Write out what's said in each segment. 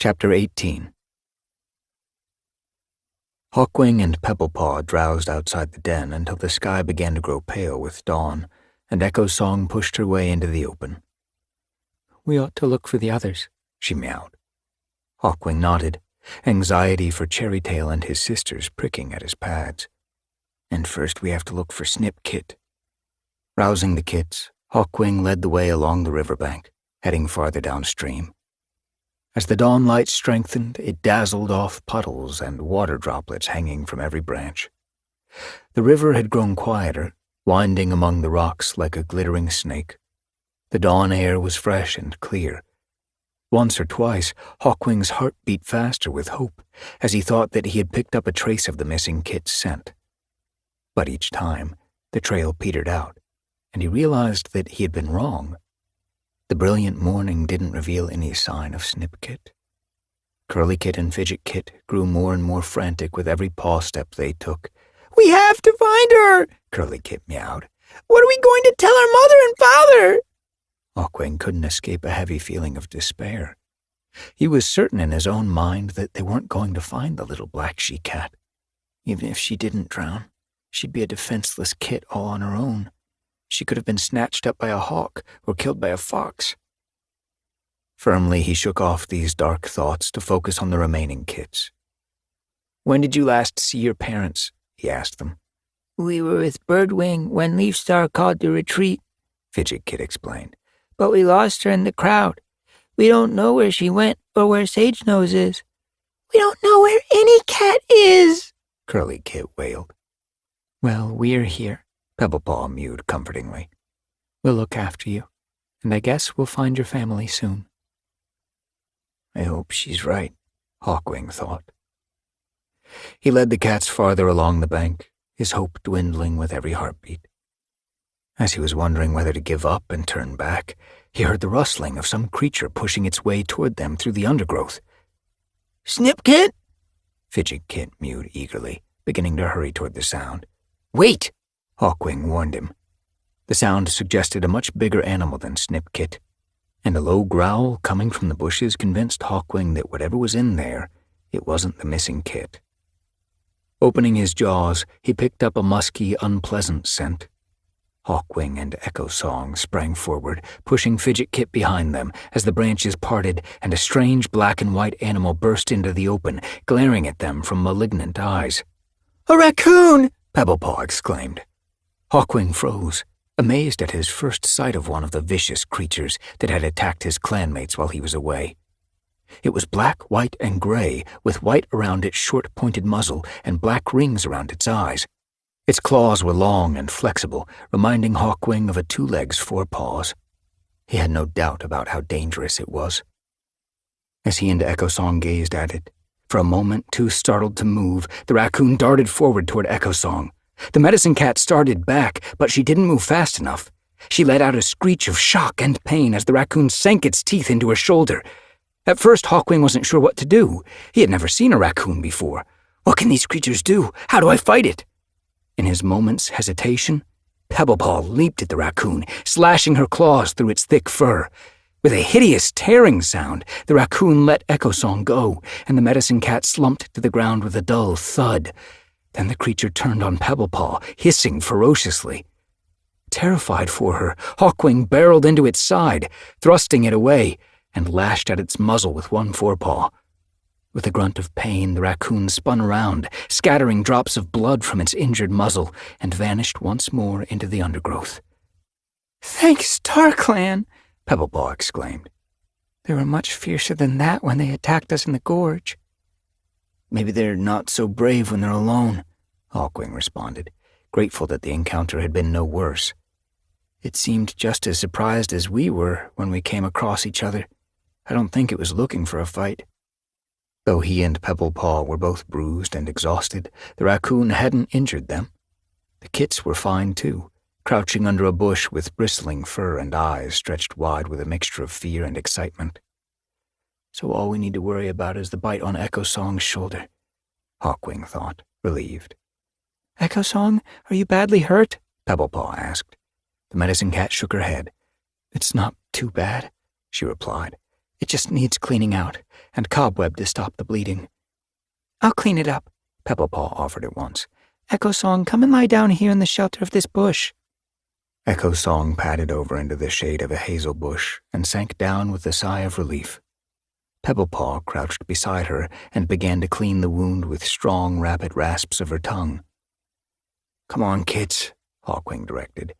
Chapter 18. Hawkwing and Pebblepaw drowsed outside the den until the sky began to grow pale with dawn, and Echo Song pushed her way into the open. "We ought to look for the others," she meowed. Hawkwing nodded, anxiety for Cherrytail and his sisters pricking at his pads. "And first we have to look for Snip Kit." Rousing the kits, Hawkwing led the way along the riverbank, heading farther downstream. As the dawn light strengthened, it dazzled off puddles and water droplets hanging from every branch. The river had grown quieter, winding among the rocks like a glittering snake. The dawn air was fresh and clear. Once or twice, Hawkwing's heart beat faster with hope as he thought that he had picked up a trace of the missing kit's scent. But each time, the trail petered out, and he realized that he had been wrong. The brilliant morning didn't reveal any sign of Snip Kit. Curly Kit and Fidget Kit grew more and more frantic with every paw step they took. "We have to find her!" Curly Kit meowed. "What are we going to tell our mother and father?" Hawkwing couldn't escape a heavy feeling of despair. He was certain in his own mind that they weren't going to find the little black she-cat. Even if she didn't drown, she'd be a defenseless kit all on her own. She could have been snatched up by a hawk or killed by a fox. Firmly, he shook off these dark thoughts to focus on the remaining kits. "When did you last see your parents?" he asked them. "We were with Birdwing when Leafstar called to retreat," Fidget Kit explained. "But we lost her in the crowd. We don't know where she went or where Sage Nose is." "We don't know where any cat is," Curly Kit wailed. "Well, we're here," Pebblepaw mewed comfortingly. "We'll look after you, and I guess we'll find your family soon." "I hope she's right," Hawkwing thought. He led the cats farther along the bank, his hope dwindling with every heartbeat. As he was wondering whether to give up and turn back, he heard the rustling of some creature pushing its way toward them through the undergrowth. "Snip Kit?" Fidget Kit mewed eagerly, beginning to hurry toward the sound. "Wait!" Hawkwing warned him. The sound suggested a much bigger animal than Snip Kit, and a low growl coming from the bushes convinced Hawkwing that whatever was in there, it wasn't the missing kit. Opening his jaws, he picked up a musky, unpleasant scent. Hawkwing and Echo Song sprang forward, pushing Fidget Kit behind them as the branches parted and a strange black and white animal burst into the open, glaring at them from malignant eyes. "A raccoon!" Pebblepaw exclaimed. Hawkwing froze, amazed at his first sight of one of the vicious creatures that had attacked his clanmates while he was away. It was black, white, and gray, with white around its short, pointed muzzle and black rings around its eyes. Its claws were long and flexible, reminding Hawkwing of a two-leg's forepaws. He had no doubt about how dangerous it was. As he and Echo Song gazed at it, for a moment too startled to move, the raccoon darted forward toward Echo Song. The medicine cat started back, but she didn't move fast enough. She let out a screech of shock and pain as the raccoon sank its teeth into her shoulder. At first, Hawkwing wasn't sure what to do. He had never seen a raccoon before. What can these creatures do? How do I fight it? In his moment's hesitation, Pebblepaw leaped at the raccoon, slashing her claws through its thick fur. With a hideous tearing sound, the raccoon let Echo Song go, and the medicine cat slumped to the ground with a dull thud. Then the creature turned on Pebblepaw, hissing ferociously. Terrified for her, Hawkwing barreled into its side, thrusting it away, and lashed at its muzzle with one forepaw. With a grunt of pain, the raccoon spun around, scattering drops of blood from its injured muzzle, and vanished once more into the undergrowth. "Thanks, StarClan!" Pebblepaw exclaimed. "They were much fiercer than that when they attacked us in the gorge." "Maybe they're not so brave when they're alone," Hawkwing responded, grateful that the encounter had been no worse. "It seemed just as surprised as we were when we came across each other. I don't think it was looking for a fight." Though he and Pebblepaw were both bruised and exhausted, the raccoon hadn't injured them. The kits were fine, too, crouching under a bush with bristling fur and eyes stretched wide with a mixture of fear and excitement. "So all we need to worry about is the bite on Echo Song's shoulder," Hawkwing thought, relieved. "Echo Song, are you badly hurt?" Pebblepaw asked. The medicine cat shook her head. "It's not too bad," she replied. It just needs cleaning out, and cobweb to stop the bleeding. I'll clean it up, Pebblepaw offered at once. Echo Song, come and lie down here in the shelter of this bush. Echo Song padded over into the shade of a hazel bush and sank down with a sigh of relief. Pebblepaw crouched beside her and began to clean the wound with strong, rapid rasps of her tongue. Come on, kids, Hawkwing directed.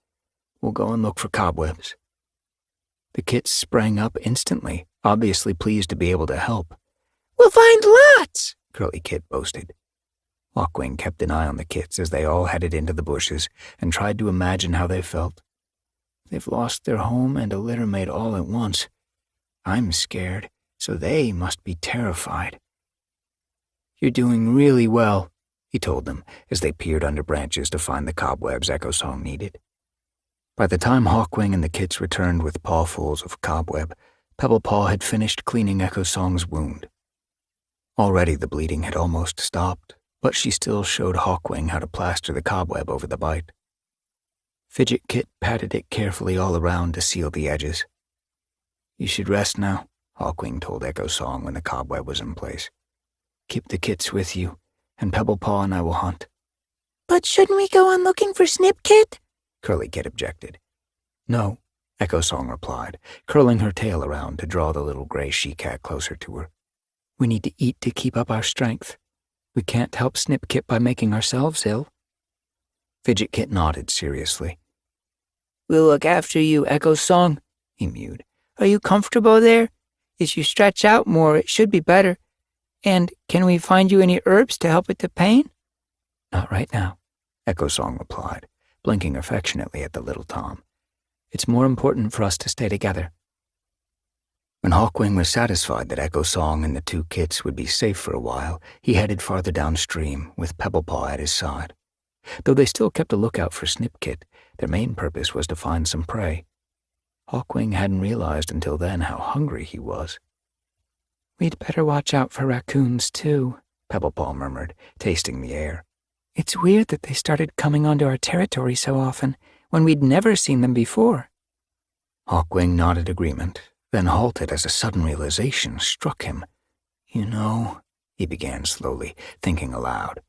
We'll go and look for cobwebs. The kits sprang up instantly, obviously pleased to be able to help. We'll find lots, Curly Kit boasted. Hawkwing kept an eye on the kits as they all headed into the bushes and tried to imagine how they felt. They've lost their home and a littermate all at once. I'm scared, so they must be terrified. You're doing really well, he told them as they peered under branches to find the cobwebs Echo Song needed. By the time Hawkwing and the kits returned with pawfuls of cobweb, Pebblepaw had finished cleaning Echo Song's wound. Already the bleeding had almost stopped, but she still showed Hawkwing how to plaster the cobweb over the bite. Fidget Kit patted it carefully all around to seal the edges. You should rest now, Hawkwing told Echo Song when the cobweb was in place. Keep the kits with you, and Pebblepaw and I will hunt. But shouldn't we go on looking for Snip Kit? Curly Kit objected. No, Echo Song replied, curling her tail around to draw the little gray she-cat closer to her. We need to eat to keep up our strength. We can't help Snip Kit by making ourselves ill. Fidget Kit nodded seriously. We'll look after you, Echo Song, he mewed. Are you comfortable there? As you stretch out more, it should be better. And can we find you any herbs to help with the pain? Not right now, Echo Song replied, blinking affectionately at the little Tom. It's more important for us to stay together. When Hawkwing was satisfied that Echo Song and the two kits would be safe for a while, he headed farther downstream with Pebblepaw at his side. Though they still kept a lookout for Snip Kit, their main purpose was to find some prey. Hawkwing hadn't realized until then how hungry he was. We'd better watch out for raccoons, too, Pebblepaw murmured, tasting the air. It's weird that they started coming onto our territory so often, when we'd never seen them before. Hawkwing nodded agreement, then halted as a sudden realization struck him. You know, he began slowly, thinking aloud.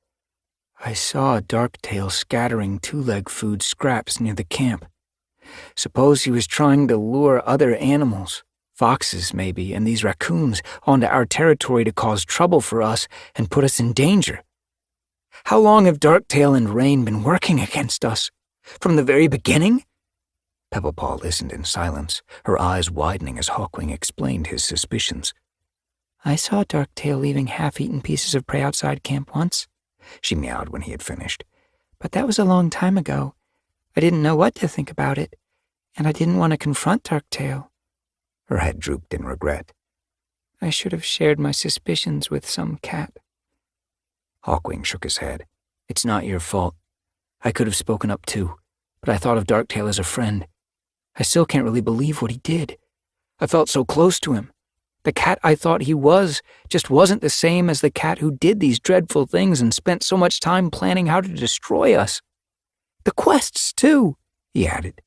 I saw a dark-tail scattering two-leg food scraps near the camp. Suppose he was trying to lure other animals, foxes maybe, and these raccoons, onto our territory to cause trouble for us and put us in danger. How long have Darktail and Rain been working against us? From the very beginning? Pebblepaw listened in silence, her eyes widening as Hawkwing explained his suspicions. I saw Darktail leaving half-eaten pieces of prey outside camp once, she meowed when he had finished. But that was a long time ago. I didn't know what to think about it, and I didn't want to confront Darktail. Her head drooped in regret. I should have shared my suspicions with some cat. Hawkwing shook his head. It's not your fault. I could have spoken up too, but I thought of Darktail as a friend. I still can't really believe what he did. I felt so close to him. The cat I thought he was just wasn't the same as the cat who did these dreadful things and spent so much time planning how to destroy us. The quests, too, he added.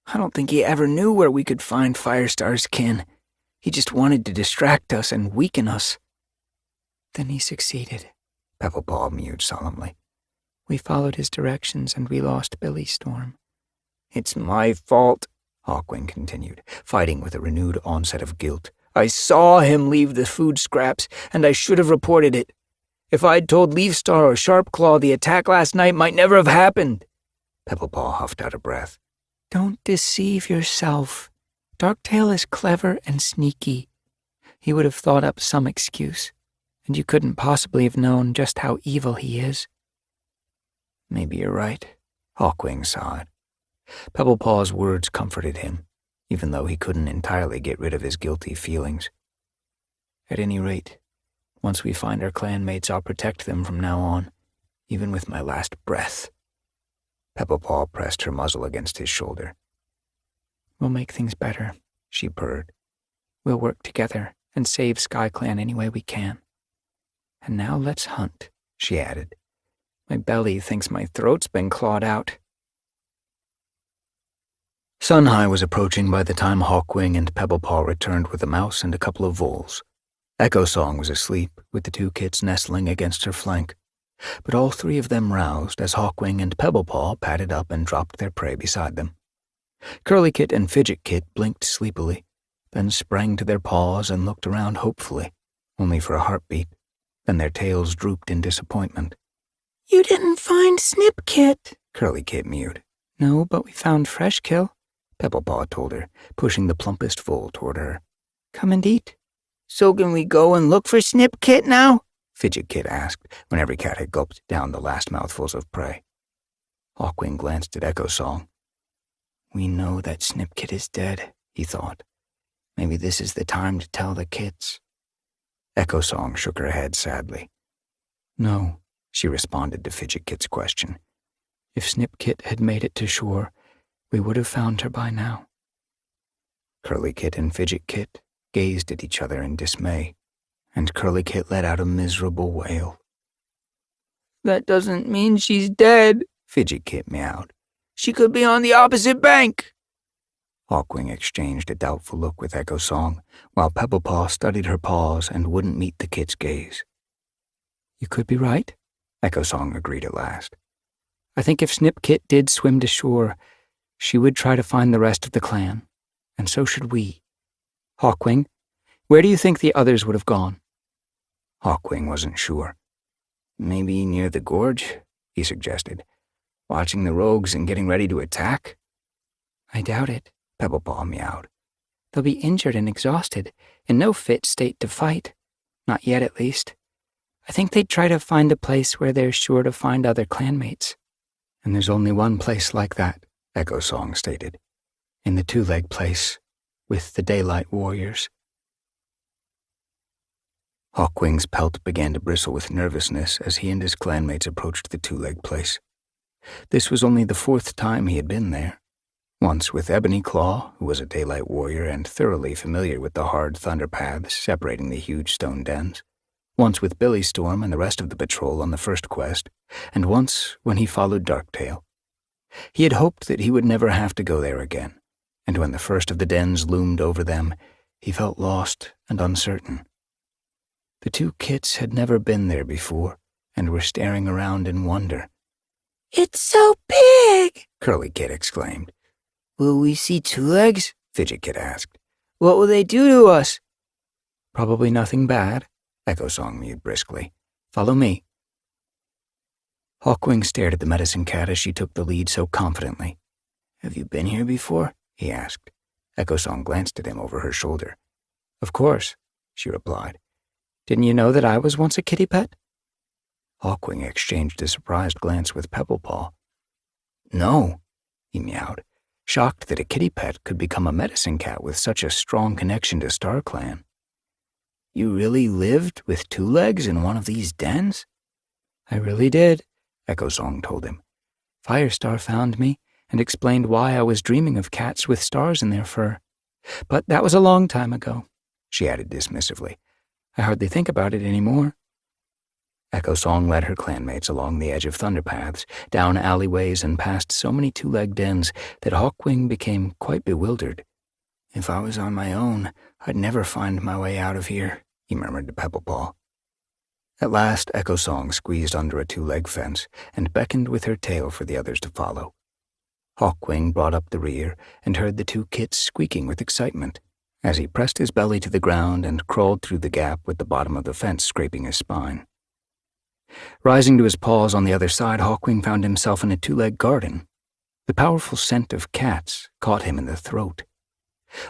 I don't think he ever knew where we could find Firestar's kin. He just wanted to distract us and weaken us. Then he succeeded, Pebblepaw mewed solemnly. We followed his directions and we lost Billy Storm. It's my fault, Hawkwing continued, fighting with a renewed onset of guilt. I saw him leave the food scraps, and I should have reported it. If I'd told Leafstar or Sharpclaw the attack last night might never have happened. Pebblepaw huffed out a breath. Don't deceive yourself. Darktail is clever and sneaky. He would have thought up some excuse, and you couldn't possibly have known just how evil he is. Maybe you're right, Hawkwing sighed. Pebblepaw's words comforted him, even though he couldn't entirely get rid of his guilty feelings. At any rate, once we find our clanmates, I'll protect them from now on, even with my last breath. Pebblepaw pressed her muzzle against his shoulder. We'll make things better, she purred. We'll work together and save SkyClan any way we can. And now let's hunt, she added. My belly thinks my throat's been clawed out. Sun-high was approaching by the time Hawkwing and Pebblepaw returned with a mouse and a couple of voles. Echo Song was asleep, with the two kits nestling against her flank, but all three of them roused as Hawkwing and Pebblepaw padded up and dropped their prey beside them. Curly Kit and Fidget Kit blinked sleepily, then sprang to their paws and looked around hopefully, only for a heartbeat. Then their tails drooped in disappointment. "You didn't find Snip Kit," Curly Kit mewed. "No, but we found Freshkill," Pebblepaw told her, pushing the plumpest vole toward her. "Come and eat." "So can we go and look for Snip Kit now?" Fidget Kit asked when every cat had gulped down the last mouthfuls of prey. Hawkwing glanced at Echo Song. "We know that Snip Kit is dead," he thought. "Maybe this is the time to tell the kits." Echo Song shook her head sadly. "No," she responded to Fidget Kit's question. "If Snip Kit had made it to shore, we would have found her by now." Curly Kit and Fidget Kit gazed at each other in dismay, and Curly Kit let out a miserable wail. "That doesn't mean she's dead," Fidget Kit meowed. "She could be on the opposite bank." Hawkwing exchanged a doubtful look with Echo Song, while Pebblepaw studied her paws and wouldn't meet the kit's gaze. "You could be right," Echo Song agreed at last. "I think if Snip Kit did swim to shore, she would try to find the rest of the clan, and so should we. Hawkwing, where do you think the others would have gone?" Hawkwing wasn't sure. "Maybe near the gorge," he suggested, "watching the rogues and getting ready to attack." "I doubt it," Pebblepaw meowed. "They'll be injured and exhausted, in no fit state to fight. Not yet, at least. I think they'd try to find a place where they're sure to find other clanmates." "And there's only one place like that," Echo Song stated. "In the two-leg place, with the daylight warriors." Hawkwing's pelt began to bristle with nervousness as he and his clanmates approached the two-leg place. This was only the fourth time he had been there. Once with Ebony Claw, who was a daylight warrior and thoroughly familiar with the hard thunder paths separating the huge stone dens. Once with Billy Storm and the rest of the patrol on the first quest, and once when he followed Darktail. He had hoped that he would never have to go there again, and when the first of the dens loomed over them, he felt lost and uncertain. The two kits had never been there before, and were staring around in wonder. "It's so big!" Curly Kit exclaimed. "Will we see two legs?" Fidget Kit asked. "What will they do to us?" "Probably nothing bad," Echo Song mewed briskly. "Follow me." Hawkwing stared at the medicine cat as she took the lead so confidently. "Have you been here before?" he asked. Echo Song glanced at him over her shoulder. "Of course," she replied. "Didn't you know that I was once a kitty pet?" Hawkwing exchanged a surprised glance with Pebblepaw. "No," he meowed, shocked that a kitty pet could become a medicine cat with such a strong connection to StarClan. "You really lived with two legs in one of these dens?" "I really did," Echo Song told him. "Firestar found me and explained why I was dreaming of cats with stars in their fur. But that was a long time ago," she added dismissively. "I hardly think about it anymore." Echo Song led her clanmates along the edge of thunder paths, down alleyways and past so many two-leg dens that Hawkwing became quite bewildered. "If I was on my own, I'd never find my way out of here," he murmured to Pebblepaw. At last, Echo Song squeezed under a two-leg fence and beckoned with her tail for the others to follow. Hawkwing brought up the rear and heard the two kits squeaking with excitement as he pressed his belly to the ground and crawled through the gap with the bottom of the fence scraping his spine. Rising to his paws on the other side, Hawkwing found himself in a two-leg garden. The powerful scent of cats caught him in the throat.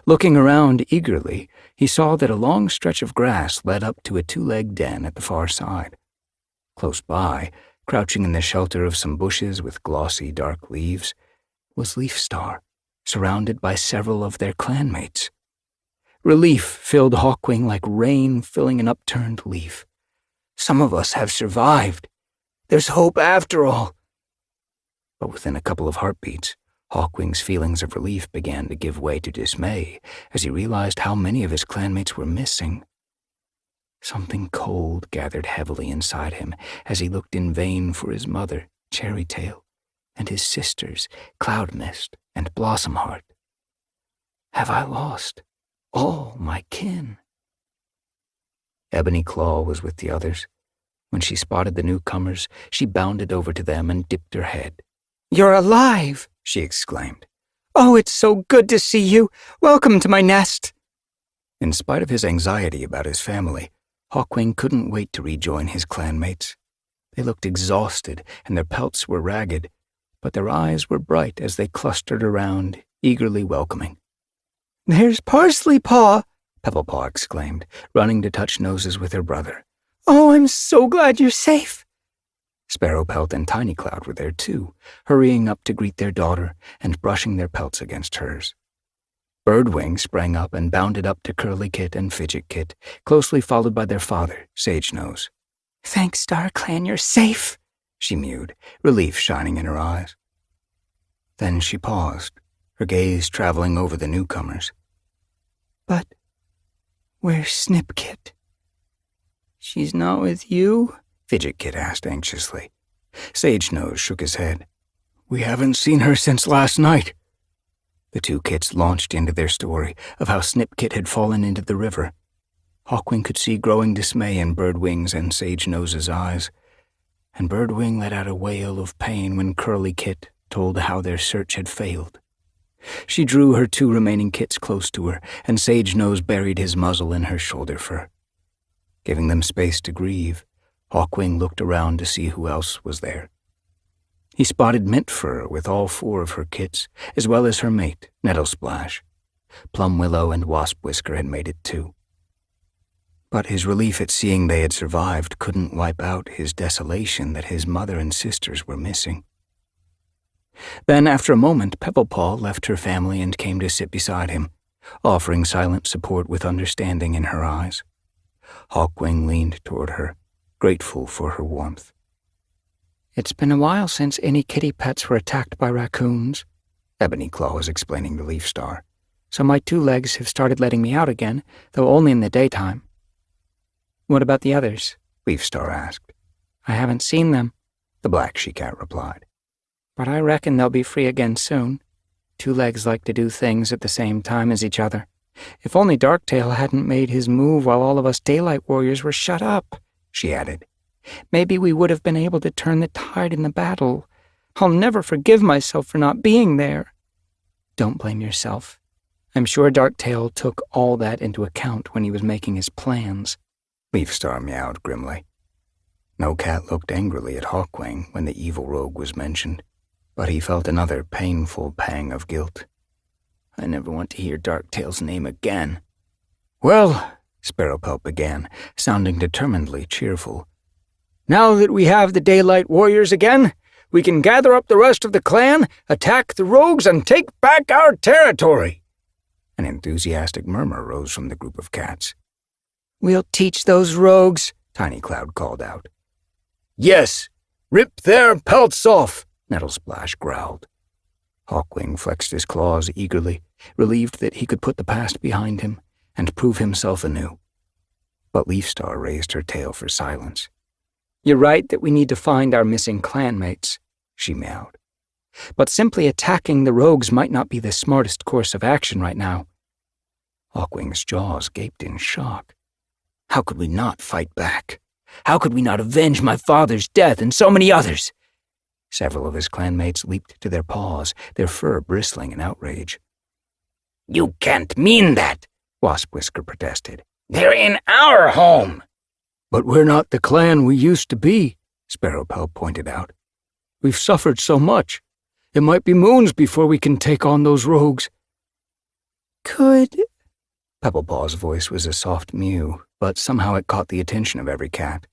Looking around eagerly, he saw that a long stretch of grass led up to a two-leg den at the far side. Close by, crouching in the shelter of some bushes with glossy dark leaves, was Leafstar, surrounded by several of their clanmates. Relief filled Hawkwing like rain filling an upturned leaf. "Some of us have survived. There's hope after all." But within a couple of heartbeats, Hawkwing's feelings of relief began to give way to dismay as he realized how many of his clanmates were missing. Something cold gathered heavily inside him as he looked in vain for his mother, Cherrytail, and his sisters, Cloudmist and Blossomheart. Have I lost all my kin? Ebony Claw was with the others. When she spotted the newcomers, she bounded over to them and dipped her head. "You're alive!" she exclaimed. "Oh, it's so good to see you! Welcome to my nest!" In spite of his anxiety about his family, Hawkwing couldn't wait to rejoin his clanmates. They looked exhausted, and their pelts were ragged, but their eyes were bright as they clustered around, eagerly welcoming. "There's Parsley Paw!" Pebblepaw exclaimed, running to touch noses with her brother. "Oh, I'm so glad you're safe!" Sparrowpelt and Tiny Cloud were there too, hurrying up to greet their daughter and brushing their pelts against hers. Birdwing sprang up and bounded up to Curly Kit and Fidget Kit, closely followed by their father, Sage Nose. "Thanks, Star Clan, you're safe," she mewed, relief shining in her eyes. Then she paused, her gaze traveling over the newcomers. "But where's Snip Kit?" "She's not with you?" Fidget Kit asked anxiously. Sage Nose shook his head. "We haven't seen her since last night." The two kits launched into their story of how Snip Kit had fallen into the river. Hawkwing could see growing dismay in Birdwing's and Sage Nose's eyes, and Birdwing let out a wail of pain when Curly Kit told how their search had failed. She drew her two remaining kits close to her, and Sage Nose buried his muzzle in her shoulder fur. Giving them space to grieve, Hawkwing looked around to see who else was there. He spotted Mint Fur with all four of her kits, as well as her mate, Nettle Splash. Plum Willow and Wasp Whisker had made it too. But his relief at seeing they had survived couldn't wipe out his desolation that his mother and sisters were missing. Then, after a moment, Pebblepaw left her family and came to sit beside him, offering silent support with understanding in her eyes. Hawkwing leaned toward her, grateful for her warmth. "It's been a while since any kitty pets were attacked by raccoons," Ebony Claw was explaining to Leaf Star. "So my two legs have started letting me out again, though only in the daytime." "What about the others?" Leaf Star asked. "I haven't seen them," the Black She-Cat replied. "But I reckon they'll be free again soon. Two legs like to do things at the same time as each other. If only Darktail hadn't made his move while all of us Daylight Warriors were shut up," she added. "Maybe we would have been able to turn the tide in the battle. I'll never forgive myself for not being there." "Don't blame yourself. I'm sure Darktail took all that into account when he was making his plans," Leaf Star meowed grimly. No Cat looked angrily at Hawkwing when the evil rogue was mentioned, but he felt another painful pang of guilt. "I never want to hear Darktail's name again." "Well," Sparrowpelt began, sounding determinedly cheerful, "now that we have the Daylight Warriors again, we can gather up the rest of the clan, attack the rogues, and take back our territory." An enthusiastic murmur rose from the group of cats. "We'll teach those rogues," Tiny Cloud called out. "Yes, rip their pelts off," Nettle Splash growled. Hawkwing flexed his claws eagerly, relieved that he could put the past behind him and prove himself anew. But Leaf Star raised her tail for silence. "You're right that we need to find our missing clanmates," she meowed. "But simply attacking the rogues might not be the smartest course of action right now." Hawkwing's jaws gaped in shock. "How could we not fight back? How could we not avenge my father's death and so many others?" Several of his clanmates leaped to their paws, their fur bristling in outrage. "You can't mean that," Wasp Whisker protested. "They're in our home." "But we're not the clan we used to be," Sparrowpelt pointed out. "We've suffered so much. It might be moons before we can take on those rogues." "Could—" Pebblepaw's voice was a soft mew, but somehow it caught the attention of every cat.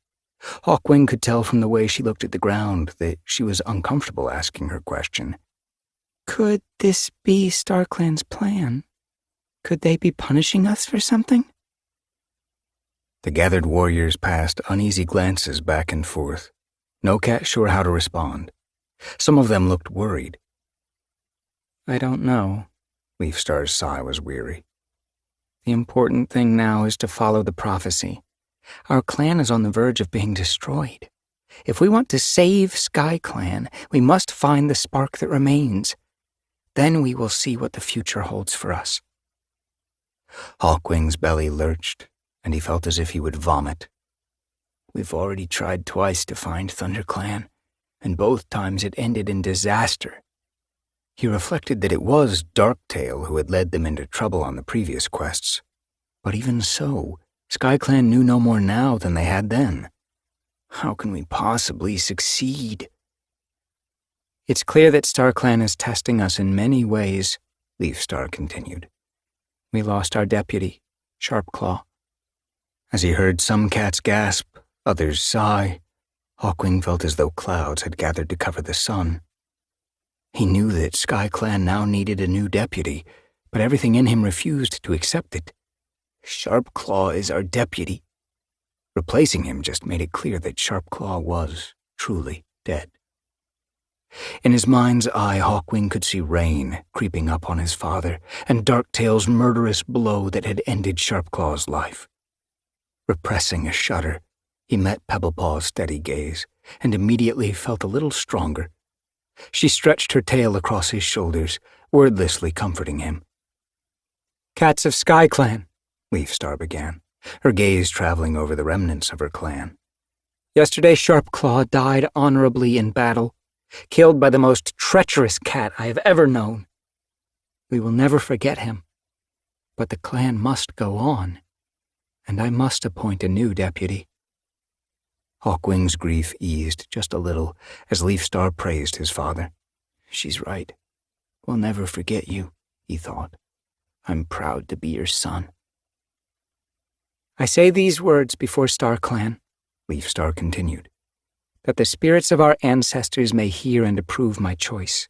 Hawkwing could tell from the way she looked at the ground that she was uncomfortable asking her question. "Could this be StarClan's plan? Could they be punishing us for something?" The gathered warriors passed uneasy glances back and forth, no cat sure how to respond. Some of them looked worried. "I don't know." Leaf Star's sigh was weary. "The important thing now is to follow the prophecy. Our clan is on the verge of being destroyed. If we want to save Sky Clan, we must find the spark that remains. Then we will see what the future holds for us." Hawkwing's belly lurched, and he felt as if he would vomit. We've already tried twice to find ThunderClan, and both times it ended in disaster. He reflected that it was Darktail who had led them into trouble on the previous quests. But even so, SkyClan knew no more now than they had then. How can we possibly succeed? It's clear that StarClan is testing us in many ways, Leafstar continued. We lost our deputy, Sharpclaw. As he heard some cats gasp, others sigh, Hawkwing felt as though clouds had gathered to cover the sun. He knew that SkyClan now needed a new deputy, but everything in him refused to accept it. Sharpclaw is our deputy. Replacing him just made it clear that Sharpclaw was truly dead. In his mind's eye, Hawkwing could see rain creeping up on his father, and Darktail's murderous blow that had ended Sharpclaw's life. Repressing a shudder, he met Pebblepaw's steady gaze, and immediately felt a little stronger. She stretched her tail across his shoulders, wordlessly comforting him. Cats of SkyClan, Leafstar began, her gaze traveling over the remnants of her clan. Yesterday Sharpclaw died honorably in battle, killed by the most treacherous cat I have ever known. We will never forget him, but the clan must go on, and I must appoint a new deputy. Hawkwing's grief eased just a little as Leafstar praised his father. She's right. We'll never forget you, he thought. I'm proud to be your son. I say these words before StarClan, Leafstar continued, that the spirits of our ancestors may hear and approve my choice.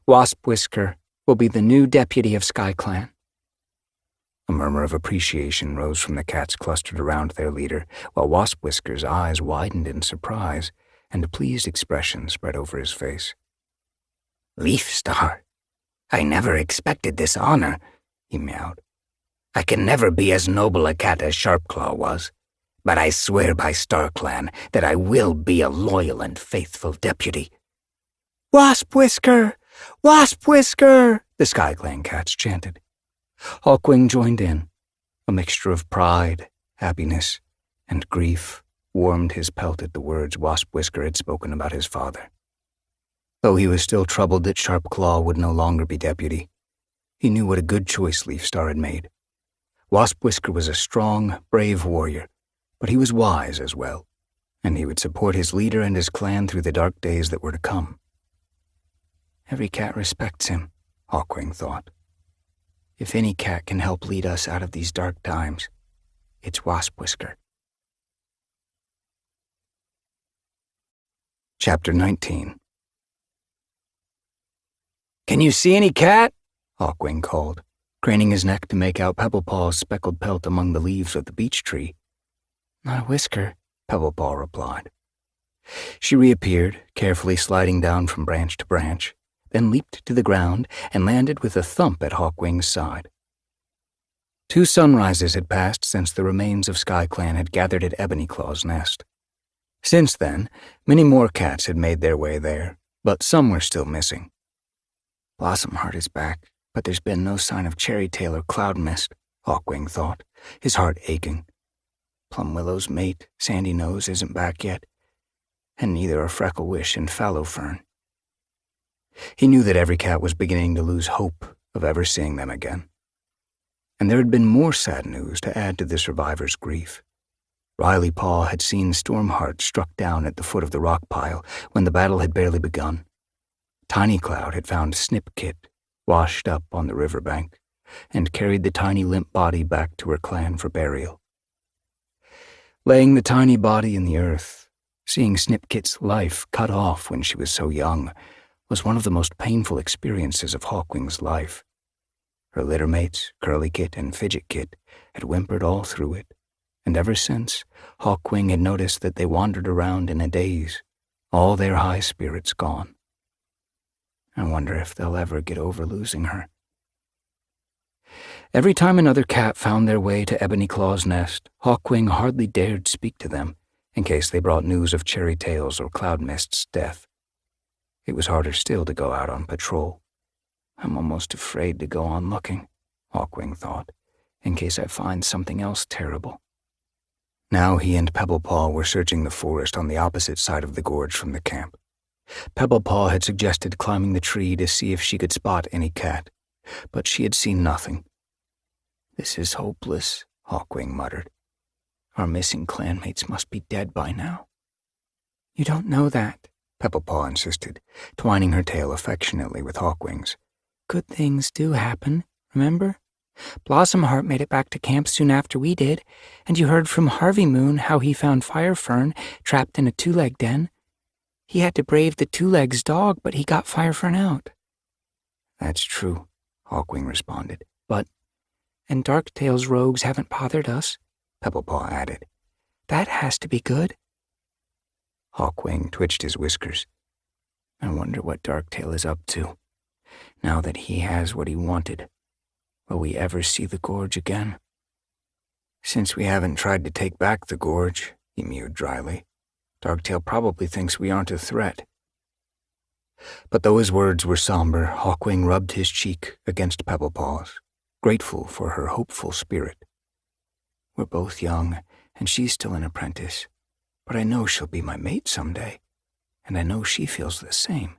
Wasp Whisker will be the new deputy of SkyClan. A murmur of appreciation rose from the cats clustered around their leader, while Wasp Whisker's eyes widened in surprise, and a pleased expression spread over his face. Leafstar, I never expected this honor, he meowed. I can never be as noble a cat as Sharpclaw was, but I swear by StarClan that I will be a loyal and faithful deputy. Wasp Whisker! Wasp Whisker! The SkyClan cats chanted. Hawkwing joined in. A mixture of pride, happiness, and grief warmed his pelt at the words Wasp Whisker had spoken about his father. Though he was still troubled that Sharpclaw would no longer be deputy, he knew what a good choice Leafstar had made. Wasp Whisker was a strong, brave warrior, but he was wise as well, and he would support his leader and his clan through the dark days that were to come. Every cat respects him, Hawkwing thought. If any cat can help lead us out of these dark times, it's Wasp Whisker. Chapter 19. Can you see any cat? Hawkwing called, craning his neck to make out Pebblepaw's speckled pelt among the leaves of the beech tree. Not a whisker, Pebblepaw replied. She reappeared, carefully sliding down from branch to branch, then leaped to the ground and landed with a thump at Hawkwing's side. 2 sunrises had passed since the remains of SkyClan had gathered at Ebonyclaw's nest. Since then, many more cats had made their way there, but some were still missing. Blossomheart is back, but there's been no sign of Cherrytail or Cloudmist, Hawkwing thought, his heart aching. Plumwillow's mate, Sandynose, isn't back yet, and neither are Frecklewish and Fallowfern. He knew that every cat was beginning to lose hope of ever seeing them again. And there had been more sad news to add to the survivors' grief. Rileypaw had seen Stormheart struck down at the foot of the rock pile when the battle had barely begun. Tinycloud had found Snipkit washed up on the riverbank and carried the tiny limp body back to her clan for burial. Laying the tiny body in the earth, seeing Snipkit's life cut off when she was so young, was one of the most painful experiences of Hawkwing's life. Her littermates, Curlykit and Fidgetkit, had whimpered all through it, and ever since, Hawkwing had noticed that they wandered around in a daze, all their high spirits gone. I wonder if they'll ever get over losing her. Every time another cat found their way to Ebonyclaw's nest, Hawkwing hardly dared speak to them, in case they brought news of Cherrytail's or Cloudmist's death. It was harder still to go out on patrol. I'm almost afraid to go on looking, Hawkwing thought, in case I find something else terrible. Now he and Pebblepaw were searching the forest on the opposite side of the gorge from the camp. Pebblepaw had suggested climbing the tree to see if she could spot any cat, but she had seen nothing. "This is hopeless," Hawkwing muttered. "Our missing clanmates must be dead by now." "You don't know that," Pebblepaw insisted, twining her tail affectionately with Hawkwing's. "Good things do happen, remember? Blossomheart made it back to camp soon after we did, and you heard from Harvey Moon how he found Firefern trapped in a two-leg den. He had to brave the two-legs dog, but he got Firefern out." "That's true," Hawkwing responded. "And Darktail's rogues haven't bothered us," Pebblepaw added. "That has to be good." Hawkwing twitched his whiskers. "I wonder what Darktail is up to, now that he has what he wanted. Will we ever see the gorge again?" "Since we haven't tried to take back the gorge," he mewed dryly, "Darktail probably thinks we aren't a threat." But though his words were somber, Hawkwing rubbed his cheek against Pebblepaw's, grateful for her hopeful spirit. "We're both young, and she's still an apprentice, but I know she'll be my mate someday, and I know she feels the same."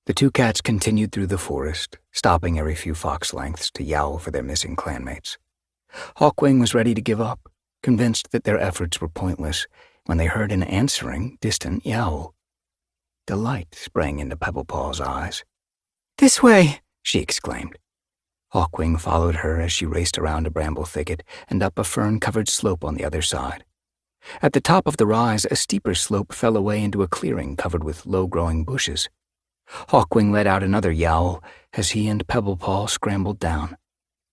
The two cats continued through the forest, stopping every few fox lengths to yowl for their missing clanmates. Hawkwing was ready to give up, convinced that their efforts were pointless, when they heard an answering, distant yowl. Delight sprang into Pebblepaw's eyes. "This way!" she exclaimed. Hawkwing followed her as she raced around a bramble thicket and up a fern-covered slope on the other side. At the top of the rise, a steeper slope fell away into a clearing covered with low-growing bushes. Hawkwing let out another yowl as he and Pebblepaw scrambled down.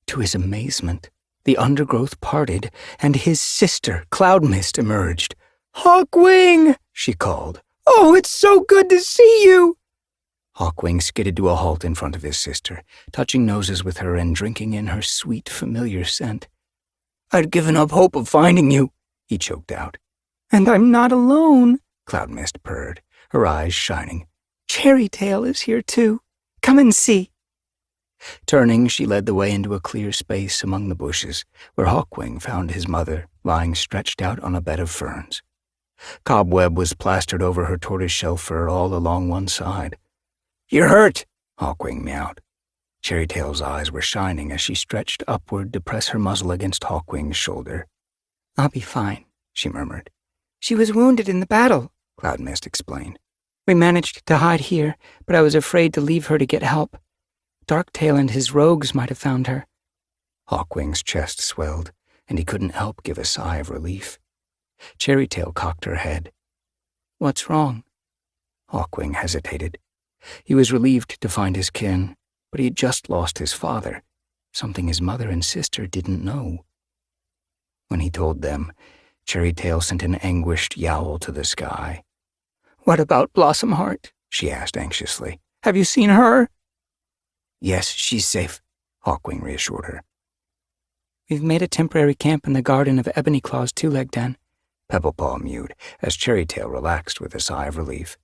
To his amazement, the undergrowth parted and his sister, Cloudmist, emerged. "Hawkwing!" she called. "Oh, it's so good to see you!" Hawkwing skidded to a halt in front of his sister, touching noses with her and drinking in her sweet, familiar scent. "I'd given up hope of finding you," he choked out. "And I'm not alone," Cloudmist purred, her eyes shining. "Cherrytail is here too. Come and see." Turning, she led the way into a clear space among the bushes, where Hawkwing found his mother lying stretched out on a bed of ferns. Cobweb was plastered over her tortoiseshell fur all along one side. "You're hurt," Hawkwing meowed. Cherrytail's eyes were shining as she stretched upward to press her muzzle against Hawkwing's shoulder. "I'll be fine," she murmured. "She was wounded in the battle," Cloudmist explained. "We managed to hide here, but I was afraid to leave her to get help. Darktail and his rogues might have found her." Hawkwing's chest swelled, and he couldn't help give a sigh of relief. Cherrytail cocked her head. "What's wrong?" Hawkwing hesitated. He was relieved to find his kin, but he had just lost his father, something his mother and sister didn't know. When he told them, Cherrytail sent an anguished yowl to the sky. "What about Blossomheart?" she asked anxiously. "Have you seen her?" "Yes, she's safe," Hawkwing reassured her. "We've made a temporary camp in the garden of Ebonyclaw's two-leg den," Pebblepaw mewed, as Cherrytail relaxed with a sigh of relief.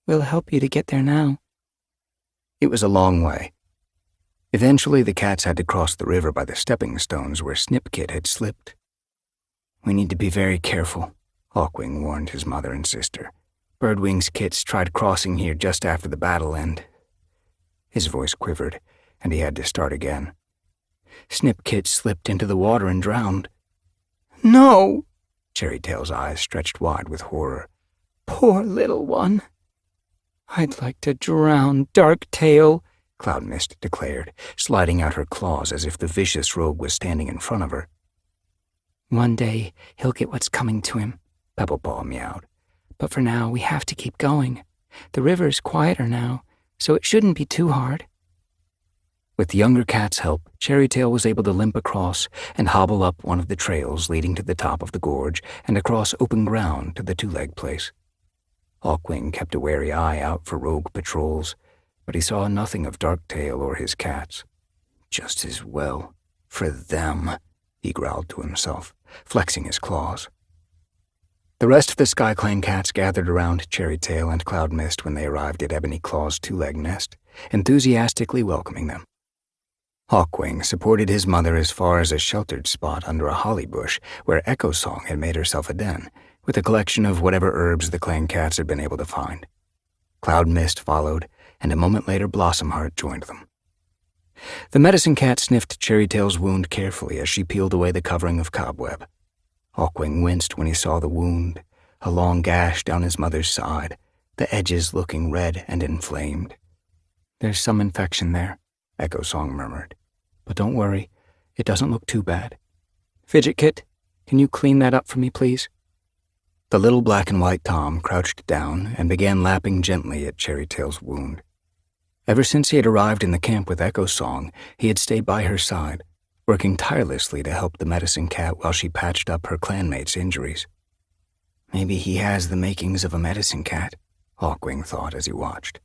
"We'll help you to get there now." It was a long way. Eventually, the cats had to cross the river by the stepping stones where Snipkit had slipped. "We need to be very careful," Hawkwing warned his mother and sister. "Birdwing's kits tried crossing here just after the battle, and—" His voice quivered, and he had to start again. "Snipkit slipped into the water and drowned." "No!" Cherrytail's eyes stretched wide with horror. "Poor little one." "I'd like to drown Darktail," Cloudmist declared, sliding out her claws as if the vicious rogue was standing in front of her. "One day he'll get what's coming to him," Pebblepaw meowed. "But for now we have to keep going. The river's quieter now, so it shouldn't be too hard." With the younger cat's help, Cherrytail was able to limp across and hobble up one of the trails leading to the top of the gorge and across open ground to the two-leg place. Hawkwing kept a wary eye out for rogue patrols, but he saw nothing of Darktail or his cats. "Just as well. For them," he growled to himself, flexing his claws. The rest of the SkyClan cats gathered around Cherrytail and Cloudmist when they arrived at Ebonyclaw's two-leg nest, enthusiastically welcoming them. Hawkwing supported his mother as far as a sheltered spot under a holly bush where Echo Song had made herself a den, with a collection of whatever herbs the clan cats had been able to find. Cloud Mist followed, and a moment later Blossomheart joined them. The medicine cat sniffed Cherrytail's wound carefully as she peeled away the covering of cobweb. Hawkwing winced when he saw the wound, a long gash down his mother's side, the edges looking red and inflamed. "There's some infection there," Echo Song murmured. "But don't worry, it doesn't look too bad. Fidget Kit, can you clean that up for me, please?" The little black and white Tom crouched down and began lapping gently at Cherrytail's wound. Ever since he had arrived in the camp with Echo Song, he had stayed by her side, working tirelessly to help the medicine cat while she patched up her clanmates' injuries. "Maybe he has the makings of a medicine cat," Hawkwing thought as he watched.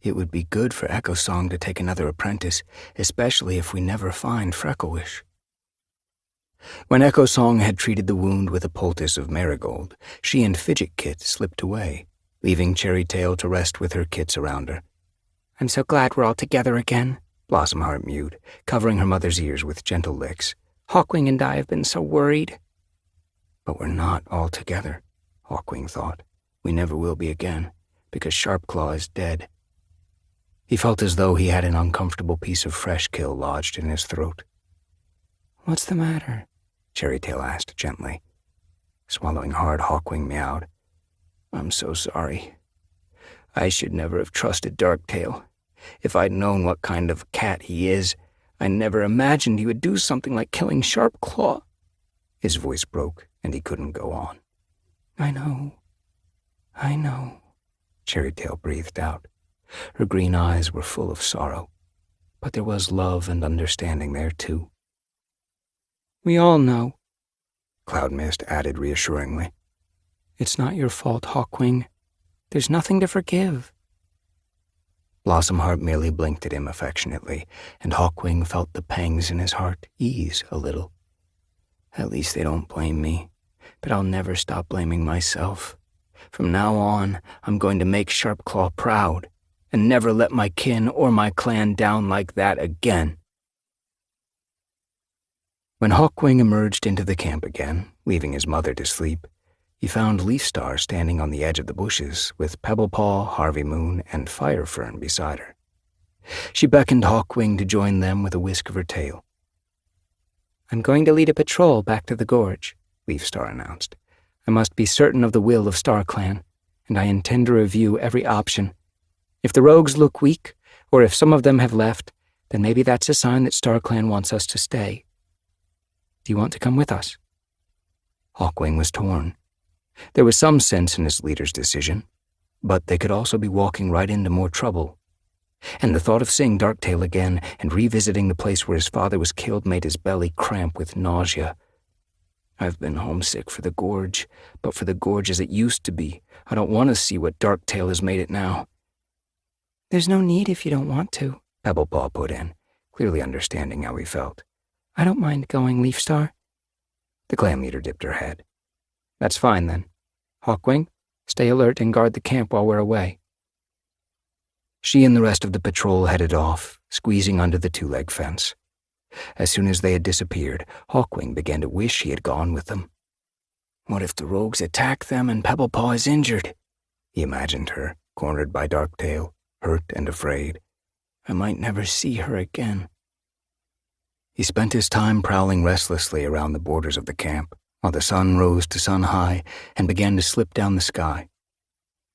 "It would be good for Echo Song to take another apprentice, especially if we never find Frecklewish." When Echo Song had treated the wound with a poultice of marigold, she and Fidget Kit slipped away, leaving Cherrytail to rest with her kits around her. "I'm so glad we're all together again," Blossomheart mewed, covering her mother's ears with gentle licks. "Hawkwing and I have been so worried." "But we're not all together," Hawkwing thought. "We never will be again, because Sharpclaw is dead." He felt as though he had an uncomfortable piece of fresh kill lodged in his throat. "What's the matter?" Cherrytail asked gently. Swallowing hard, Hawkwing meowed. "I'm so sorry. I should never have trusted Darktail. If I'd known what kind of cat he is, I never imagined he would do something like killing Sharpclaw." His voice broke, and he couldn't go on. I know, Cherrytail breathed out. Her green eyes were full of sorrow, but there was love and understanding there, too. "We all know," Cloud Mist added reassuringly. "It's not your fault, Hawkwing. There's nothing to forgive." Blossomheart merely blinked at him affectionately, and Hawkwing felt the pangs in his heart ease a little. "At least they don't blame me, but I'll never stop blaming myself. From now on, I'm going to make Sharpclaw proud, and never let my kin or my clan down like that again." When Hawkwing emerged into the camp again, leaving his mother to sleep, he found Leafstar standing on the edge of the bushes with Pebblepaw, Harvey Moon, and Firefern beside her. She beckoned Hawkwing to join them with a whisk of her tail. "I'm going to lead a patrol back to the gorge," Leafstar announced. "I must be certain of the will of StarClan, and I intend to review every option. If the rogues look weak, or if some of them have left, then maybe that's a sign that StarClan wants us to stay. Do you want to come with us?" Hawkwing was torn. There was some sense in his leader's decision, but they could also be walking right into more trouble. And the thought of seeing Darktail again and revisiting the place where his father was killed made his belly cramp with nausea. "I've been homesick for the gorge, but for the gorge as it used to be. I don't want to see what Darktail has made it now." "There's no need if you don't want to," Pebblepaw put in, clearly understanding how he felt. "I don't mind going, Leafstar." The clan leader dipped her head. "That's fine, then. Hawkwing, stay alert and guard the camp while we're away." She and the rest of the patrol headed off, squeezing under the two-leg fence. As soon as they had disappeared, Hawkwing began to wish he had gone with them. "What if the rogues attack them and Pebblepaw is injured?" He imagined her, cornered by Darktail, hurt and afraid. "I might never see her again." He spent his time prowling restlessly around the borders of the camp, while the sun rose to sun-high and began to slip down the sky.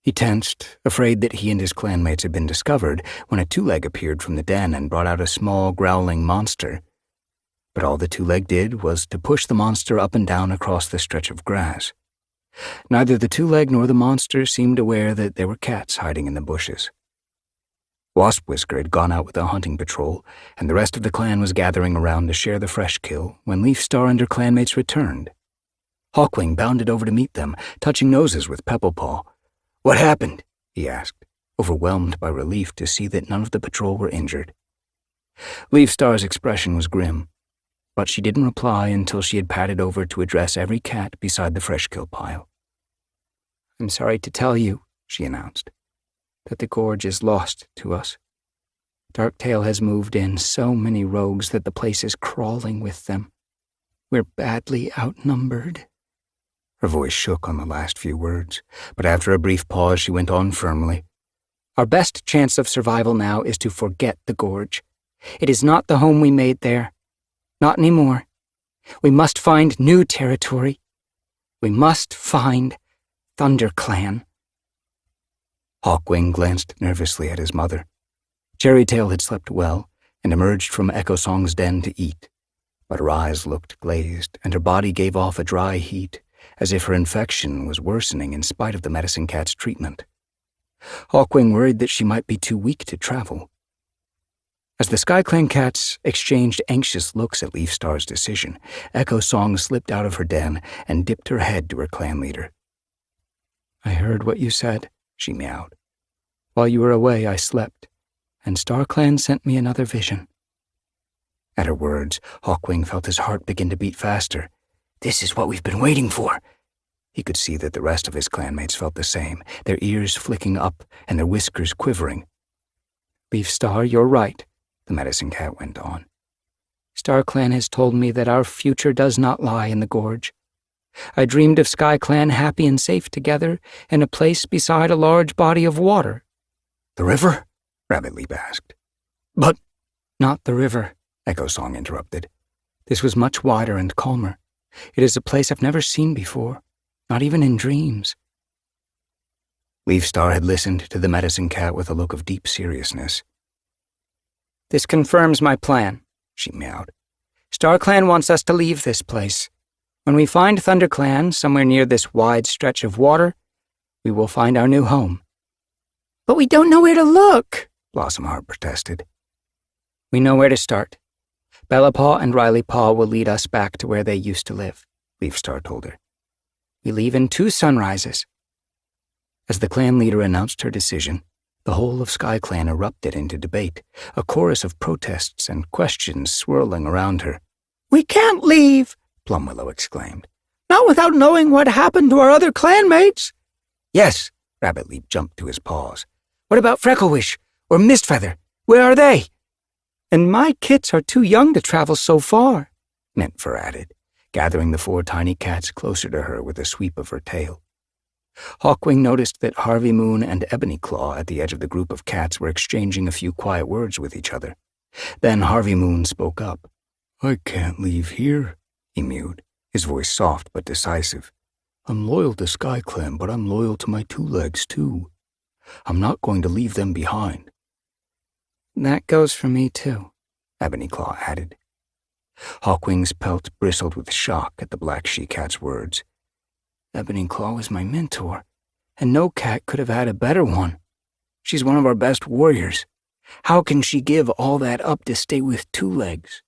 He tensed, afraid that he and his clanmates had been discovered, when a two-leg appeared from the den and brought out a small, growling monster. But all the two-leg did was to push the monster up and down across the stretch of grass. Neither the two-leg nor the monster seemed aware that there were cats hiding in the bushes. Wasp-Whisker had gone out with a hunting patrol, and the rest of the clan was gathering around to share the fresh kill when Leafstar and her clanmates returned. Hawkwing bounded over to meet them, touching noses with Pebblepaw. "What happened?" he asked, overwhelmed by relief to see that none of the patrol were injured. Leafstar's expression was grim, but she didn't reply until she had padded over to address every cat beside the fresh kill pile. "I'm sorry to tell you," she announced, "that the gorge is lost to us." Darktail has moved in so many rogues that the place is crawling with them. We're badly outnumbered." Her voice shook on the last few words, but after a brief pause she went on firmly. "Our best chance of survival now is to forget the gorge. It is not the home we made there. Not anymore. We must find new territory. We must find ThunderClan." Hawkwing glanced nervously at his mother. Cherrytail had slept well and emerged from Echo Song's den to eat, but her eyes looked glazed and her body gave off a dry heat, as if her infection was worsening in spite of the medicine cat's treatment. Hawkwing worried that she might be too weak to travel. As the SkyClan cats exchanged anxious looks at Leafstar's decision, Echo Song slipped out of her den and dipped her head to her clan leader. "I heard what you said," she meowed. "While you were away, I slept, and StarClan sent me another vision." At her words, Hawkwing felt his heart begin to beat faster. "This is what we've been waiting for." He could see that the rest of his clanmates felt the same, their ears flicking up and their whiskers quivering. "Leafstar, you're right," the medicine cat went on. "StarClan has told me that our future does not lie in the gorge. I dreamed of SkyClan happy and safe together in a place beside a large body of water." "The river?" Rabbitleap asked. "But—" "Not the river," Echo Song interrupted. "This was much wider and calmer. It is a place I've never seen before, not even in dreams." Leafstar had listened to the medicine cat with a look of deep seriousness. "This confirms my plan," she meowed. "StarClan wants us to leave this place. When we find ThunderClan somewhere near this wide stretch of water, we will find our new home." "But we don't know where to look," Blossomheart protested. "We know where to start. Bellapaw and Rileypaw will lead us back to where they used to live," Leafstar told her. "We leave in 2 sunrises." As the clan leader announced her decision, the whole of SkyClan erupted into debate, a chorus of protests and questions swirling around her. "We can't leave," Plumwillow exclaimed. "Not without knowing what happened to our other clanmates." "Yes," Rabbitleap jumped to his paws. "What about Frecklewish or Mistfeather? Where are they?" "And my kits are too young to travel so far," Mintfur added, gathering the 4 tiny cats closer to her with a sweep of her tail. Hawkwing noticed that Harvey Moon and Ebony Claw at the edge of the group of cats were exchanging a few quiet words with each other. Then Harvey Moon spoke up. "I can't leave here," he mewed, his voice soft but decisive. "I'm loyal to SkyClan, but I'm loyal to my 2 legs, too. I'm not going to leave them behind." "That goes for me, too," Ebony Claw added. Hawkwing's pelt bristled with shock at the black she-cat's words. "Ebony Claw was my mentor, and no cat could have had a better one. She's one of our best warriors. How can she give all that up to stay with 2 legs?"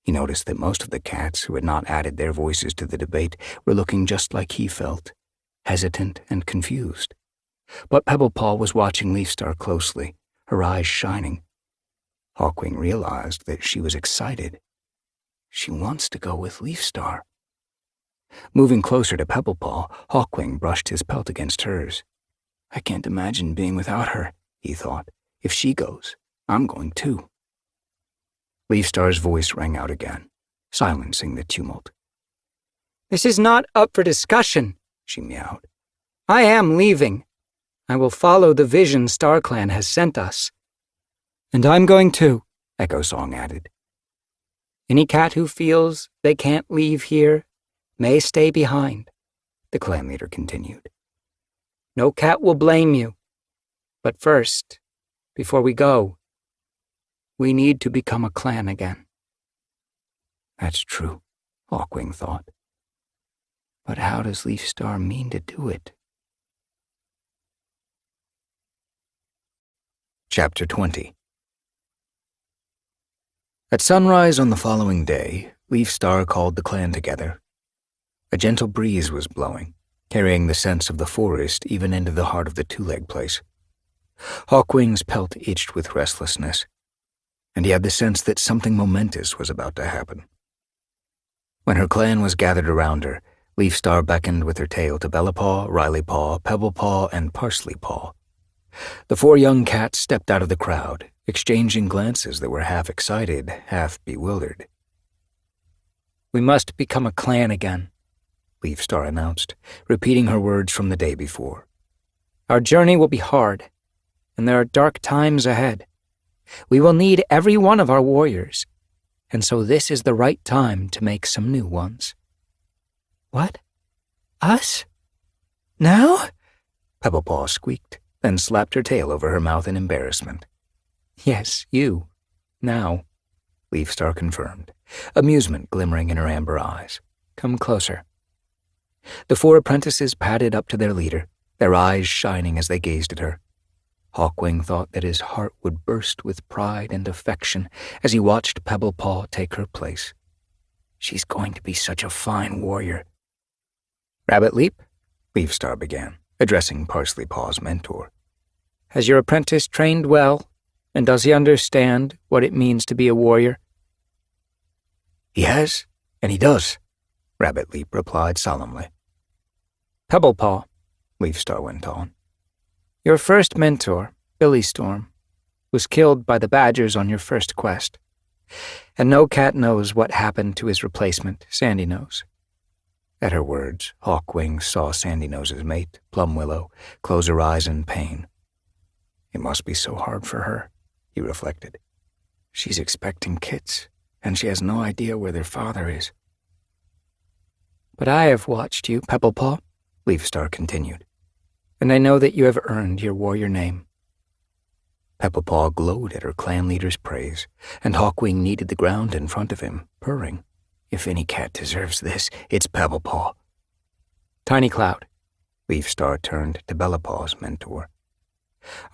He noticed that most of the cats who had not added their voices to the debate were looking just like he felt, hesitant and confused. But Pebblepaw was watching Leafstar closely, her eyes shining. Hawkwing realized that she was excited. She wants to go with Leafstar. Moving closer to Pebblepaw, Hawkwing brushed his pelt against hers. "I can't imagine being without her," he thought. "If she goes, I'm going too." Leafstar's voice rang out again, silencing the tumult. "This is not up for discussion," she meowed. "I am leaving. I will follow the vision StarClan has sent us." "And I'm going too," Echo Song added. "Any cat who feels they can't leave here may stay behind," the clan leader continued. "No cat will blame you. But first, before we go, we need to become a clan again." That's true, Hawkwing thought. But how does Leafstar mean to do it? Chapter 20. At sunrise on the following day, Leafstar called the clan together. A gentle breeze was blowing, carrying the scents of the forest even into the heart of the two-leg place. Hawkwing's pelt itched with restlessness, and he had the sense that something momentous was about to happen. When her clan was gathered around her, Leafstar beckoned with her tail to Bellapaw, Rileypaw, Pebblepaw, and Parsleypaw. The 4 young cats stepped out of the crowd, exchanging glances that were half excited, half bewildered. "We must become a clan again," Leafstar announced, repeating her words from the day before. "Our journey will be hard, and there are dark times ahead. We will need every one of our warriors, and so this is the right time to make some new ones." "What? Us? Now?" Pebblepaw squeaked, then slapped her tail over her mouth in embarrassment. "Yes, you. Now," Leafstar confirmed, amusement glimmering in her amber eyes. "Come closer." The 4 apprentices padded up to their leader, their eyes shining as they gazed at her. Hawkwing thought that his heart would burst with pride and affection as he watched Pebblepaw take her place. She's going to be such a fine warrior. "Rabbit Leap," Leafstar began, addressing Parsleypaw's mentor. "Has your apprentice trained well, and does he understand what it means to be a warrior?" "He has, and he does," Rabbit Leap replied solemnly. "Pebblepaw," Leafstar went on. "Your first mentor, Billy Storm, was killed by the badgers on your first quest, and no cat knows what happened to his replacement, Sandy Nose." At her words, Hawkwings saw Sandy Nose's mate, Plumwillow, close her eyes in pain. It must be so hard for her, he reflected. She's expecting kits, and she has no idea where their father is. "But I have watched you, Pebblepaw," Leafstar continued, "and I know that you have earned your warrior name." Pebblepaw glowed at her clan leader's praise, and Hawkwing kneaded the ground in front of him, purring. If any cat deserves this, it's Pebblepaw. "Tiny Cloud," Leafstar turned to Bellapaw's mentor.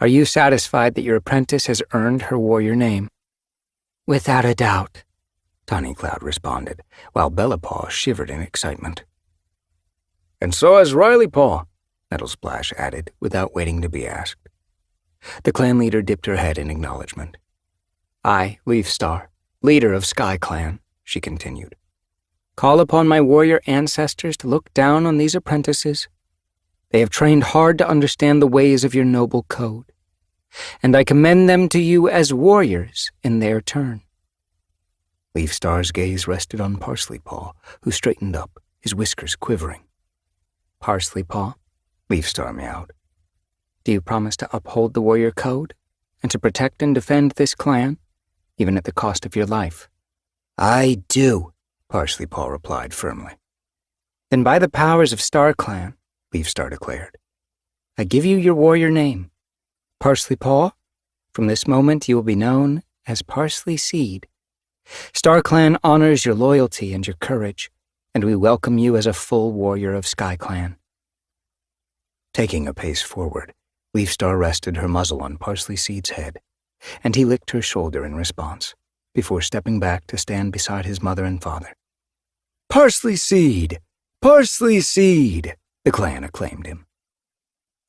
"Are you satisfied that your apprentice has earned her warrior name?" "Without a doubt," Tiny Cloud responded, while Bellapaw shivered in excitement. "And so has Rileypaw," Nettlesplash added, without waiting to be asked. The clan leader dipped her head in acknowledgement. "I, Leafstar, leader of Sky Clan," she continued, "call upon my warrior ancestors to look down on these apprentices. They have trained hard to understand the ways of your noble code, and I commend them to you as warriors in their turn." Leafstar's gaze rested on Parsleypaw, who straightened up, his whiskers quivering. "Parsleypaw," Leafstar meowed, "do you promise to uphold the warrior code and to protect and defend this clan, even at the cost of your life?" "I do," Parsleypaw replied firmly. "Then by the powers of Star Clan," Leafstar declared, "I give you your warrior name. Parsleypaw, from this moment you will be known as Parsley Seed. Star Clan honors your loyalty and your courage, and we welcome you as a full warrior of Sky Clan." Taking a pace forward, Leafstar rested her muzzle on Parsley Seed's head, and he licked her shoulder in response, before stepping back to stand beside his mother and father. "Parsley Seed! Parsley Seed!" the clan acclaimed him.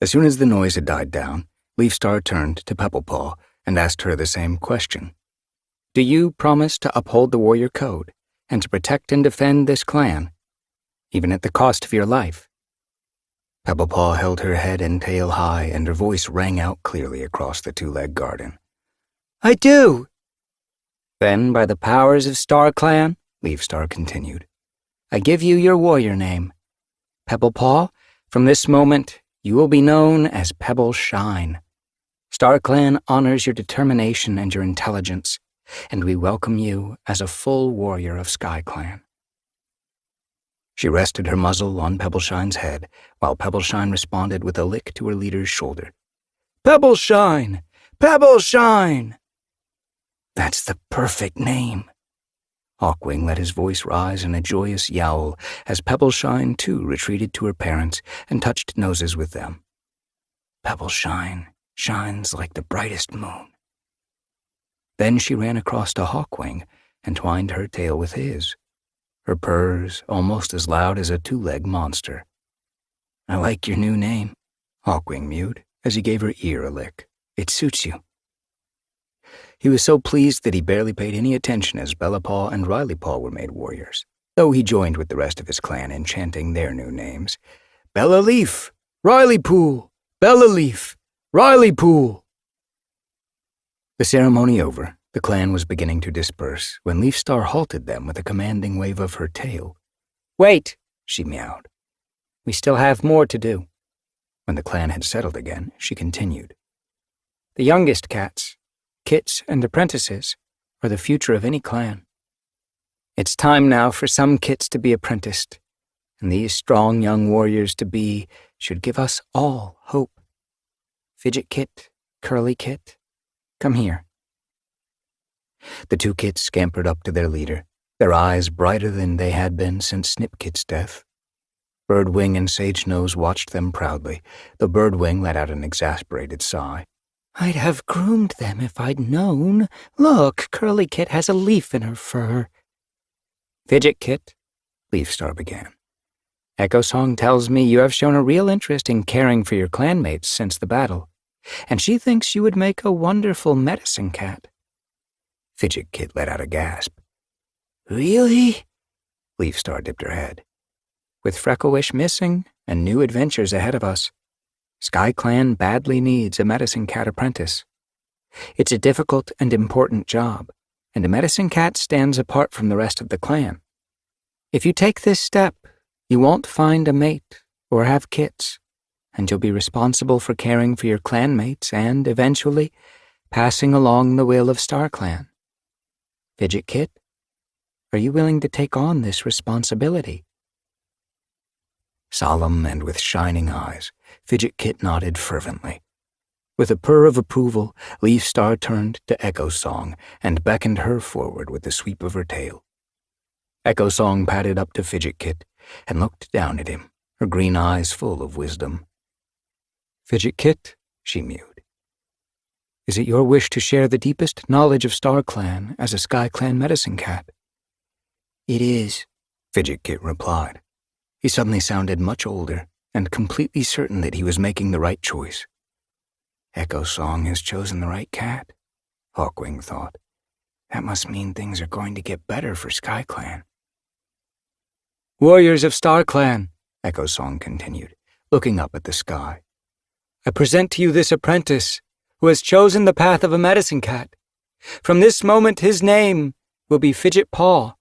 As soon as the noise had died down, Leafstar turned to Pebblepaw and asked her the same question. "Do you promise to uphold the warrior code and to protect and defend this clan, even at the cost of your life?" Pebblepaw held her head and tail high, and her voice rang out clearly across the 2-leg garden. "I do!" "Then, by the powers of Star Clan," Leafstar continued, "I give you your warrior name. Pebblepaw, from this moment, you will be known as Pebble Shine. Star Clan honors your determination and your intelligence, and we welcome you as a full warrior of Sky Clan." She rested her muzzle on Pebbleshine's head, while Pebbleshine responded with a lick to her leader's shoulder. "Pebbleshine! Pebbleshine!" "That's the perfect name." Hawkwing let his voice rise in a joyous yowl as Pebbleshine too retreated to her parents and touched noses with them. "Pebbleshine shines like the brightest moon." Then she ran across to Hawkwing and twined her tail with his, her purrs almost as loud as a 2-leg monster. "I like your new name," Hawkwing mewed as he gave her ear a lick. "It suits you." He was so pleased that he barely paid any attention as Bellapaw and Rileypaw were made warriors, though he joined with the rest of his clan in chanting their new names. "Bella Leaf! Rileypool! Bella Leaf! Rileypool!" The ceremony over, the clan was beginning to disperse when Leafstar halted them with a commanding wave of her tail. "Wait," she meowed. "we still have more to do." When the clan had settled again, she continued. "The youngest cats, kits and apprentices, are the future of any clan. It's time now for some kits to be apprenticed, and these strong young warriors to be should give us all hope. Fidget Kit, Curly Kit, come here." The two kits scampered up to their leader, their eyes brighter than they had been since Snipkit's death. Birdwing and Sagenose watched them proudly, though Birdwing let out an exasperated sigh. "I'd have groomed them if I'd known. Look, Curly Kit has a leaf in her fur." "Fidget Kit," Leafstar began. "Echo Song tells me you have shown a real interest in caring for your clanmates since the battle, and she thinks you would make a wonderful medicine cat." Fidget Kit let out a gasp. "Really?" Leafstar dipped her head. "With Frecklewish missing and new adventures ahead of us, Sky Clan badly needs a medicine cat apprentice. It's a difficult and important job, and a medicine cat stands apart from the rest of the clan. If you take this step, you won't find a mate or have kits, and you'll be responsible for caring for your clanmates and, eventually, passing along the will of StarClan. Fidget Kit, are you willing to take on this responsibility?" Solemn and with shining eyes, Fidget Kit nodded fervently. With a purr of approval, Leafstar turned to Echo Song and beckoned her forward with the sweep of her tail. Echo Song padded up to Fidget Kit and looked down at him, her green eyes full of wisdom. "Fidget Kit," she mewed, "is it your wish to share the deepest knowledge of StarClan as a Sky Clan medicine cat?" "It is," Fidget Kit replied. He suddenly sounded much older and completely certain that he was making the right choice. Echo Song has chosen the right cat, Hawkwing thought. That must mean things are going to get better for Sky Clan. "Warriors of StarClan," Echo Song continued, looking up at the sky, "I present to you this apprentice who has chosen the path of a medicine cat. From this moment his name will be Fidget Paw.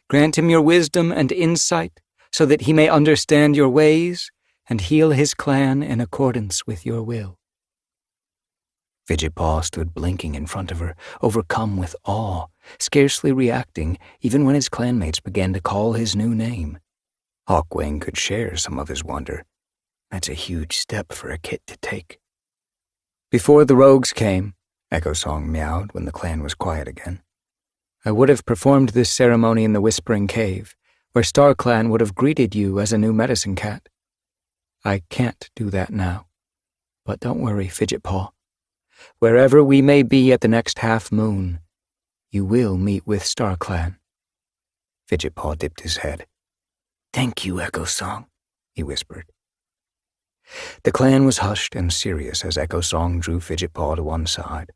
Grant him your wisdom and insight so that he may understand your ways and heal his clan in accordance with your will." Fidget Paw stood blinking in front of her, overcome with awe, scarcely reacting even when his clanmates began to call his new name. Hawkwing could share some of his wonder. That's a huge step for a kit to take. "Before the rogues came," Echo Song meowed when the clan was quiet again, "I would have performed this ceremony in the Whispering Cave, where StarClan would have greeted you as a new medicine cat. I can't do that now. But don't worry, Fidget Paw. Wherever we may be at the next half moon, you will meet with StarClan." Fidget Paw dipped his head. "Thank you, Echo Song," he whispered. The clan was hushed and serious as Echo Song drew Fidget Paw to one side.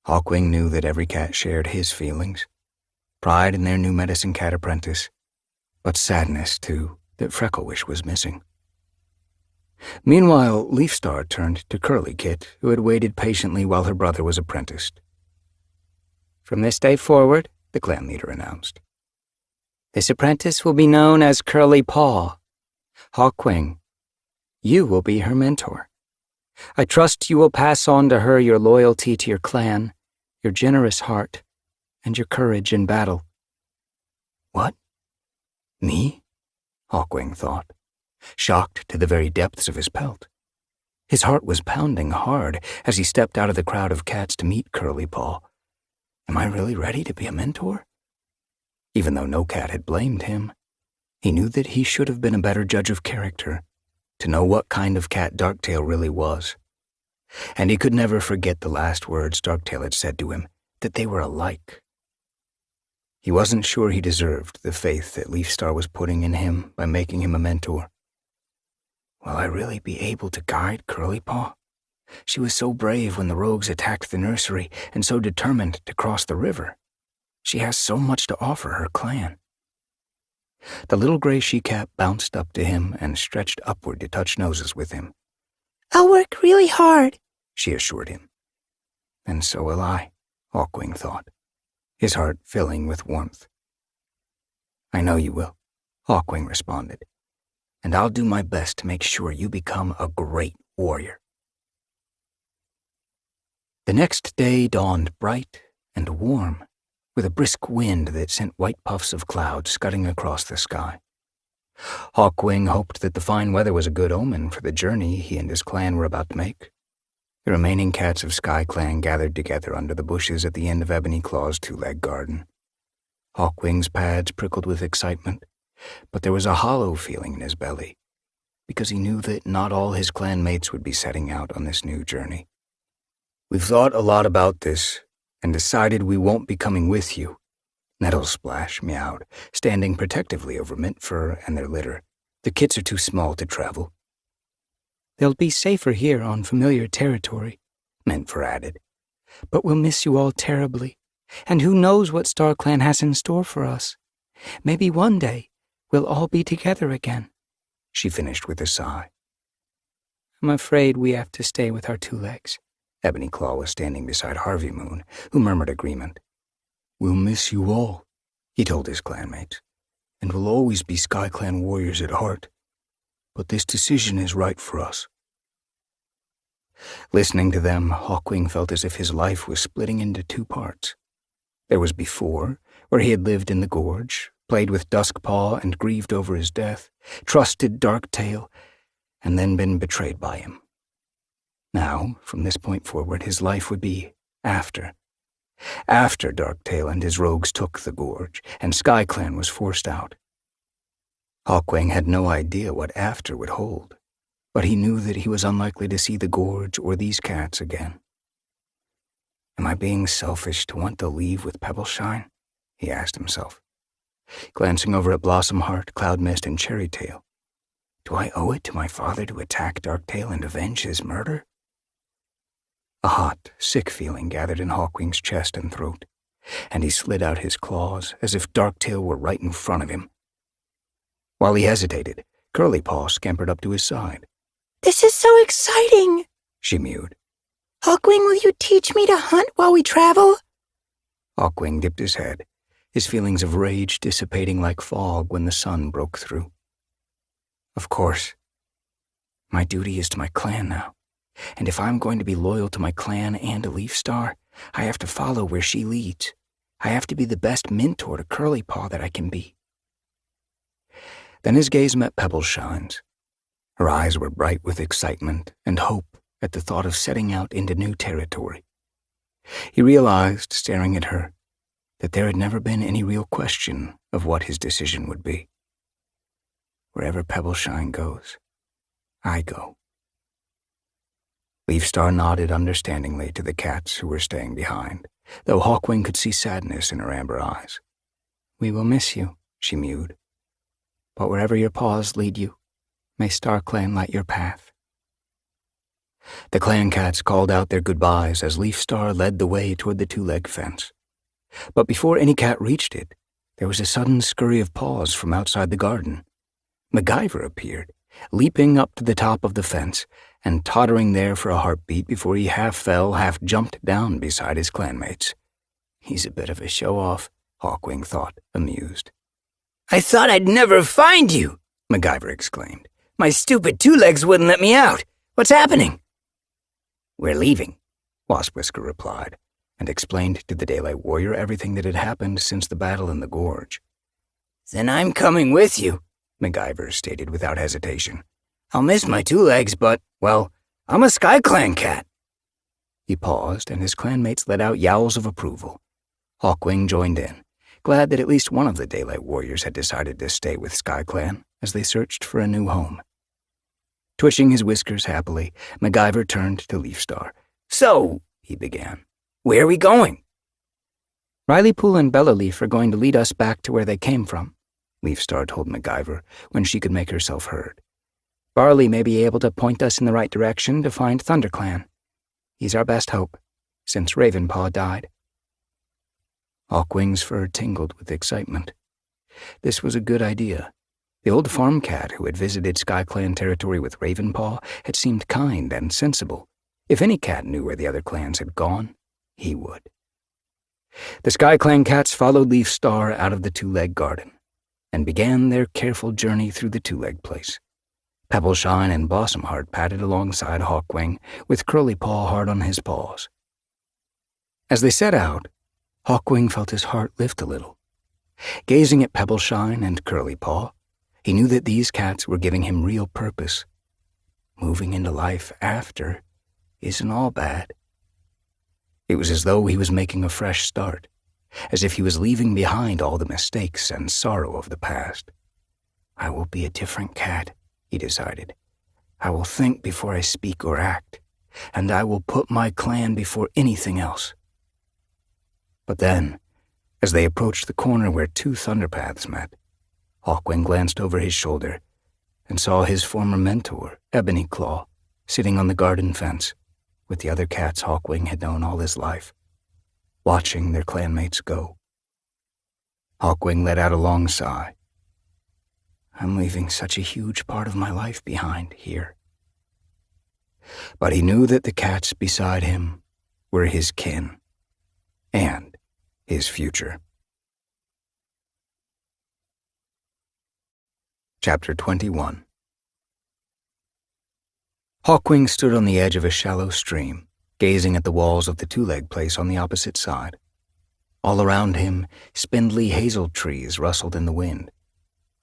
Hawkwing knew that every cat shared his feelings, pride in their new medicine cat apprentice, but sadness, too, that Frecklewish was missing. Meanwhile, Leafstar turned to Curly Kit, who had waited patiently while her brother was apprenticed. "From this day forward," the clan leader announced, "this apprentice will be known as Curly Paw. Hawkwing, you will be her mentor. I trust you will pass on to her your loyalty to your clan, your generous heart, and your courage in battle." "What? Me?" Hawkwing thought, shocked to the very depths of his pelt. His heart was pounding hard as he stepped out of the crowd of cats to meet Curly Paw. Am I really ready to be a mentor? Even though no cat had blamed him, he knew that he should have been a better judge of character, to know what kind of cat Darktail really was. And he could never forget the last words Darktail had said to him, that they were alike. He wasn't sure he deserved the faith that Leafstar was putting in him by making him a mentor. Will I really be able to guide Curly Paw? She was so brave when the rogues attacked the nursery and so determined to cross the river. She has so much to offer her clan. The little gray she-cat bounced up to him and stretched upward to touch noses with him. "I'll work really hard," she assured him. And so will I, Hawkwing thought, his heart filling with warmth. I know you will, Hawkwing responded, and I'll do my best to make sure you become a great warrior. The next day dawned bright and warm, with a brisk wind that sent white puffs of cloud scudding across the sky. Hawkwing hoped that the fine weather was a good omen for the journey he and his clan were about to make. The remaining cats of Sky Clan gathered together under the bushes at the end of Ebony Claw's two-leg garden. Hawkwing's pads prickled with excitement, but there was a hollow feeling in his belly, because he knew that not all his clan mates would be setting out on this new journey. We've thought a lot about this, and decided we won't be coming with you, Nettlesplash meowed, standing protectively over Mintfur and their litter. The kits are too small to travel. They'll be safer here on familiar territory, Mintfur added. but we'll miss you all terribly, and who knows what StarClan has in store for us. Maybe one day we'll all be together again, She finished with a sigh. I'm afraid we have to stay with our two legs. Ebony Claw was standing beside Harvey Moon, who murmured agreement. We'll miss you all, he told his clanmates, and we'll always be Sky Clan warriors at heart. But this decision is right for us. Listening to them, Hawkwing felt as if his life was splitting into two parts. There was before, where he had lived in the gorge, played with Duskpaw and grieved over his death, trusted Darktail, and then been betrayed by him. Now, from this point forward, his life would be after. After Darktail and his rogues took the gorge, and Sky Clan was forced out. Hawkwing had no idea what after would hold, but he knew that he was unlikely to see the gorge or these cats again. Am I being selfish to want to leave with Pebbleshine? He asked himself, glancing over at Blossomheart, Cloudmist, and Cherrytail. Do I owe it to my father to attack Darktail and avenge his murder? A hot, sick feeling gathered in Hawkwing's chest and throat, and he slid out his claws as if Darktail were right in front of him. While he hesitated, Curlypaw scampered up to his side. This is so exciting, She mewed. Hawkwing, will you teach me to hunt while we travel? Hawkwing dipped his head, his feelings of rage dissipating like fog when the sun broke through. Of course. My duty is to my clan now, and if I'm going to be loyal to my clan and a Leaf Star, I have to follow where she leads. I have to be the best mentor to Curlypaw that I can be. Then his gaze met Pebbleshine's. Her eyes were bright with excitement and hope at the thought of setting out into new territory. He realized, staring at her, that there had never been any real question of what his decision would be. Wherever Pebbleshine goes, I go. Leafstar nodded understandingly to the cats who were staying behind, though Hawkwing could see sadness in her amber eyes. We will miss you, she mewed. But wherever your paws lead you, may StarClan light your path. The clan cats called out their goodbyes as Leafstar led the way toward the two-leg fence. But before any cat reached it, there was a sudden scurry of paws from outside the garden. MacGyver appeared, leaping up to the top of the fence and tottering there for a heartbeat before he half fell, half jumped down beside his clanmates. He's a bit of a show-off, Hawkwing thought, amused. I thought I'd never find you, MacGyver exclaimed. My stupid two legs wouldn't let me out. What's happening? We're leaving, Waspwhisker replied, and explained to the Daylight Warrior everything that had happened since the battle in the gorge. Then I'm coming with you, MacGyver stated without hesitation. I'll miss my two legs, but, well, I'm a Sky Clan cat. He paused, and his clanmates let out yowls of approval. Hawkwing joined in, glad that at least one of the Daylight Warriors had decided to stay with Sky Clan as they searched for a new home. Twitching his whiskers happily, MacGyver turned to Leafstar. So, he began, where are we going? Rileypool and Bellaleaf are going to lead us back to where they came from, Leafstar told MacGyver when she could make herself heard. Barley may be able to point us in the right direction to find ThunderClan. He's our best hope, since Ravenpaw died. Hawkwing's fur tingled with excitement. This was a good idea. The old farm cat who had visited Sky Clan territory with Ravenpaw had seemed kind and sensible. If any cat knew where the other clans had gone, he would. The Sky Clan cats followed Leaf Star out of the two-leg garden and began their careful journey through the two-leg place. Pebbleshine and Blossomheart padded alongside Hawkwing, with Curly Paw hard on his paws. As they set out, Hawkwing felt his heart lift a little. Gazing at Pebbleshine and Curly Paw, he knew that these cats were giving him real purpose. Moving into life after isn't all bad. It was as though he was making a fresh start, as if he was leaving behind all the mistakes and sorrow of the past. I will be a different cat, he decided. I will think before I speak or act, and I will put my clan before anything else. But then, as they approached the corner where two thunderpaths met, Hawkwing glanced over his shoulder and saw his former mentor, Ebony Claw, sitting on the garden fence with the other cats Hawkwing had known all his life, watching their clanmates go. Hawkwing let out a long sigh. I'm leaving such a huge part of my life behind here. But he knew that the cats beside him were his kin and his future. Chapter 21. Hawkwing stood on the edge of a shallow stream, gazing at the walls of the two-leg place on the opposite side. All around him, spindly hazel trees rustled in the wind.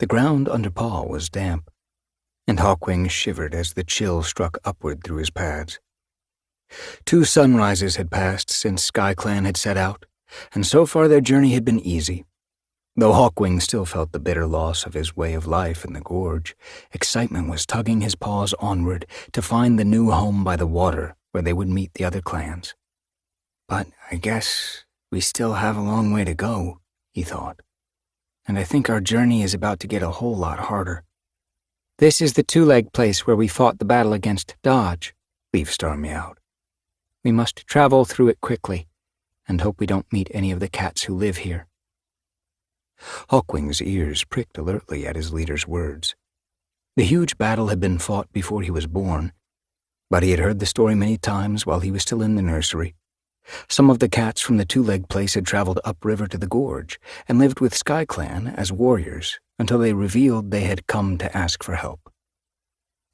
The ground under Paw was damp, and Hawkwing shivered as the chill struck upward through his pads. 2 sunrises had passed since Sky Clan had set out, and so far their journey had been easy. Though Hawkwing still felt the bitter loss of his way of life in the gorge, excitement was tugging his paws onward to find the new home by the water where they would meet the other clans. But I guess we still have a long way to go, he thought, and I think our journey is about to get a whole lot harder. This is the two-leg place where we fought the battle against Dodge, Leafstar meowed. We must travel through it quickly and hope we don't meet any of the cats who live here. Hawkwing's ears pricked alertly at his leader's words. The huge battle had been fought before he was born, but he had heard the story many times while he was still in the nursery. Some of the cats from the two-leg place had traveled upriver to the gorge and lived with Sky Clan as warriors until they revealed they had come to ask for help.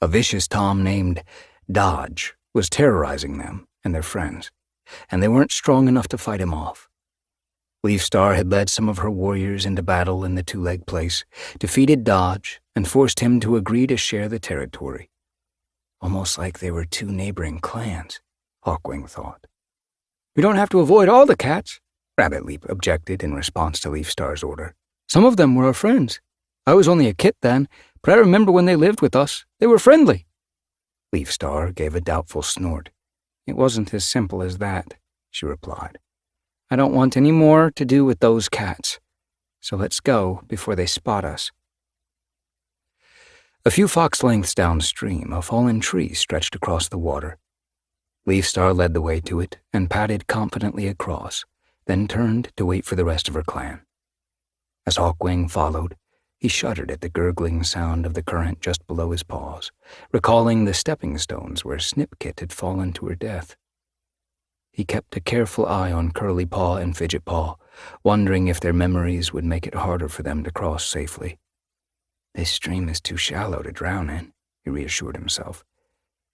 A vicious Tom named Dodge was terrorizing them and their friends, and they weren't strong enough to fight him off. Leafstar had led some of her warriors into battle in the two-leg place, defeated Dodge, and forced him to agree to share the territory. Almost like they were 2 neighboring clans, Hawkwing thought. We don't have to avoid all the cats, Rabbitleap objected in response to Leafstar's order. Some of them were our friends. I was only a kit then, but I remember when they lived with us. They were friendly. Leafstar gave a doubtful snort. It wasn't as simple as that, she replied. I don't want any more to do with those cats, so let's go before they spot us. A few fox lengths downstream, a fallen tree stretched across the water. Leafstar led the way to it and padded confidently across, then turned to wait for the rest of her clan. As Hawkwing followed, he shuddered at the gurgling sound of the current just below his paws, recalling the stepping stones where Snipkit had fallen to her death. He kept a careful eye on Curly Paw and Fidget Paw, wondering if their memories would make it harder for them to cross safely. This stream is too shallow to drown in, he reassured himself.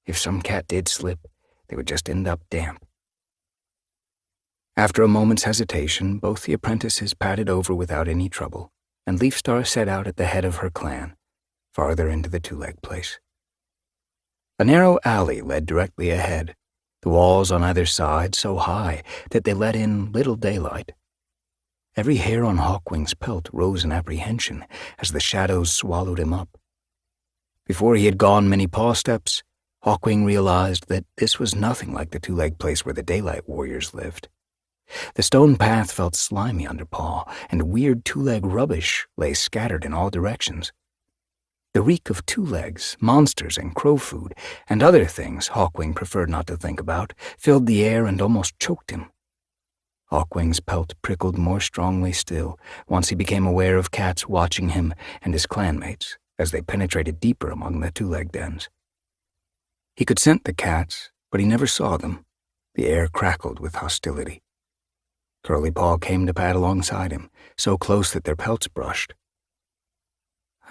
If some cat did slip, they would just end up damp. After a moment's hesitation, both the apprentices padded over without any trouble, and Leafstar set out at the head of her clan, farther into the two-leg place. A narrow alley led directly ahead, the walls on either side so high that they let in little daylight. Every hair on Hawkwing's pelt rose in apprehension as the shadows swallowed him up. Before he had gone many paw steps, Hawkwing realized that this was nothing like the two-leg place where the daylight warriors lived. The stone path felt slimy under Paw, and weird two-leg rubbish lay scattered in all directions. The reek of two-legs, monsters, and crow food, and other things Hawkwing preferred not to think about, filled the air and almost choked him. Hawkwing's pelt prickled more strongly still once he became aware of cats watching him and his clanmates as they penetrated deeper among the two-leg dens. He could scent the cats, but he never saw them. The air crackled with hostility. Curly Paw came to pad alongside him, so close that their pelts brushed.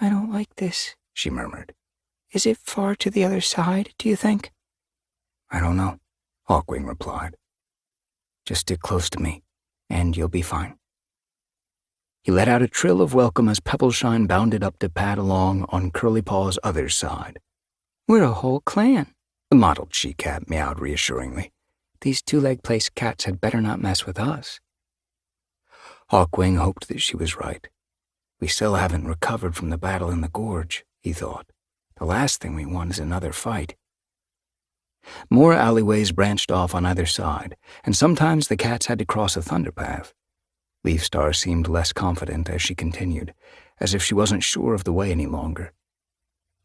"I don't like this," she murmured. "Is it far to the other side, do you think?" "I don't know," Hawkwing replied. "Just stick close to me, and you'll be fine." He let out a trill of welcome as Pebbleshine bounded up to pad along on Curly Paw's other side. "We're a whole clan," the mottled she-cat meowed reassuringly. "These two-leg place cats had better not mess with us." Hawkwing hoped that she was right. We still haven't recovered from the battle in the gorge, he thought. The last thing we want is another fight. More alleyways branched off on either side, and sometimes the cats had to cross a thunderpath. Leafstar seemed less confident as she continued, as if she wasn't sure of the way any longer.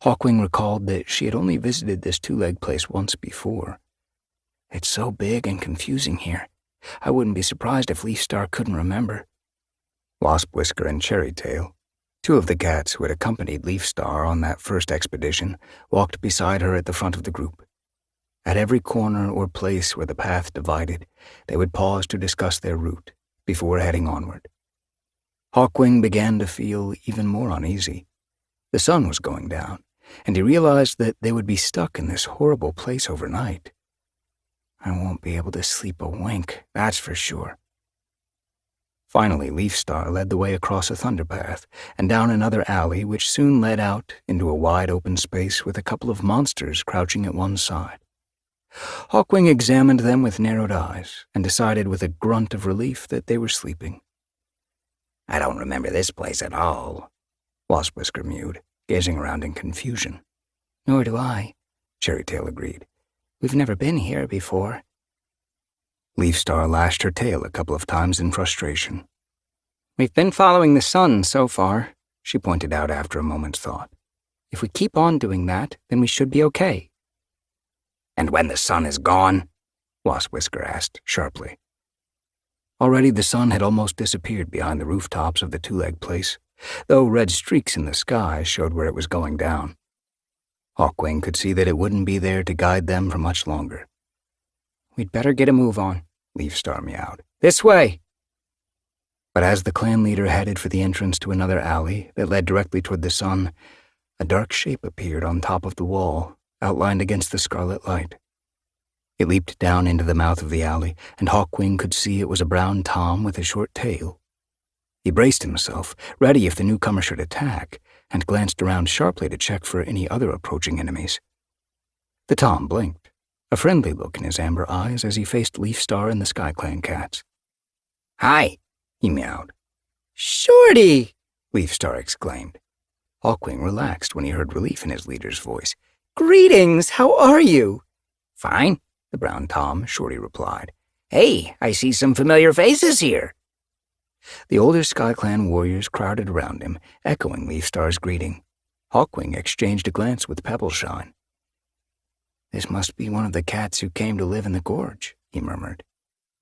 Hawkwing recalled that she had only visited this two-leg place once before. It's so big and confusing here. I wouldn't be surprised if Leafstar couldn't remember. Wasp Whisker and Cherrytail, two of the cats who had accompanied Leafstar on that first expedition, walked beside her at the front of the group. At every corner or place where the path divided, they would pause to discuss their route before heading onward. Hawkwing began to feel even more uneasy. The sun was going down, and he realized that they would be stuck in this horrible place overnight. I won't be able to sleep a wink, that's for sure. Finally, Leafstar led the way across a thunderpath and down another alley which soon led out into a wide open space with a couple of monsters crouching at one side. Hawkwing examined them with narrowed eyes and decided with a grunt of relief that they were sleeping. I don't remember this place at all, Wasp Whisker mewed, gazing around in confusion. Nor do I, Cherrytail agreed. We've never been here before. Leafstar lashed her tail a couple of times in frustration. We've been following the sun so far, she pointed out after a moment's thought. If we keep on doing that, then we should be okay. And when the sun is gone? Wasp Whisker asked sharply. Already the sun had almost disappeared behind the rooftops of the two-leg place, though red streaks in the sky showed where it was going down. Hawkwing could see that it wouldn't be there to guide them for much longer. We'd better get a move on, Leafstar meowed. This way! But as the clan leader headed for the entrance to another alley that led directly toward the sun, a dark shape appeared on top of the wall, outlined against the scarlet light. It leaped down into the mouth of the alley, and Hawkwing could see it was a brown tom with a short tail. He braced himself, ready if the newcomer should attack, and glanced around sharply to check for any other approaching enemies. The tom blinked, a friendly look in his amber eyes as he faced Leafstar and the SkyClan cats. Hi, he meowed. Shorty! Leafstar exclaimed. Hawkwing relaxed when he heard relief in his leader's voice. Greetings, how are you? Fine, the brown tom, Shorty replied. Hey, I see some familiar faces here. The older SkyClan warriors crowded around him, echoing Leafstar's greeting. Hawkwing exchanged a glance with Pebbleshine. This must be one of the cats who came to live in the gorge, he murmured.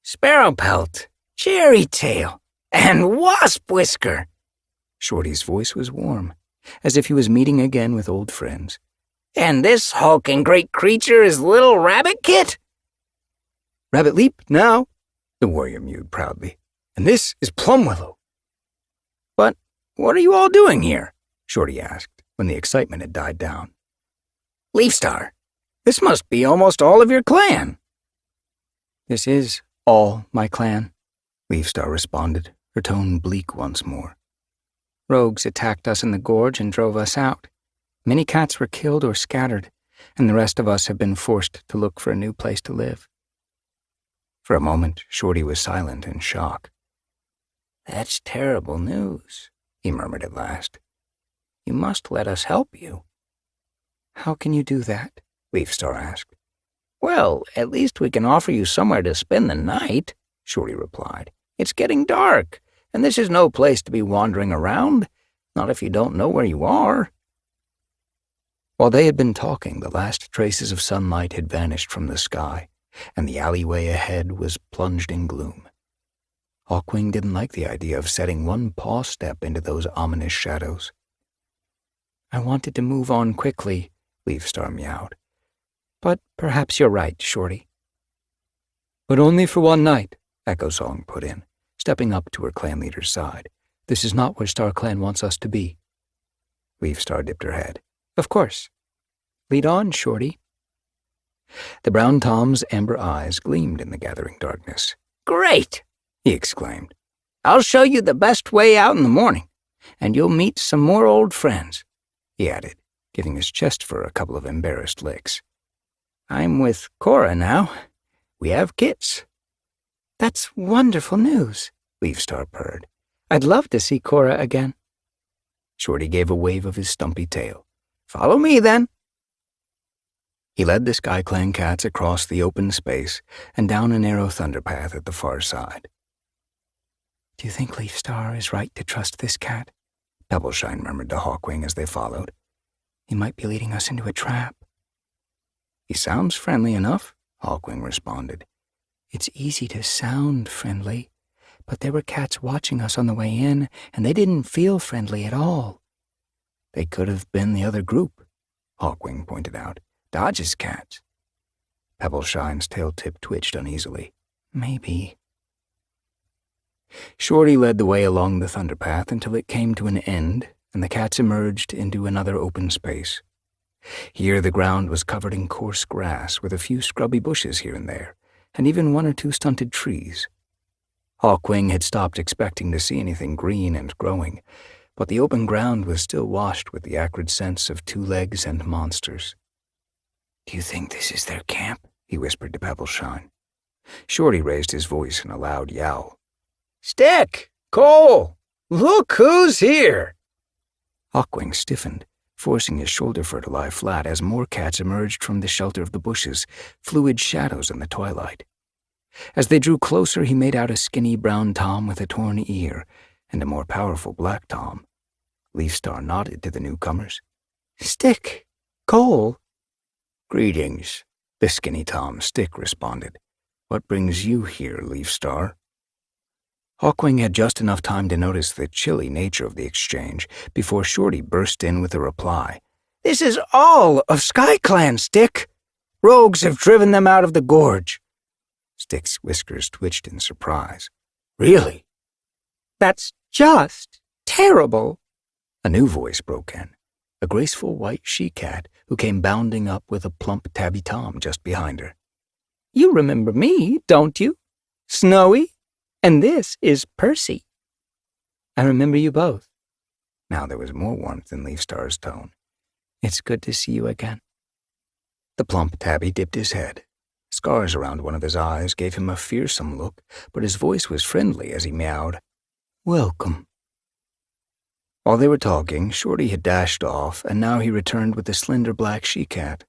Sparrowpelt, Cherrytail, and Wasp Whisker. Shorty's voice was warm, as if he was meeting again with old friends. And this hulking great creature is Little Rabbit Kit? Rabbit Leap, now, the warrior mewed proudly. And this is Plumwillow. But what are you all doing here? Shorty asked, when the excitement had died down. Leafstar, this must be almost all of your clan. This is all my clan, Leafstar responded, her tone bleak once more. Rogues attacked us in the gorge and drove us out. Many cats were killed or scattered, and the rest of us have been forced to look for a new place to live. For a moment, Shorty was silent in shock. That's terrible news, he murmured at last. You must let us help you. How can you do that? Leafstar asked. Well, at least we can offer you somewhere to spend the night, Shorty replied. It's getting dark, and this is no place to be wandering around, not if you don't know where you are. While they had been talking, the last traces of sunlight had vanished from the sky, and the alleyway ahead was plunged in gloom. Hawkwing didn't like the idea of setting one paw step into those ominous shadows. I wanted to move on quickly, Leafstar meowed. But perhaps you're right, Shorty. But only for one night, Echo Song put in, stepping up to her clan leader's side. This is not where Star Clan wants us to be. Leaf Star dipped her head. Of course. Lead on, Shorty. The brown Tom's amber eyes gleamed in the gathering darkness. Great, he exclaimed. I'll show you the best way out in the morning, and you'll meet some more old friends, he added, giving his chest fur a couple of embarrassed licks. I'm with Cora now. We have kits. That's wonderful news, Leaf Star purred. I'd love to see Cora again. Shorty gave a wave of his stumpy tail. Follow me, then. He led the Sky Clan cats across the open space and down a narrow thunder path at the far side. Do you think Leaf Star is right to trust this cat? Pebbleshine murmured to Hawkwing as they followed. He might be leading us into a trap. He sounds friendly enough, Hawkwing responded. It's easy to sound friendly, but there were cats watching us on the way in, and they didn't feel friendly at all. They could have been the other group, Hawkwing pointed out. Dodge's cats. Pebbleshine's tail tip twitched uneasily. Maybe. Shorty led the way along the thunder path until it came to an end, and the cats emerged into another open space. Here the ground was covered in coarse grass with a few scrubby bushes here and there, and even one or two stunted trees. Hawkwing had stopped expecting to see anything green and growing, but the open ground was still washed with the acrid scents of two legs and monsters. Do you think this is their camp? He whispered to Pebbleshine. Shorty raised his voice in a loud yowl. Stick! Cole! Look who's here! Hawkwing stiffened, forcing his shoulder fur to lie flat as more cats emerged from the shelter of the bushes, fluid shadows in the twilight. As they drew closer, he made out a skinny brown Tom with a torn ear and a more powerful black Tom. Leaf Star nodded to the newcomers. Stick! Cole! Greetings, the skinny Tom Stick responded. What brings you here, Leaf Star? Hawkwing had just enough time to notice the chilly nature of the exchange before Shorty burst in with a reply. This is all of Sky Clan, Stick. Rogues have driven them out of the gorge. Stick's whiskers twitched in surprise. Really? That's just terrible. A new voice broke in, a graceful white she-cat who came bounding up with a plump tabby Tom just behind her. You remember me, don't you? Snowy? And this is Percy. I remember you both. Now there was more warmth in Leaf Star's tone. It's good to see you again. The plump tabby dipped his head. Scars around one of his eyes gave him a fearsome look, but his voice was friendly as he meowed. Welcome. While they were talking, Shorty had dashed off, and now he returned with a slender black she-cat.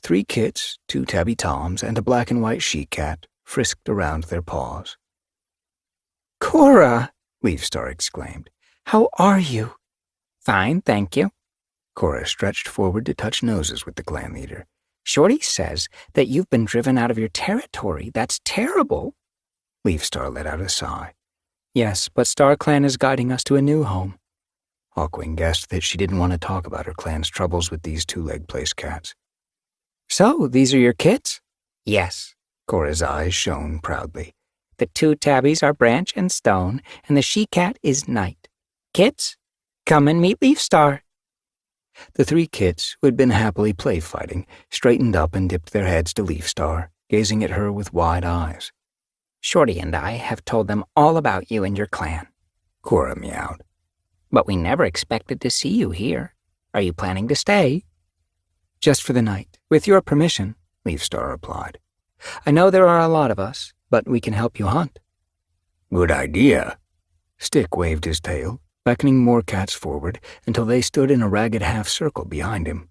3 kits, 2 tabby Toms, and a black and white she-cat frisked around their paws. Cora! Leaf Star exclaimed. How are you? Fine, thank you. Cora stretched forward to touch noses with the clan leader. Shorty says that you've been driven out of your territory. That's terrible. Leaf Star let out a sigh. Yes, but Star Clan is guiding us to a new home. Hawkwing guessed that she didn't want to talk about her clan's troubles with these 2-leg place cats. So, these are your kits? Yes. Cora's eyes shone proudly. The 2 tabbies are Branch and Stone, and the she-cat is Night. Kits, come and meet Leaf Star. The 3 kits, who had been happily play-fighting, straightened up and dipped their heads to Leaf Star, gazing at her with wide eyes. Shorty and I have told them all about you and your clan. Cora meowed. But we never expected to see you here. Are you planning to stay? Just for the night, with your permission, Leaf Star replied. I know there are a lot of us, but we can help you hunt. Good idea. Stick waved his tail, beckoning more cats forward until they stood in a ragged half-circle behind him.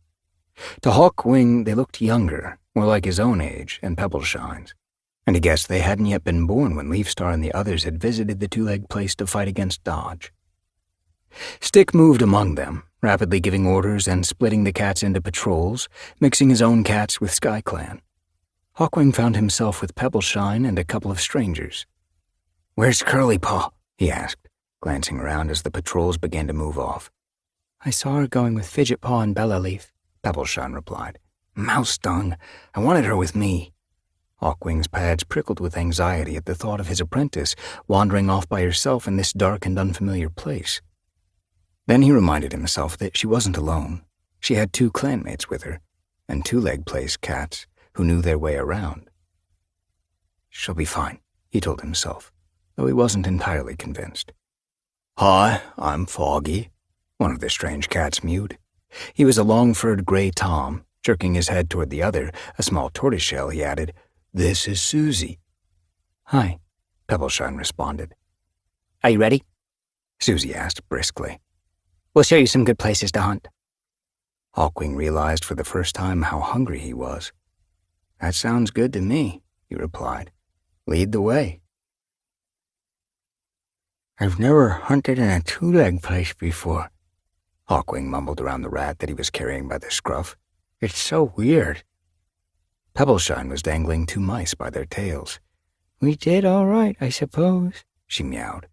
To Hawkwing, they looked younger, more like his own age and Pebbleshine's, and he guessed they hadn't yet been born when Leaf Star and the others had visited the 2-leg place to fight against Dodge. Stick moved among them, rapidly giving orders and splitting the cats into patrols, mixing his own cats with Sky Clan. Hawkwing found himself with Pebbleshine and a couple of strangers. "Where's Curly Paw?" he asked, glancing around as the patrols began to move off. I saw her going with Fidget Paw and Bella Leaf, Pebbleshine replied. "Mouse dung. I wanted her with me." Hawkwing's pads prickled with anxiety at the thought of his apprentice wandering off by herself in this dark and unfamiliar place. Then he reminded himself that she wasn't alone. She had 2 clanmates with her, and 2-leg place cats who knew their way around. She'll be fine, he told himself, though he wasn't entirely convinced. Hi, I'm Foggy, one of the strange cats mewed. He was a long-furred gray tom. Jerking his head toward the other, a small tortoiseshell, he added, "This is Susie." Hi, Pebbleshine responded. are you ready? Susie asked briskly. We'll show you some good places to hunt. Hawkwing realized for the first time how hungry he was. That sounds good to me, he replied. Lead the way. I've never hunted in a 2-leg place before. Hawkwing mumbled around the rat that he was carrying by the scruff. It's so weird. Pebbleshine was dangling 2 mice by their tails. We did all right, I suppose, she meowed.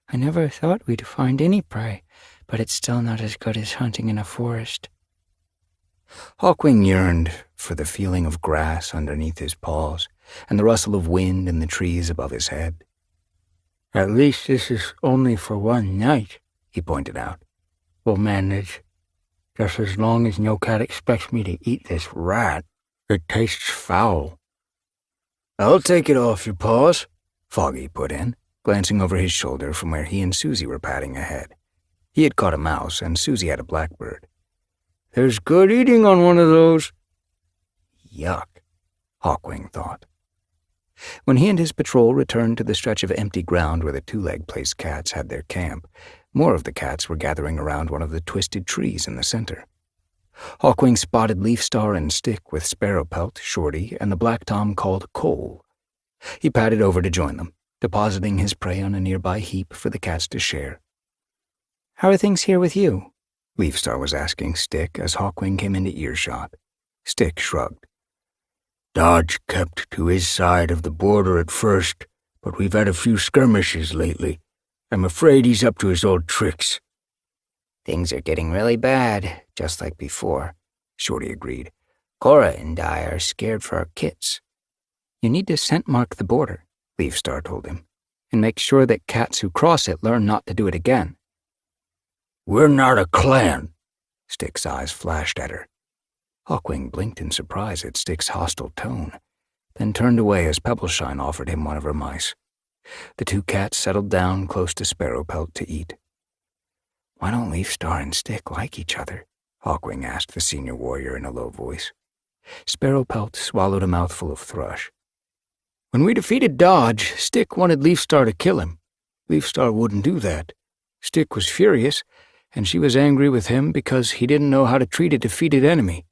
I never thought we'd find any prey, but it's still not as good as hunting in a forest. Hawkwing yearned for the feeling of grass underneath his paws and the rustle of wind in the trees above his head. At least this is only for one night, he pointed out. We'll manage. Just as long as no cat expects me to eat this rat. It tastes foul. I'll take it off your paws, Foggy put in, glancing over his shoulder from where he and Susie were padding ahead. He had caught a mouse, and Susie had a blackbird. There's good eating on one of those. Yuck, Hawkwing thought. When he and his patrol returned to the stretch of empty ground where the 2-leg place cats had their camp, more of the cats were gathering around one of the twisted trees in the center. Hawkwing spotted Leafstar and Stick with Sparrowpelt, Shorty, and the black tom called Cole. He padded over to join them, depositing his prey on a nearby heap for the cats to share. How are things here with you? Leafstar was asking Stick as Hawkwing came into earshot. Stick shrugged. Dodge kept to his side of the border at first, but we've had a few skirmishes lately. I'm afraid he's up to his old tricks. Things are getting really bad, just like before, Shorty agreed. Cora and I are scared for our kits. You need to scent mark the border, Leafstar told him, and make sure that cats who cross it learn not to do it again. We're not a clan, Stick's eyes flashed at her. Hawkwing blinked in surprise at Stick's hostile tone, then turned away as Pebbleshine offered him one of her mice. The 2 cats settled down close to Sparrowpelt to eat. Why don't Leafstar and Stick like each other? Hawkwing asked the senior warrior in a low voice. Sparrowpelt swallowed a mouthful of thrush. When we defeated Dodge, Stick wanted Leafstar to kill him. Leafstar wouldn't do that. Stick was furious, and she was angry with him because he didn't know how to treat a defeated enemy.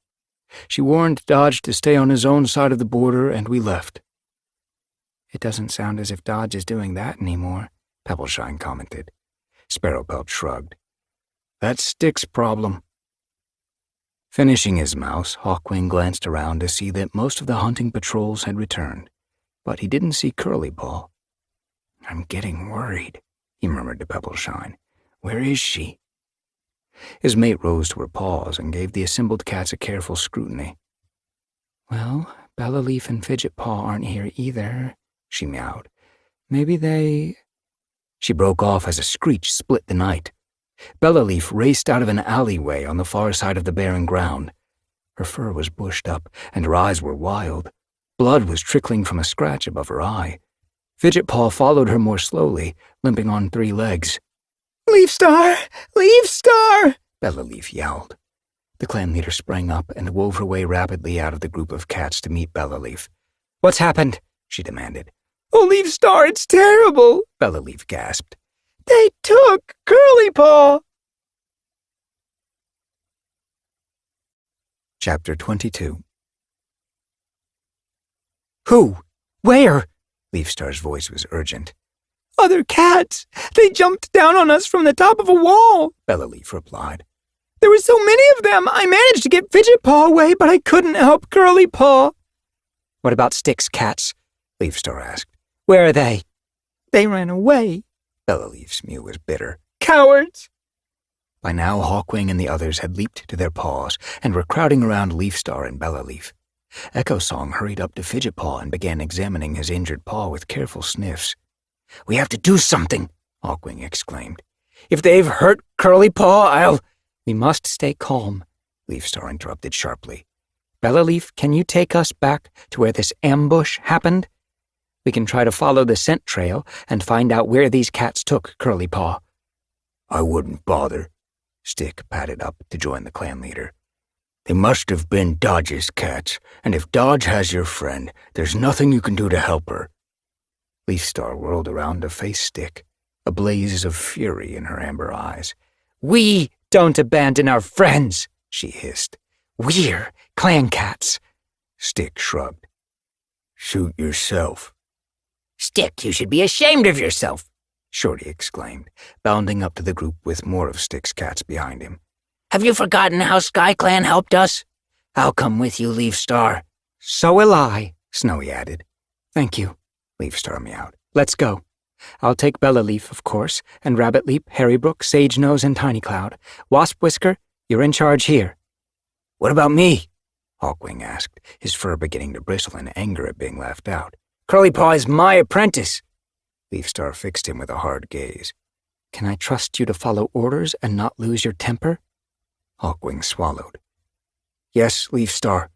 She warned Dodge to stay on his own side of the border, and we left. It doesn't sound as if Dodge is doing that anymore, Pebbleshine commented. Sparrowpelt shrugged. That's Stick's problem. Finishing his mouse, Hawkwing glanced around to see that most of the hunting patrols had returned, but he didn't see Curlypaw. I'm getting worried, he murmured to Pebbleshine. Where is she? His mate rose to her paws and gave the assembled cats a careful scrutiny. Well, Bellaleaf and Fidgetpaw aren't here either, she meowed. Maybe they... She broke off as a screech split the night. Bellaleaf raced out of an alleyway on the far side of the barren ground. Her fur was bushed up, and her eyes were wild. Blood was trickling from a scratch above her eye. Fidgetpaw followed her more slowly, limping on 3 legs. Leafstar! Leafstar! Bellaleaf yelled. The clan leader sprang up and wove her way rapidly out of the group of cats to meet Bellaleaf. What's happened? She demanded. Oh, Leafstar, it's terrible! Bellaleaf gasped. They took Curlypaw! Chapter 22. Who? Where? Leafstar's voice was urgent. Other cats! They jumped down on us from the top of a wall! Bellaleaf replied. There were so many of them! I managed to get Fidgetpaw away, but I couldn't help Curlypaw. What about Stick's cats? Leafstar asked. Where are they? They ran away. Bellaleaf's mew was bitter. Cowards! By now, Hawkwing and the others had leaped to their paws and were crowding around Leafstar and Bellaleaf. Echo Song hurried up to Fidget Paw and began examining his injured paw with careful sniffs. "We have to do something," Hawkwing exclaimed. "If they've hurt Curly Paw, I'll—" "We must stay calm," Leafstar interrupted sharply. "Bellaleaf, can you take us back to where this ambush happened? We can try to follow the scent trail and find out where these cats took Curly Paw." "I wouldn't bother." Stick padded up to join the clan leader. "They must have been Dodge's cats, and if Dodge has your friend, there's nothing you can do to help her." Leafstar whirled around to face Stick, a blaze of fury in her amber eyes. "We don't abandon our friends," she hissed. "We're clan cats." Stick shrugged. "Shoot yourself." Stick, you should be ashamed of yourself, Shorty exclaimed, bounding up to the group with more of Stick's cats behind him. "Have you forgotten how SkyClan helped us? I'll come with you, Leafstar." "So will I," Snowy added. "Thank you," Leafstar meowed. "Let's go. I'll take Bellaleaf, of course, and Rabbitleap, Harrybrook, Sage Nose, and Tiny Cloud. Wasp Whisker, you're in charge here." "What about me?" Hawkwing asked, his fur beginning to bristle in anger at being left out. "Curly Paw is my apprentice." Leafstar fixed him with a hard gaze. "Can I trust you to follow orders and not lose your temper?" Hawkwing swallowed. "Yes, Leafstar."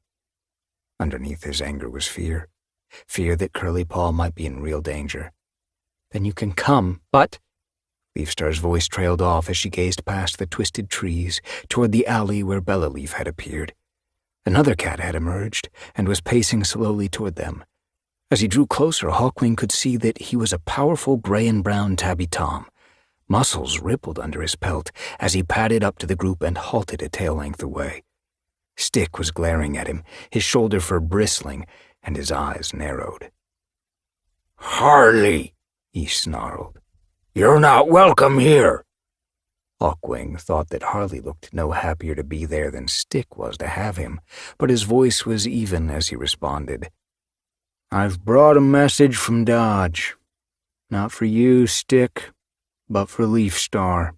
Underneath his anger was fear. Fear that Curly Paw might be in real danger. "Then you can come, but—" Leafstar's voice trailed off as she gazed past the twisted trees toward the alley where Bellaleaf had appeared. Another cat had emerged and was pacing slowly toward them. As he drew closer, Hawkwing could see that he was a powerful gray and brown tabby tom. Muscles rippled under his pelt as he padded up to the group and halted a tail length away. Stick was glaring at him, his shoulder fur bristling, and his eyes narrowed. "Harley," he snarled, "you're not welcome here." Hawkwing thought that Harley looked no happier to be there than Stick was to have him, but his voice was even as he responded. "I've brought a message from Dodge. Not for you, Stick, but for Leafstar."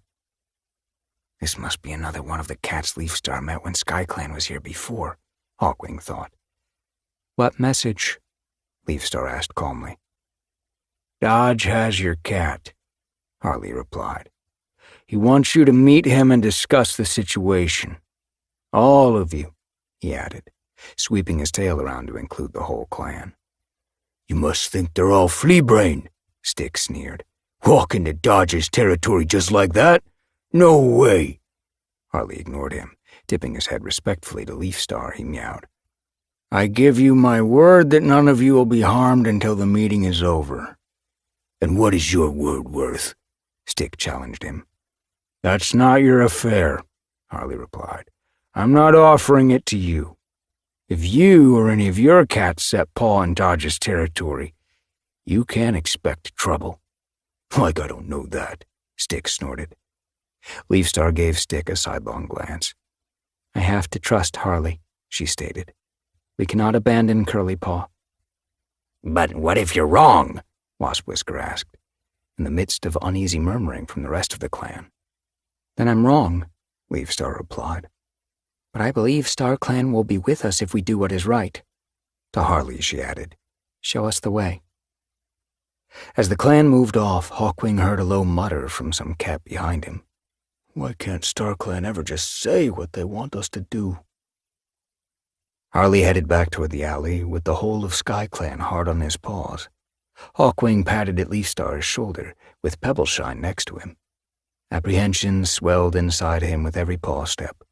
This must be another one of the cats Leafstar met when SkyClan was here before, Hawkwing thought. "What message?" Leafstar asked calmly. "Dodge has your cat," Harley replied. "He wants you to meet him and discuss the situation. All of you," he added, sweeping his tail around to include the whole clan. "You must think they're all flea-brained," Stick sneered. "Walk into Dodge's territory just like that? No way." Harley ignored him. Tipping his head respectfully to Leafstar, he meowed. "I give you my word that none of you will be harmed until the meeting is over." "And what is your word worth?" Stick challenged him. "That's not your affair," Harley replied. "I'm not offering it to you. If you or any of your cats set paw in Dodge's territory, you can't expect trouble." "Like I don't know that," Stick snorted. Leafstar gave Stick a sidelong glance. "I have to trust Harley," she stated. "We cannot abandon Curly Paw." "But what if you're wrong?" Wasp Whisker asked, in the midst of uneasy murmuring from the rest of the clan. "Then I'm wrong," Leafstar replied. "But I believe StarClan will be with us if we do what is right." To Harley, she added, "Show us the way." As the clan moved off, Hawkwing heard a low mutter from some cat behind him. "Why can't StarClan ever just say what they want us to do?" Harley headed back toward the alley, with the whole of SkyClan hard on his paws. Hawkwing patted at Leafstar's shoulder, with Pebbleshine next to him. Apprehension swelled inside him with every paw step.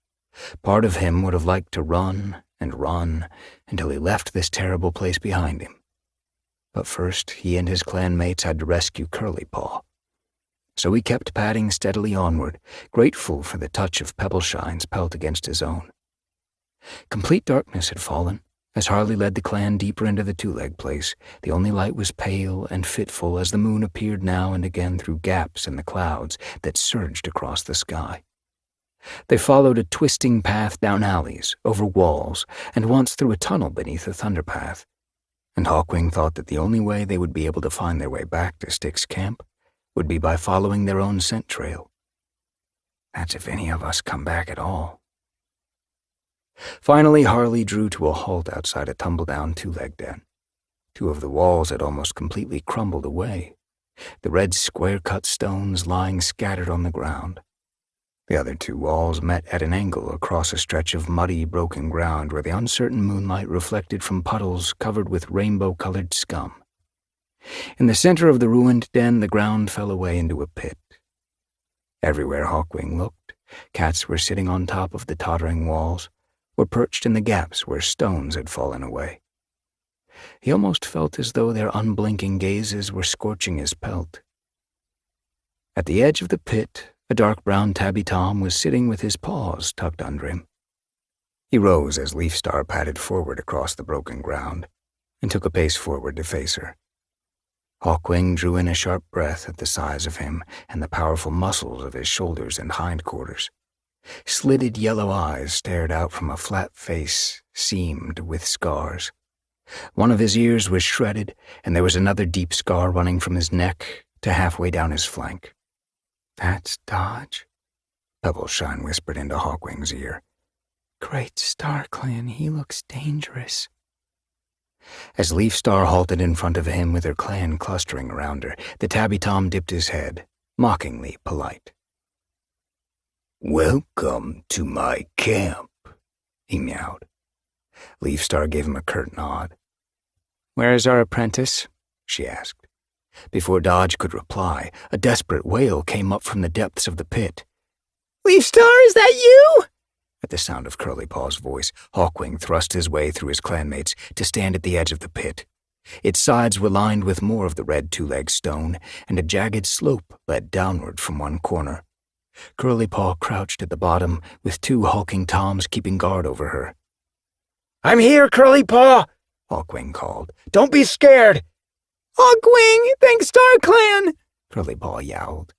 Part of him would have liked to run and run until he left this terrible place behind him. But first, he and his clanmates had to rescue Curly Paw. So he kept padding steadily onward, grateful for the touch of Pebbleshine's pelt against his own. Complete darkness had fallen. As Harley led the clan deeper into the two-leg place, the only light was pale and fitful as the moon appeared now and again through gaps in the clouds that surged across the sky. They followed a twisting path down alleys, over walls, and once through a tunnel beneath a thunderpath. And Hawkwing thought that the only way they would be able to find their way back to Stick's camp would be by following their own scent trail. That's if any of us come back at all. Finally, Harley drew to a halt outside a tumble-down two-leg den. Two of the walls had almost completely crumbled away, the red square-cut stones lying scattered on the ground. The other two walls met at an angle across a stretch of muddy, broken ground where the uncertain moonlight reflected from puddles covered with rainbow-colored scum. In the center of the ruined den, the ground fell away into a pit. Everywhere Hawkwing looked, cats were sitting on top of the tottering walls, or perched in the gaps where stones had fallen away. He almost felt as though their unblinking gazes were scorching his pelt. At the edge of the pit, a dark brown tabby tom was sitting with his paws tucked under him. He rose as Leafstar padded forward across the broken ground and took a pace forward to face her. Hawkwing drew in a sharp breath at the size of him and the powerful muscles of his shoulders and hindquarters. Slitted yellow eyes stared out from a flat face seamed with scars. One of his ears was shredded, and there was another deep scar running from his neck to halfway down his flank. "That's Dodge," Pebbleshine whispered into Hawkwing's ear. "Great Star Clan, he looks dangerous." As Leafstar halted in front of him with her clan clustering around her, the tabby tom dipped his head, mockingly polite. "Welcome to my camp," he meowed. Leafstar gave him a curt nod. "Where is our apprentice?" she asked. Before Dodge could reply, a desperate wail came up from the depths of the pit. "Leafstar, is that you?" At the sound of Curlypaw's voice, Hawkwing thrust his way through his clanmates to stand at the edge of the pit. Its sides were lined with more of the red two-leg stone, and a jagged slope led downward from one corner. Curlypaw crouched at the bottom, with two hulking toms keeping guard over her. "I'm here, Curlypaw," Hawkwing called. "Don't be scared." "Hawkwing, thanks Star Clan," Curlypaw yowled.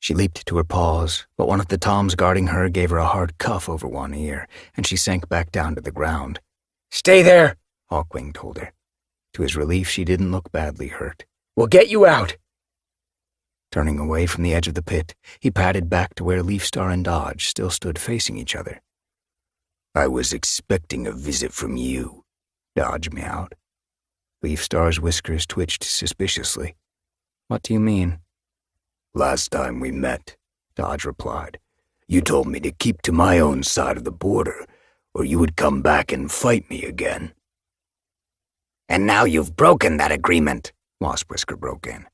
She leaped to her paws, but one of the toms guarding her gave her a hard cuff over one ear, and she sank back down to the ground. "Stay there," Hawkwing told her. To his relief, she didn't look badly hurt. "We'll get you out." Turning away from the edge of the pit, he padded back to where Leafstar and Dodge still stood facing each other. "I was expecting a visit from you," Dodge meowed. Leafstar's whiskers twitched suspiciously. "What do you mean?" "Last time we met," Dodge replied, "you told me to keep to my own side of the border, or you would come back and fight me again." "And now you've broken that agreement," Waspwhisker broke in.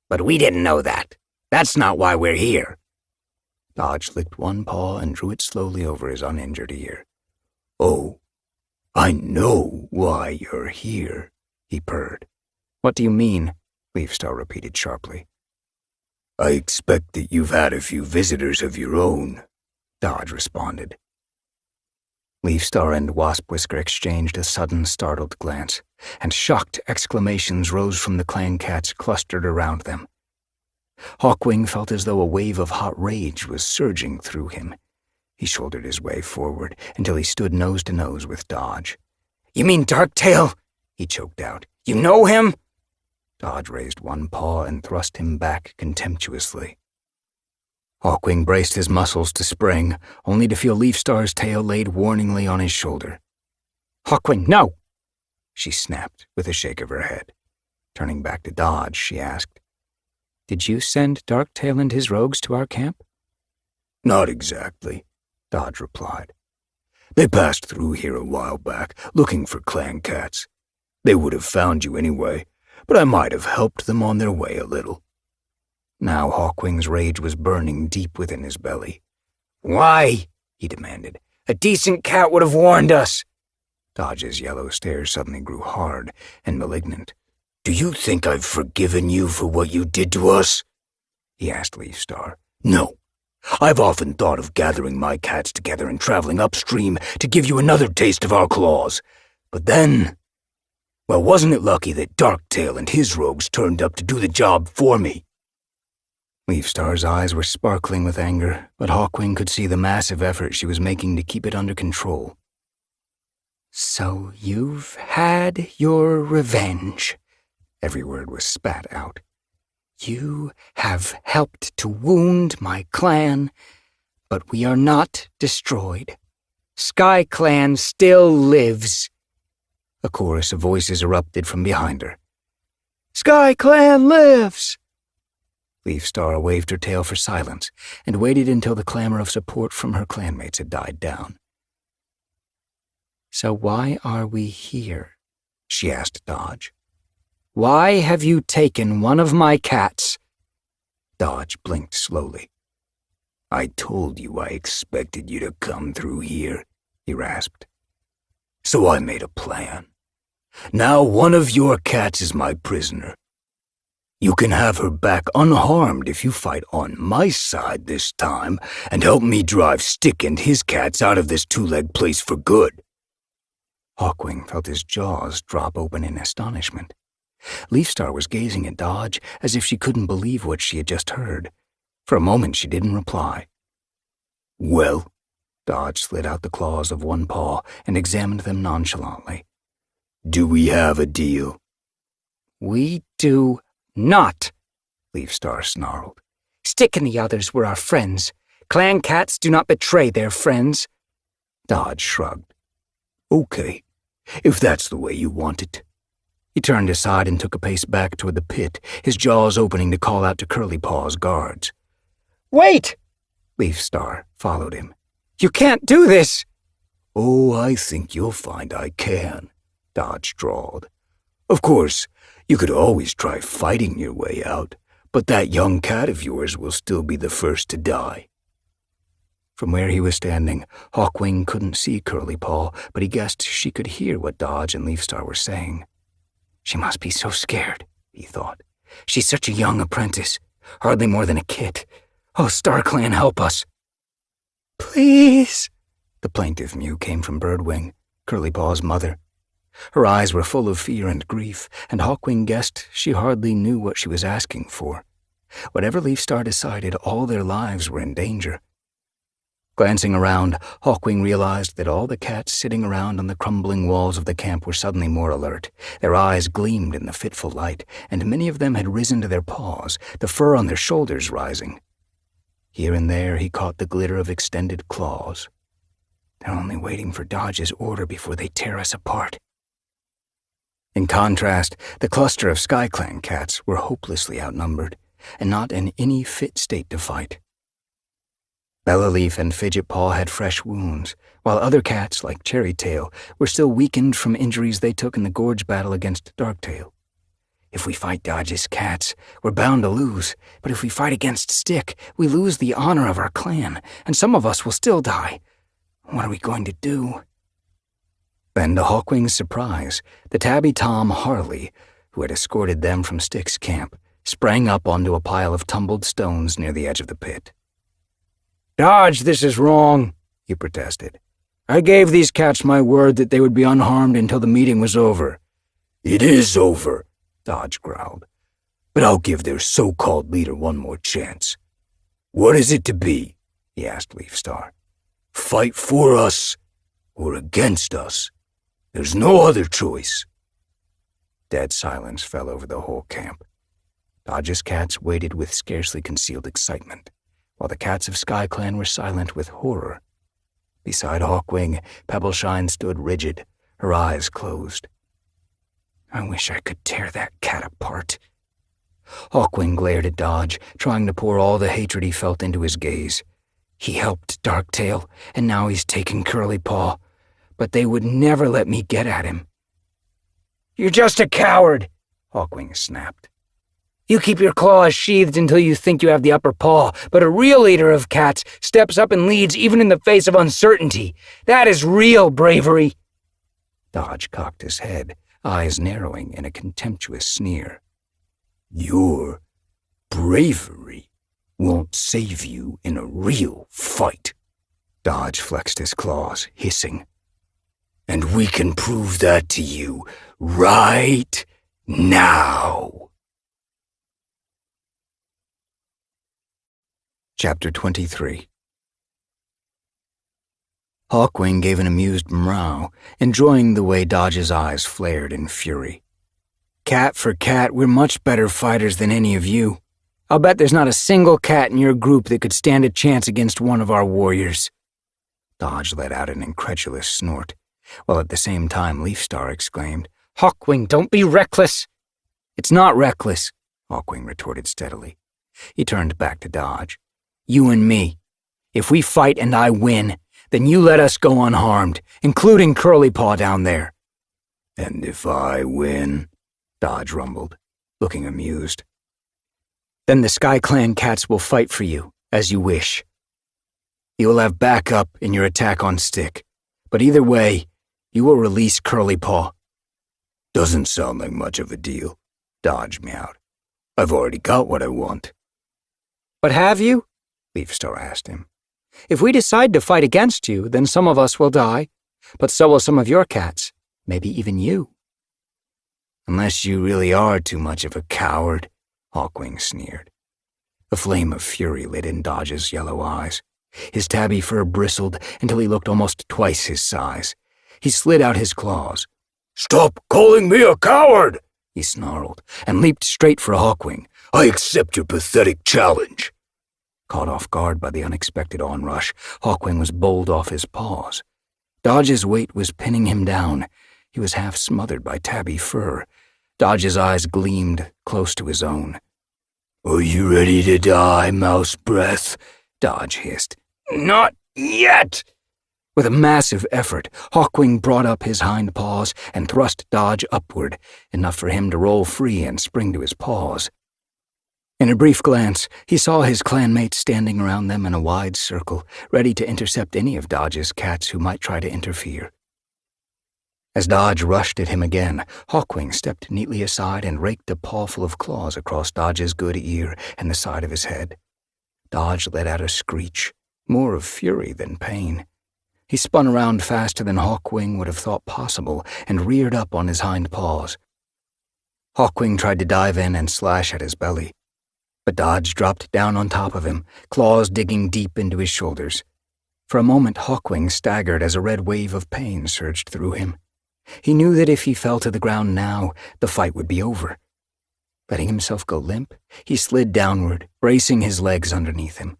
"But we didn't know that. That's not why we're here." Dodge licked one paw and drew it slowly over his uninjured ear. "Oh, I know why you're here," he purred. "What do you mean?" Leafstar repeated sharply. "I expect that you've had a few visitors of your own," Dodge responded. Leafstar and Waspwhisker exchanged a sudden startled glance, and shocked exclamations rose from the clan cats clustered around them. Hawkwing felt as though a wave of hot rage was surging through him. He shouldered his way forward until he stood nose to nose with Dodge. "You mean Darktail?" he choked out. "You know him?" Dodge raised one paw and thrust him back contemptuously. Hawkwing braced his muscles to spring, only to feel Leafstar's tail laid warningly on his shoulder. "Hawkwing, no!" she snapped with a shake of her head. Turning back to Dodge, she asked, "Did you send Darktail and his rogues to our camp?" "Not exactly," Dodge replied. "They passed through here a while back, looking for clan cats. They would have found you anyway, but I might have helped them on their way a little." Now Hawkwing's rage was burning deep within his belly. "Why?" he demanded. "A decent cat would have warned us." Dodge's yellow stare suddenly grew hard and malignant. "Do you think I've forgiven you for what you did to us?" he asked Leafstar. "No. I've often thought of gathering my cats together and traveling upstream to give you another taste of our claws. But then, well, wasn't it lucky that Darktail and his rogues turned up to do the job for me?" Leafstar's eyes were sparkling with anger, but Hawkwing could see the massive effort she was making to keep it under control. "So you've had your revenge," every word was spat out. "You have helped to wound my clan, but we are not destroyed. Sky Clan still lives. A chorus of voices erupted from behind her. Sky Clan lives! Leaf Star waved her tail for silence and waited until the clamor of support from her clanmates had died down. So why are we here? She asked Dodge. Why have you taken one of my cats? Dodge blinked slowly. I told you I expected you to come through here, he rasped. So I made a plan. Now one of your cats is my prisoner. You can have her back unharmed if you fight on my side this time and help me drive Stick and his cats out of this two-legged place for good. Hawkwing felt his jaws drop open in astonishment. Leafstar was gazing at Dodge as if she couldn't believe what she had just heard. For a moment she didn't reply. Well, Dodge slid out the claws of one paw and examined them nonchalantly. Do we have a deal? We do not, Leafstar snarled. Stick and the others were our friends. Clan cats do not betray their friends. Dodge shrugged. Okay, if that's the way you want it. He turned aside and took a pace back toward the pit, his jaws opening to call out to Curly Paw's guards. Wait! Leafstar followed him. You can't do this! Oh, I think you'll find I can, Dodge drawled. Of course, you could always try fighting your way out, but that young cat of yours will still be the first to die. From where he was standing, Hawkwing couldn't see Curly Paw, but he guessed she could hear what Dodge and Leafstar were saying. She must be so scared, he thought. She's such a young apprentice, hardly more than a kid. Oh, StarClan, help us. Please, the plaintive mew came from Birdwing, Curly Paw's mother. Her eyes were full of fear and grief, and Hawkwing guessed she hardly knew what she was asking for. Whatever Leafstar decided, all their lives were in danger. Glancing around, Hawkwing realized that all the cats sitting around on the crumbling walls of the camp were suddenly more alert. Their eyes gleamed in the fitful light, and many of them had risen to their paws, the fur on their shoulders rising. Here and there he caught the glitter of extended claws. They're only waiting for Dodge's order before they tear us apart. In contrast, the cluster of SkyClan cats were hopelessly outnumbered, and not in any fit state to fight. Bellaleaf and Fidget Paw had fresh wounds, while other cats, like Cherrytail, were still weakened from injuries they took in the gorge battle against Darktail. If we fight Dodge's cats, we're bound to lose, but if we fight against Stick, we lose the honor of our clan, and some of us will still die. What are we going to do? Then, to Hawkwing's surprise, the tabby Tom Harley, who had escorted them from Stick's camp, sprang up onto a pile of tumbled stones near the edge of the pit. Dodge, this is wrong, he protested. I gave these cats my word that they would be unharmed until the meeting was over. It is over, Dodge growled. But I'll give their so-called leader one more chance. What is it to be? He asked Leafstar. Fight for us or against us? There's no other choice. Dead silence fell over the whole camp. Dodge's cats waited with scarcely concealed excitement, while the cats of SkyClan were silent with horror. Beside Hawkwing, Pebbleshine stood rigid, her eyes closed. I wish I could tear that cat apart. Hawkwing glared at Dodge, trying to pour all the hatred he felt into his gaze. He helped Darktail, and now he's taken Curly Paw, but they would never let me get at him. You're just a coward, Hawkwing snapped. You keep your claws sheathed until you think you have the upper paw, but a real leader of cats steps up and leads even in the face of uncertainty. That is real bravery. Dodge cocked his head, eyes narrowing in a contemptuous sneer. Your bravery won't save you in a real fight. Dodge flexed his claws, hissing. And we can prove that to you right now. Chapter 23. Hawkwing gave an amused meow, enjoying the way Dodge's eyes flared in fury. Cat for cat, we're much better fighters than any of you. I'll bet there's not a single cat in your group that could stand a chance against one of our warriors. Dodge let out an incredulous snort, while at the same time Leafstar exclaimed, Hawkwing, don't be reckless. It's not reckless, Hawkwing retorted steadily. He turned back to Dodge. You and me. If we fight and I win, then you let us go unharmed, including Curlypaw down there. And if I win, Dodge rumbled, looking amused. Then the Sky Clan cats will fight for you, as you wish. You will have backup in your attack on Stick, but either way, you will release Curlypaw. Doesn't sound like much of a deal, Dodge meowed. I've already got what I want. But have you? Leafstar asked him. If we decide to fight against you, then some of us will die, but so will some of your cats, maybe even you. Unless you really are too much of a coward, Hawkwing sneered. A flame of fury lit in Dodge's yellow eyes. His tabby fur bristled until he looked almost twice his size. He slid out his claws. Stop calling me a coward, he snarled, and leaped straight for Hawkwing. I accept your pathetic challenge. Caught off guard by the unexpected onrush, Hawkwing was bowled off his paws. Dodge's weight was pinning him down. He was half smothered by tabby fur. Dodge's eyes gleamed close to his own. Are you ready to die, Mouse Breath? Dodge hissed. Not yet! With a massive effort, Hawkwing brought up his hind paws and thrust Dodge upward, enough for him to roll free and spring to his paws. In a brief glance, he saw his clanmates standing around them in a wide circle, ready to intercept any of Dodge's cats who might try to interfere. As Dodge rushed at him again, Hawkwing stepped neatly aside and raked a pawful of claws across Dodge's good ear and the side of his head. Dodge let out a screech, more of fury than pain. He spun around faster than Hawkwing would have thought possible and reared up on his hind paws. Hawkwing tried to dive in and slash at his belly, but Dodge dropped down on top of him, claws digging deep into his shoulders. For a moment, Hawkwing staggered as a red wave of pain surged through him. He knew that if he fell to the ground now, the fight would be over. Letting himself go limp, he slid downward, bracing his legs underneath him.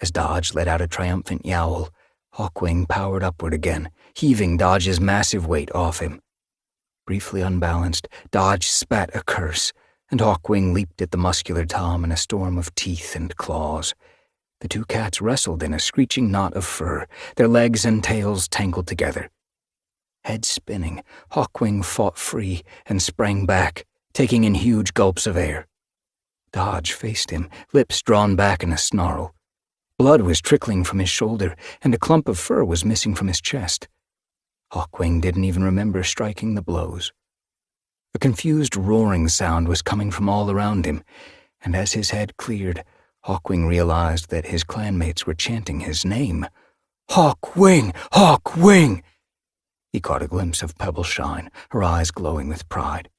As Dodge let out a triumphant yowl, Hawkwing powered upward again, heaving Dodge's massive weight off him. Briefly unbalanced, Dodge spat a curse, and Hawkwing leaped at the muscular Tom in a storm of teeth and claws. The two cats wrestled in a screeching knot of fur, their legs and tails tangled together. Head spinning, Hawkwing fought free and sprang back, taking in huge gulps of air. Dodge faced him, lips drawn back in a snarl. Blood was trickling from his shoulder, and a clump of fur was missing from his chest. Hawkwing didn't even remember striking the blows. A confused roaring sound was coming from all around him, and as his head cleared, Hawkwing realized that his clanmates were chanting his name. Hawkwing! Hawkwing! He caught a glimpse of Pebbleshine, her eyes glowing with pride.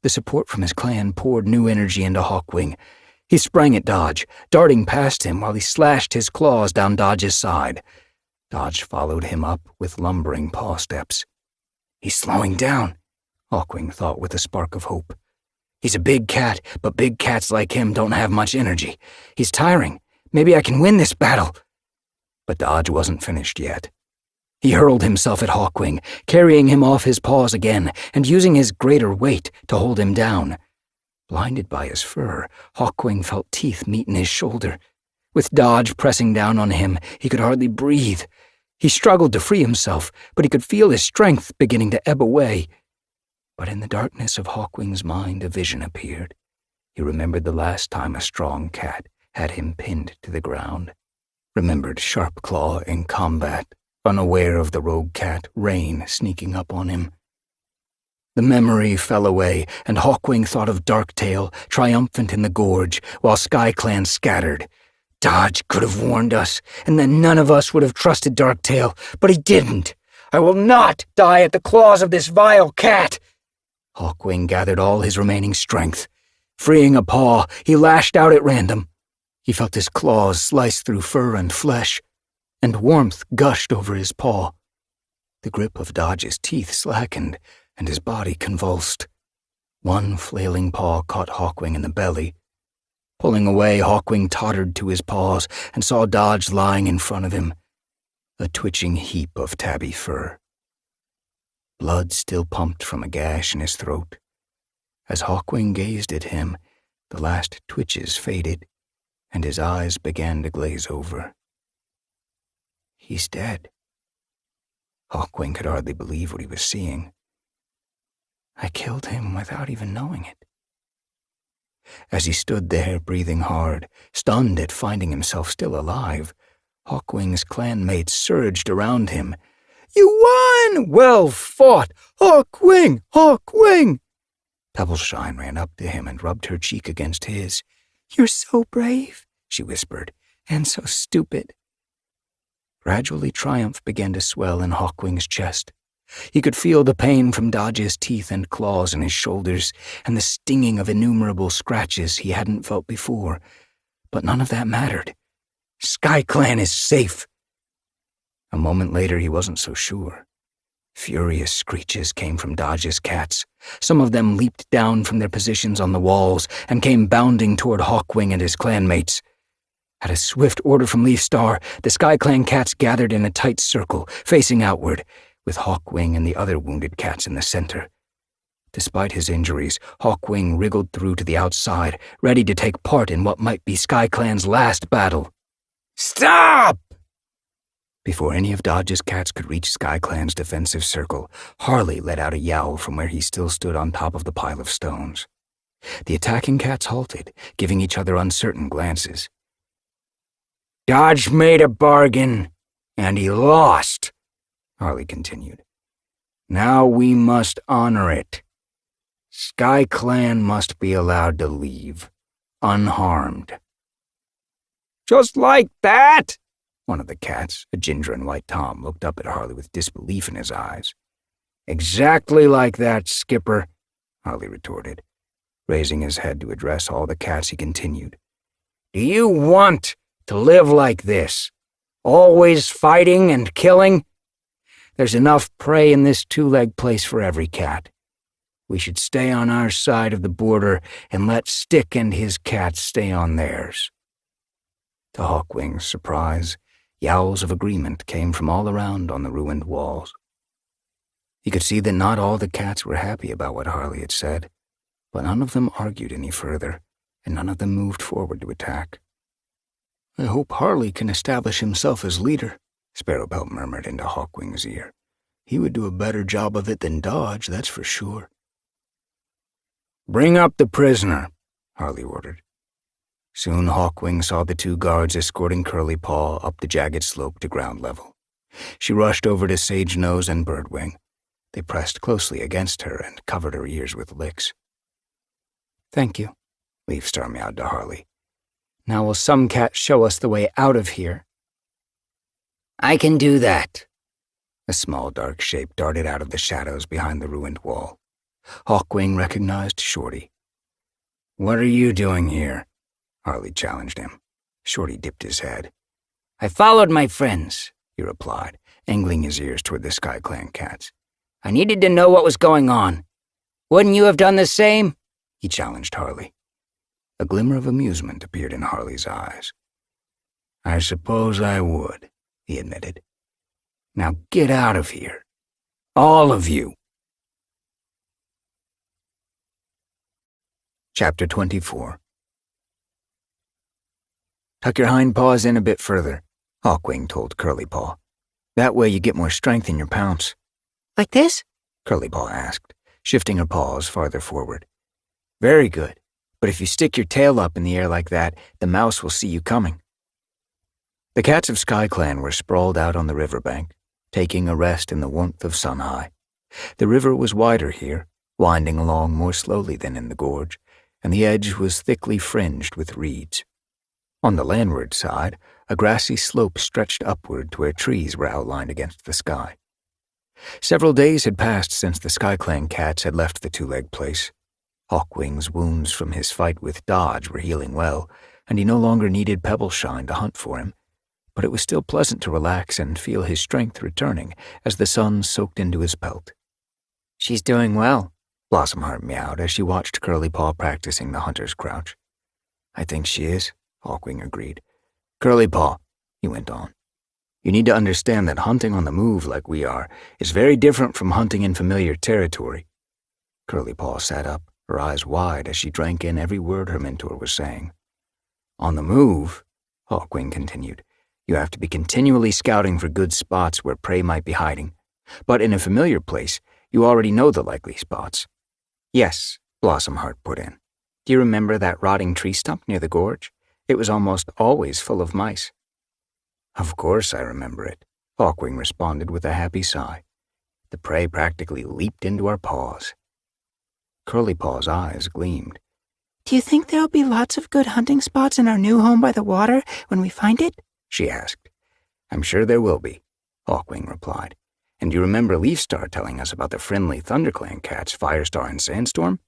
The support from his clan poured new energy into Hawkwing. He sprang at Dodge, darting past him while he slashed his claws down Dodge's side. Dodge followed him up with lumbering paw steps. He's slowing down, Hawkwing thought with a spark of hope. He's a big cat, but big cats like him don't have much energy. He's tiring. Maybe I can win this battle. But Dodge wasn't finished yet. He hurled himself at Hawkwing, carrying him off his paws again and using his greater weight to hold him down. Blinded by his fur, Hawkwing felt teeth meet in his shoulder. With Dodge pressing down on him, he could hardly breathe. He struggled to free himself, but he could feel his strength beginning to ebb away. But in the darkness of Hawkwing's mind, a vision appeared. He remembered the last time a strong cat had him pinned to the ground. Remembered Sharpclaw in combat, unaware of the rogue cat, Rain, sneaking up on him. The memory fell away, and Hawkwing thought of Darktail, triumphant in the gorge, while SkyClan scattered. Dodge could have warned us, and then none of us would have trusted Darktail, but he didn't. I will not die at the claws of this vile cat! Hawkwing gathered all his remaining strength. Freeing a paw, he lashed out at random. He felt his claws slice through fur and flesh, and warmth gushed over his paw. The grip of Dodge's teeth slackened, and his body convulsed. One flailing paw caught Hawkwing in the belly. Pulling away, Hawkwing tottered to his paws and saw Dodge lying in front of him. a twitching heap of tabby fur. Blood still pumped from a gash in his throat. As Hawkwing gazed at him, the last twitches faded, and his eyes began to glaze over. He's dead. Hawkwing could hardly believe what he was seeing. I killed him without even knowing it. As he stood there, breathing hard, stunned at finding himself still alive, Hawkwing's clanmates surged around him. "You won! Well fought! Hawkwing! Hawkwing!" Pebbleshine ran up to him and rubbed her cheek against his. "You're so brave," she whispered, "and so stupid." Gradually triumph began to swell in Hawkwing's chest. He could feel the pain from Dodge's teeth and claws in his shoulders, and the stinging of innumerable scratches he hadn't felt before. But none of that mattered. SkyClan is safe! A moment later, he wasn't so sure. Furious screeches came from Dodge's cats. Some of them leaped down from their positions on the walls and came bounding toward Hawkwing and his clanmates. At a swift order from Leafstar, the SkyClan cats gathered in a tight circle, facing outward, with Hawkwing and the other wounded cats in the center. Despite his injuries, Hawkwing wriggled through to the outside, ready to take part in what might be SkyClan's last battle. "Stop!" Before any of Dodge's cats could reach SkyClan's defensive circle, Harley let out a yowl from where he still stood on top of the pile of stones. The attacking cats halted, giving each other uncertain glances. "Dodge made a bargain, and he lost," Harley continued. "Now we must honor it. SkyClan must be allowed to leave, unharmed." "Just like that?" One of the cats, a ginger and white Tom, looked up at Harley with disbelief in his eyes. "Exactly like that, Skipper," Harley retorted. Raising his head to address all the cats, he continued. "Do you want to live like this? Always fighting and killing? There's enough prey in this two-leg place for every cat. We should stay on our side of the border and let Stick and his cats stay on theirs." To Hawkwing's surprise, yowls of agreement came from all around on the ruined walls. He could see that not all the cats were happy about what Harley had said, but none of them argued any further, and none of them moved forward to attack. "I hope Harley can establish himself as leader," Sparrowbelt murmured into Hawkwing's ear. "He would do a better job of it than Dodge, that's for sure." "Bring up the prisoner," Harley ordered. Soon Hawkwing saw the two guards escorting Curly Paw up the jagged slope to ground level. She rushed over to Sage Nose and Birdwing. They pressed closely against her and covered her ears with licks. "Thank you," Leafstar meowed to Harley. "Now will some cat show us the way out of here?" "I can do that." A small dark shape darted out of the shadows behind the ruined wall. Hawkwing recognized Shorty. "What are you doing here?" Harley challenged him. Shorty dipped his head. "I followed my friends," he replied, angling his ears toward the SkyClan cats. "I needed to know what was going on. Wouldn't you have done the same?" he challenged Harley. A glimmer of amusement appeared in Harley's eyes. "I suppose I would," he admitted. "Now get out of here. All of you." Chapter 24. "Tuck your hind paws in a bit further," Hawkwing told Curly Paw. "That way you get more strength in your pounce." "Like this?" Curly Paw asked, shifting her paws farther forward. "Very good. But if you stick your tail up in the air like that, the mouse will see you coming." The cats of SkyClan were sprawled out on the riverbank, taking a rest in the warmth of Sunhigh. The river was wider here, winding along more slowly than in the gorge, and the edge was thickly fringed with reeds. On the landward side, a grassy slope stretched upward to where trees were outlined against the sky. Several days had passed since the SkyClan cats had left the two-leg place. Hawkwing's wounds from his fight with Dodge were healing well, and he no longer needed Pebbleshine to hunt for him, but it was still pleasant to relax and feel his strength returning as the sun soaked into his pelt. "She's doing well," Blossomheart meowed as she watched Curly Paw practicing the hunter's crouch. "I think she is," Hawkwing agreed. "Curly Paw," he went on. You need to understand that hunting on the move like we are is very different from hunting in familiar territory. Curly Paw sat up, her eyes wide as she drank in every word her mentor was saying. On the move, Hawkwing continued, you have to be continually scouting for good spots where prey might be hiding. But in a familiar place, you already know the likely spots. Yes, Blossomheart put in. Do you remember that rotting tree stump near the gorge? It was almost always full of mice. Of course I remember it, Hawkwing responded with a happy sigh. The prey practically leaped into our paws. Curly Paw's eyes gleamed. Do you think there'll be lots of good hunting spots in our new home by the water when we find it? She asked. I'm sure there will be, Hawkwing replied. And you remember Leafstar telling us about the friendly ThunderClan cats, Firestar and Sandstorm?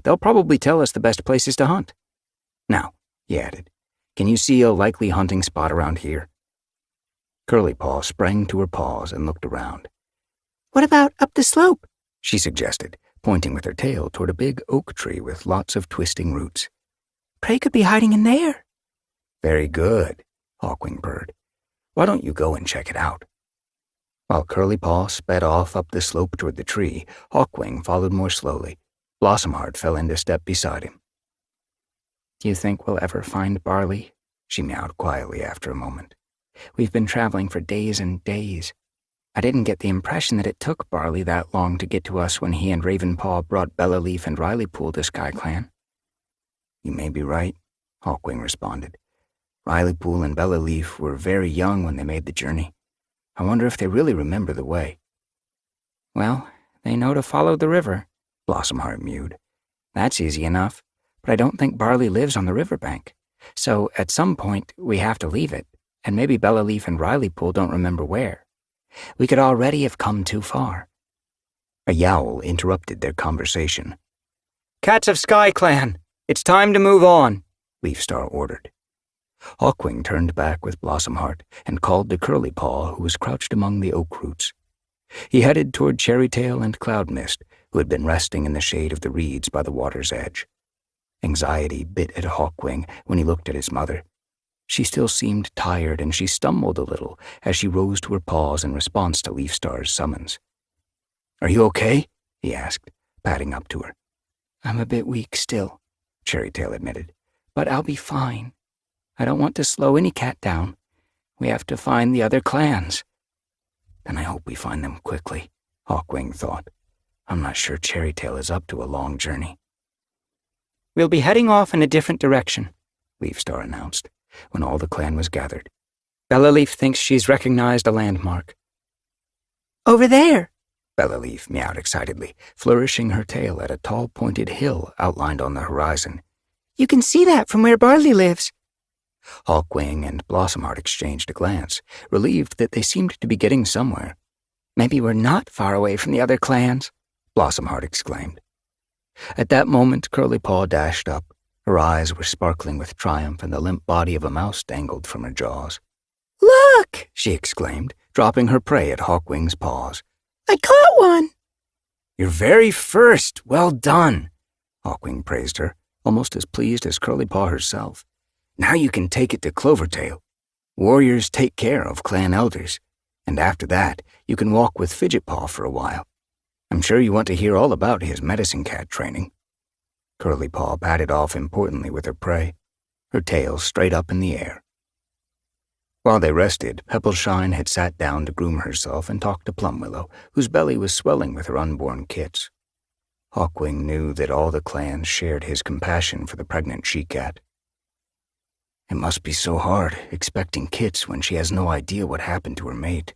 They'll probably tell us the best places to hunt. Now, he added, can you see a likely hunting spot around here? Curly Paw sprang to her paws and looked around. What about up the slope? She suggested, pointing with her tail toward a big oak tree with lots of twisting roots. Prey could be hiding in there. Very good, Hawkwing purred. Why don't you go and check it out? While Curly Paw sped off up the slope toward the tree, Hawkwing followed more slowly. Blossomheart fell into step beside him. Do you think we'll ever find Barley? She meowed quietly after a moment. We've been traveling for days and days. I didn't get the impression that it took Barley that long to get to us when he and Ravenpaw brought Bellaleaf and Rileypool to SkyClan. You may be right, Hawkwing responded. Rileypool and Bellaleaf were very young when they made the journey. I wonder if they really remember the way. Well, they know to follow the river, Blossomheart mewed. That's easy enough, but I don't think Barley lives on the riverbank. So at some point, we have to leave it, and maybe Bellaleaf and Rileypool don't remember where. We could already have come too far. A yowl interrupted their conversation. Cats of SkyClan, it's time to move on, Leafstar ordered. Hawkwing turned back with Blossomheart and called to Curly Paw, who was crouched among the oak roots. He headed toward Cherrytail and Cloudmist, who had been resting in the shade of the reeds by the water's edge. Anxiety bit at Hawkwing when he looked at his mother. She still seemed tired, and she stumbled a little as she rose to her paws in response to Leafstar's summons. Are you okay? He asked, padding up to her. I'm a bit weak still, Cherrytail admitted, but I'll be fine. I don't want to slow any cat down. We have to find the other clans. Then I hope we find them quickly, Hawkwing thought. I'm not sure Cherrytail is up to a long journey. We'll be heading off in a different direction, Leafstar announced, when all the clan was gathered. Bellaleaf thinks she's recognized a landmark. Over there, Bellaleaf meowed excitedly, flourishing her tail at a tall pointed hill outlined on the horizon. You can see that from where Barley lives. Hawkwing and Blossomheart exchanged a glance, relieved that they seemed to be getting somewhere. Maybe we're not far away from the other clans, Blossomheart exclaimed. At that moment, Curly Paw dashed up. Her eyes were sparkling with triumph, and the limp body of a mouse dangled from her jaws. Look! She exclaimed, dropping her prey at Hawkwing's paws. I caught one! Your very first! Well done! Hawkwing praised her, almost as pleased as Curly Paw herself. Now you can take it to Clovertail. Warriors take care of clan elders, and after that, you can walk with Fidgetpaw for a while. I'm sure you want to hear all about his medicine cat training. Curly Paw padded off importantly with her prey, her tail straight up in the air. While they rested, Pebbleshine had sat down to groom herself and talk to Plumwillow, whose belly was swelling with her unborn kits. Hawkwing knew that all the clans shared his compassion for the pregnant she-cat. It must be so hard, expecting kits when she has no idea what happened to her mate.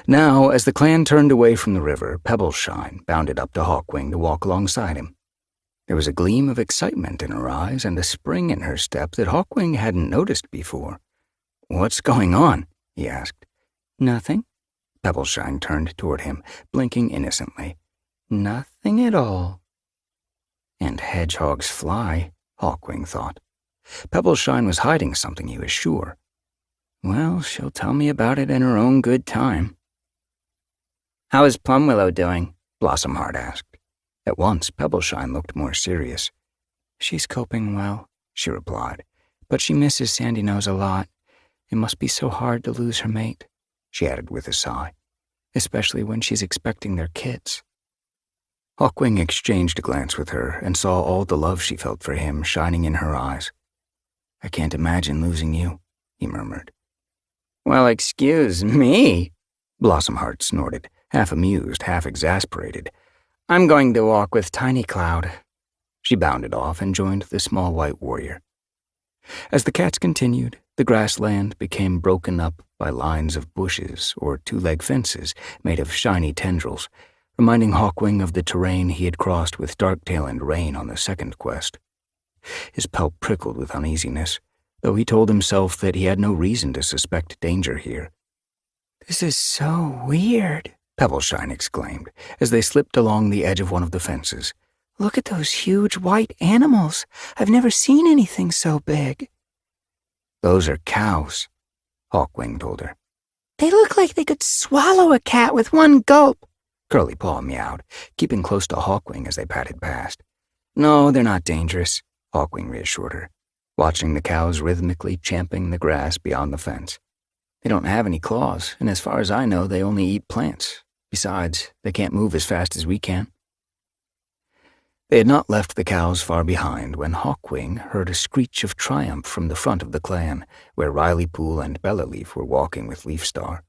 Now, as the clan turned away from the river, Pebbleshine bounded up to Hawkwing to walk alongside him. There was a gleam of excitement in her eyes and a spring in her step that Hawkwing hadn't noticed before. What's going on? He asked. Nothing. Pebbleshine turned toward him, blinking innocently. Nothing at all. And hedgehogs fly, Hawkwing thought. Pebbleshine was hiding something, he was sure. Well, she'll tell me about it in her own good time. How is Plumwillow doing? Blossomheart asked. At once, Pebbleshine looked more serious. She's coping well, she replied, but she misses Sandynose a lot. It must be so hard to lose her mate, she added with a sigh, especially when she's expecting their kids. Hawkwing exchanged a glance with her and saw all the love she felt for him shining in her eyes. "I can't imagine losing you," he murmured. "Well, excuse me," Blossomheart snorted, half amused, half exasperated. "I'm going to walk with Tiny Cloud." She bounded off and joined the small white warrior. As the cats continued, the grassland became broken up by lines of bushes or two-leg fences made of shiny tendrils, reminding Hawkwing of the terrain he had crossed with Darktail and Rain on the second quest. His pelt prickled with uneasiness, though he told himself that he had no reason to suspect danger here. "This is so weird," Pebbleshine exclaimed as they slipped along the edge of one of the fences. "Look at those huge white animals. I've never seen anything so big." "Those are cows," Hawkwing told her. "They look like they could swallow a cat with one gulp," Curly Paw meowed, keeping close to Hawkwing as they patted past. "No, they're not dangerous," Hawkwing reassured her, watching the cows rhythmically champing the grass beyond the fence. "They don't have any claws, and as far as I know, they only eat plants. Besides, they can't move as fast as we can." They had not left the cows far behind when Hawkwing heard a screech of triumph from the front of the clan, where Rileypool and Bellaleaf were walking with Leafstar.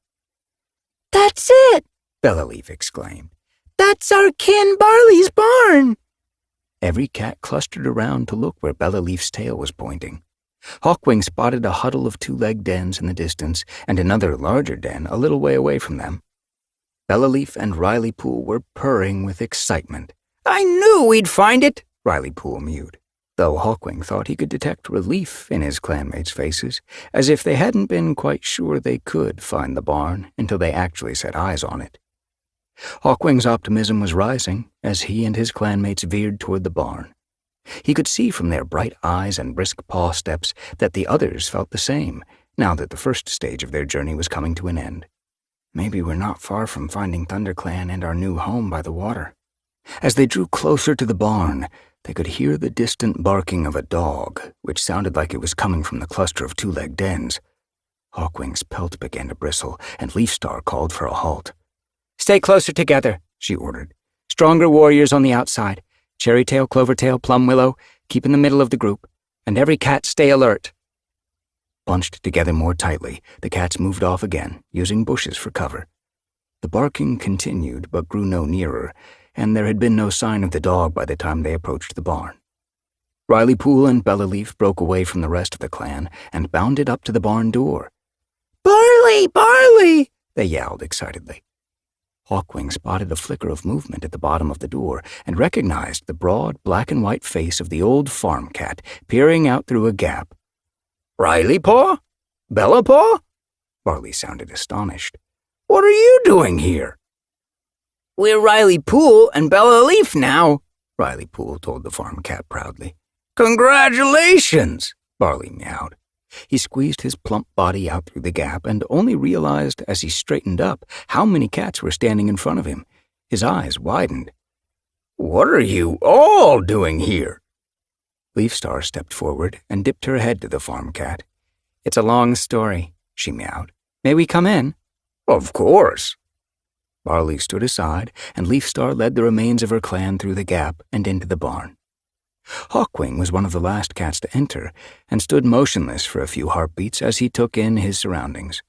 "That's it!" Bellaleaf exclaimed. "That's our kin Barley's barn!" Every cat clustered around to look where Bellaleaf's tail was pointing. Hawkwing spotted a huddle of two-legged dens in the distance and another larger den a little way away from them. Bellaleaf and Rileypool were purring with excitement. "I knew we'd find it," Rileypool mewed, though Hawkwing thought he could detect relief in his clanmates' faces, as if they hadn't been quite sure they could find the barn until they actually set eyes on it. Hawkwing's optimism was rising as he and his clanmates veered toward the barn. He could see from their bright eyes and brisk paw steps that the others felt the same, now that the first stage of their journey was coming to an end. "Maybe we're not far from finding ThunderClan and our new home by the water." As they drew closer to the barn, they could hear the distant barking of a dog, which sounded like it was coming from the cluster of two-legged dens. Hawkwing's pelt began to bristle, and Leafstar called for a halt. "Stay closer together," she ordered. "Stronger warriors on the outside. Cherrytail, Clovertail, Plumwillow, keep in the middle of the group, and every cat stay alert." Bunched together more tightly, the cats moved off again, using bushes for cover. The barking continued but grew no nearer, and there had been no sign of the dog by the time they approached the barn. Rileypool and Bellaleaf broke away from the rest of the clan and bounded up to the barn door. "Barley! Barley!" they yelled excitedly. Hawkwing spotted a flicker of movement at the bottom of the door and recognized the broad black and white face of the old farm cat peering out through a gap. "Rileypaw? Bellapaw?" Barley sounded astonished. "What are you doing here?" "We're Rileypool and Bellaleaf now," Rileypool told the farm cat proudly. "Congratulations!" Barley meowed. He squeezed his plump body out through the gap and only realized as he straightened up how many cats were standing in front of him. His eyes widened. "What are you all doing here?" Leafstar stepped forward and dipped her head to the farm cat. "It's a long story," she meowed. "May we come in?" "Of course." Barley stood aside, and Leafstar led the remains of her clan through the gap and into the barn. Hawkwing was one of the last cats to enter, and stood motionless for a few heartbeats as he took in his surroundings.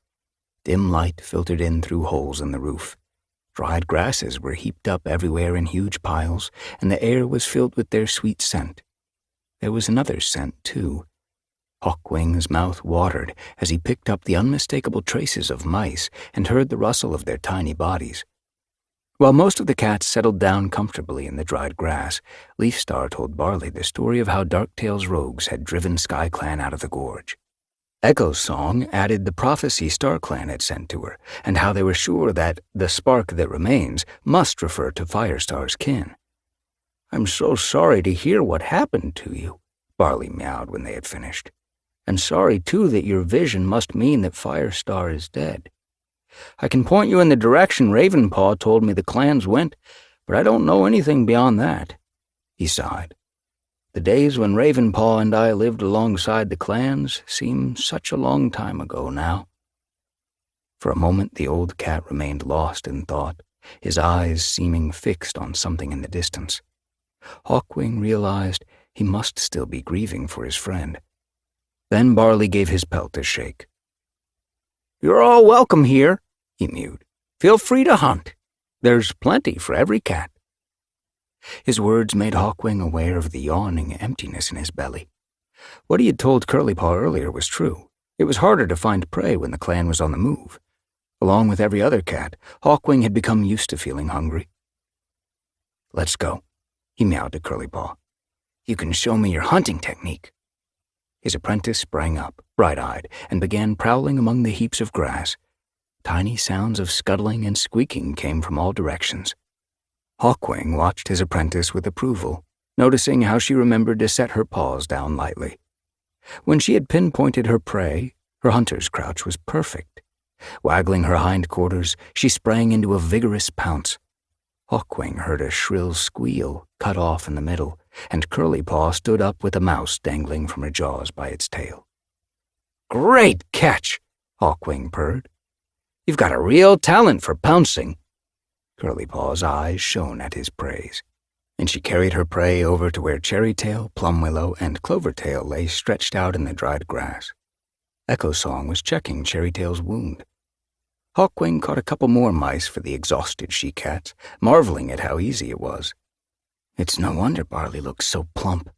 Dim light filtered in through holes in the roof. Dried grasses were heaped up everywhere in huge piles, and the air was filled with their sweet scent. There was another scent, too. Hawkwing's mouth watered as he picked up the unmistakable traces of mice and heard the rustle of their tiny bodies. While most of the cats settled down comfortably in the dried grass, Leafstar told Barley the story of how Darktail's rogues had driven SkyClan out of the gorge. Echo's song added the prophecy StarClan had sent to her, and how they were sure that the spark that remains must refer to Firestar's kin. "I'm so sorry to hear what happened to you," Barley meowed when they had finished. "And sorry, too, that your vision must mean that Firestar is dead. I can point you in the direction Ravenpaw told me the clans went, but I don't know anything beyond that." He sighed. The days when Ravenpaw and I lived alongside the clans seem such a long time ago now." For a moment the old cat remained lost in thought, his eyes seeming fixed on something in the distance. Hawkwing realized he must still be grieving for his friend. Then Barley gave his pelt a shake. "You're all welcome here," he mewed. "Feel free to hunt. There's plenty for every cat." His words made Hawkwing aware of the yawning emptiness in his belly. What he had told Curlypaw earlier was true. It was harder to find prey when the clan was on the move. Along with every other cat, Hawkwing had become used to feeling hungry. "Let's go," he meowed to Curlypaw. "You can show me your hunting technique." His apprentice sprang up, bright-eyed, and began prowling among the heaps of grass. Tiny sounds of scuttling and squeaking came from all directions. Hawkwing watched his apprentice with approval, noticing how she remembered to set her paws down lightly. When she had pinpointed her prey, her hunter's crouch was perfect. Waggling her hindquarters, she sprang into a vigorous pounce. Hawkwing heard a shrill squeal, cut off in the middle, and Curlypaw stood up with a mouse dangling from her jaws by its tail. "Great catch!" Hawkwing purred. "You've got a real talent for pouncing." Curlypaw's eyes shone at his praise, and she carried her prey over to where Cherrytail, Plumwillow, and Clovertail lay stretched out in the dried grass. Echo Song was checking Cherrytail's wound. Hawkwing caught a couple more mice for the exhausted she-cats, marveling at how easy it was. It's no wonder Barley looks so plump.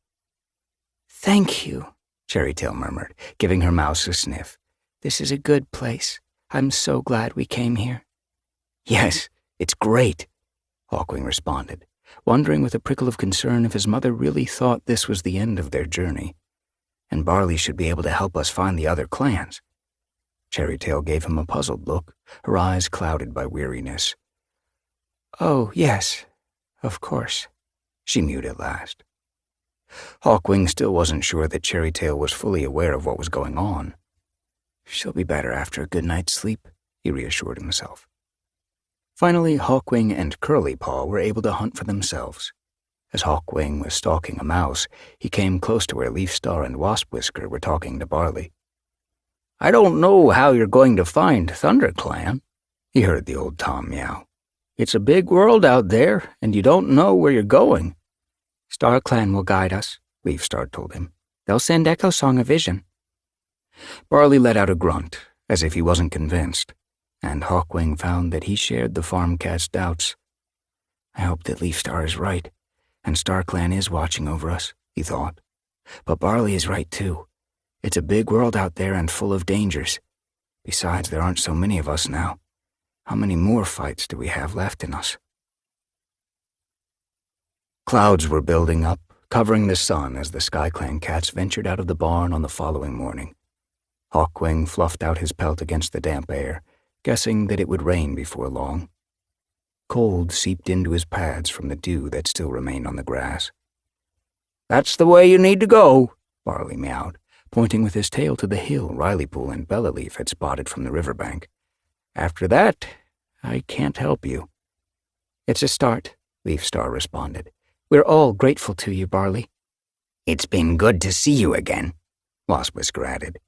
"Thank you," Cherrytail murmured, giving her mouse a sniff. "This is a good place. I'm so glad we came here." "Yes, it's great," Hawkwing responded, wondering with a prickle of concern if his mother really thought this was the end of their journey, and Barley should be able to help us find the other clans. Cherrytail gave him a puzzled look, her eyes clouded by weariness. "Oh, yes, of course," she mewed at last. Hawkwing still wasn't sure that Cherrytail was fully aware of what was going on. "She'll be better after a good night's sleep," he reassured himself. Finally, Hawkwing and Curlypaw were able to hunt for themselves. As Hawkwing was stalking a mouse, he came close to where Leafstar and Waspwhisker were talking to Barley. "I don't know how you're going to find ThunderClan," he heard the old Tom meow. "It's a big world out there, and you don't know where you're going." "StarClan will guide us," Leafstar told him. "They'll send Echo Song a vision." Barley let out a grunt, as if he wasn't convinced, and Hawkwing found that he shared the farm cat's doubts. "I hope that Leafstar is right, and StarClan is watching over us," he thought. "But Barley is right, too. It's a big world out there and full of dangers. Besides, there aren't so many of us now. How many more fights do we have left in us?" Clouds were building up, covering the sun as the SkyClan cats ventured out of the barn on the following morning. Hawkwing fluffed out his pelt against the damp air, guessing that it would rain before long. Cold seeped into his pads from the dew that still remained on the grass. "That's the way you need to go," Barley meowed, pointing with his tail to the hill Rileypool and Bellaleaf had spotted from the riverbank. "After that, I can't help you." "It's a start," Leafstar responded. "We're all grateful to you, Barley." "It's been good to see you again," Waspwhisker added.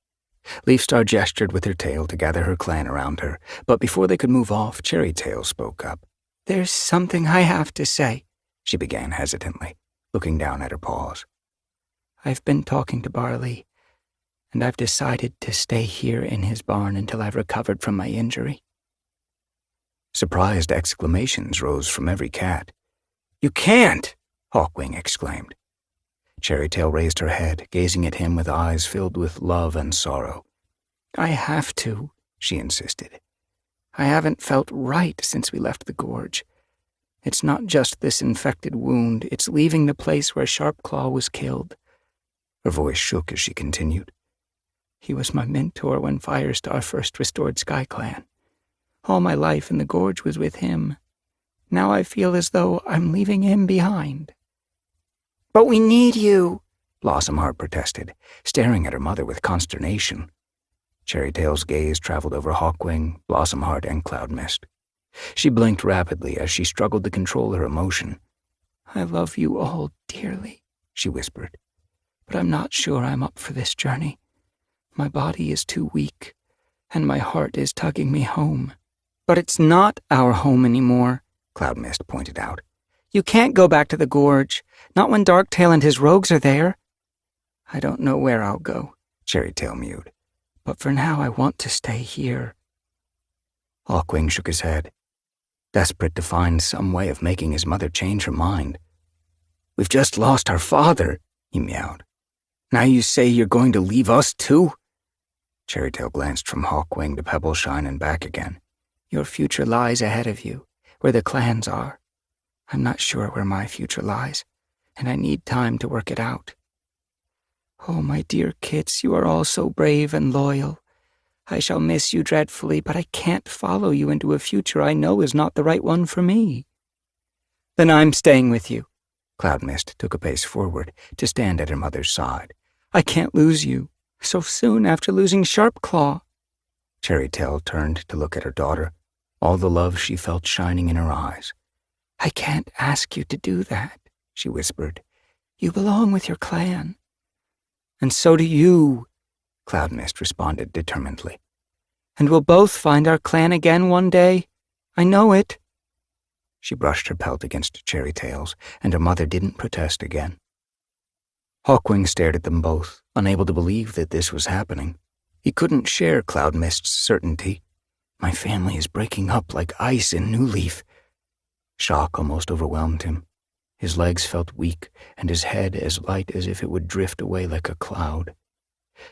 Leafstar gestured with her tail to gather her clan around her, but before they could move off, Cherrytail spoke up. "There's something I have to say," she began hesitantly, looking down at her paws. "I've been talking to Barley, and I've decided to stay here in his barn until I've recovered from my injury." Surprised exclamations rose from every cat. "You can't!" Hawkwing exclaimed. Cherrytail raised her head, gazing at him with eyes filled with love and sorrow. "I have to," she insisted. "I haven't felt right since we left the gorge. It's not just this infected wound, it's leaving the place where Sharpclaw was killed." Her voice shook as she continued. "He was my mentor when Firestar first restored SkyClan. All my life in the gorge was with him. Now I feel as though I'm leaving him behind." "But we need you," Blossomheart protested, staring at her mother with consternation. Cherrytail's gaze traveled over Hawkwing, Blossomheart, and Cloudmist. She blinked rapidly as she struggled to control her emotion. "I love you all dearly," she whispered. "But I'm not sure I'm up for this journey. My body is too weak, and my heart is tugging me home." "But it's not our home anymore," Cloud Mist pointed out. "You can't go back to the gorge, not when Darktail and his rogues are there." "I don't know where I'll go," Cherrytail mewed. "But for now I want to stay here." Hawkwing shook his head, desperate to find some way of making his mother change her mind. "We've just lost our father," he meowed. "Now you say you're going to leave us too?" Cherrytail glanced from Hawkwing to Pebbleshine and back again. "Your future lies ahead of you, where the clans are. I'm not sure where my future lies, and I need time to work it out. Oh, my dear kits, you are all so brave and loyal. I shall miss you dreadfully, but I can't follow you into a future I know is not the right one for me." "Then I'm staying with you." Cloud Mist took a pace forward to stand at her mother's side. "I can't lose you, so soon after losing Sharpclaw." Cherrytail turned to look at her daughter, all the love she felt shining in her eyes. "I can't ask you to do that," she whispered. "You belong with your clan." "And so do you," Cloud Mist responded determinedly. "And we'll both find our clan again one day. I know it." She brushed her pelt against Cherrytail's, and her mother didn't protest again. Hawkwing stared at them both, unable to believe that this was happening. He couldn't share Cloud Mist's certainty. "My family is breaking up like ice in New Leaf." Shock almost overwhelmed him. His legs felt weak, and his head as light as if it would drift away like a cloud.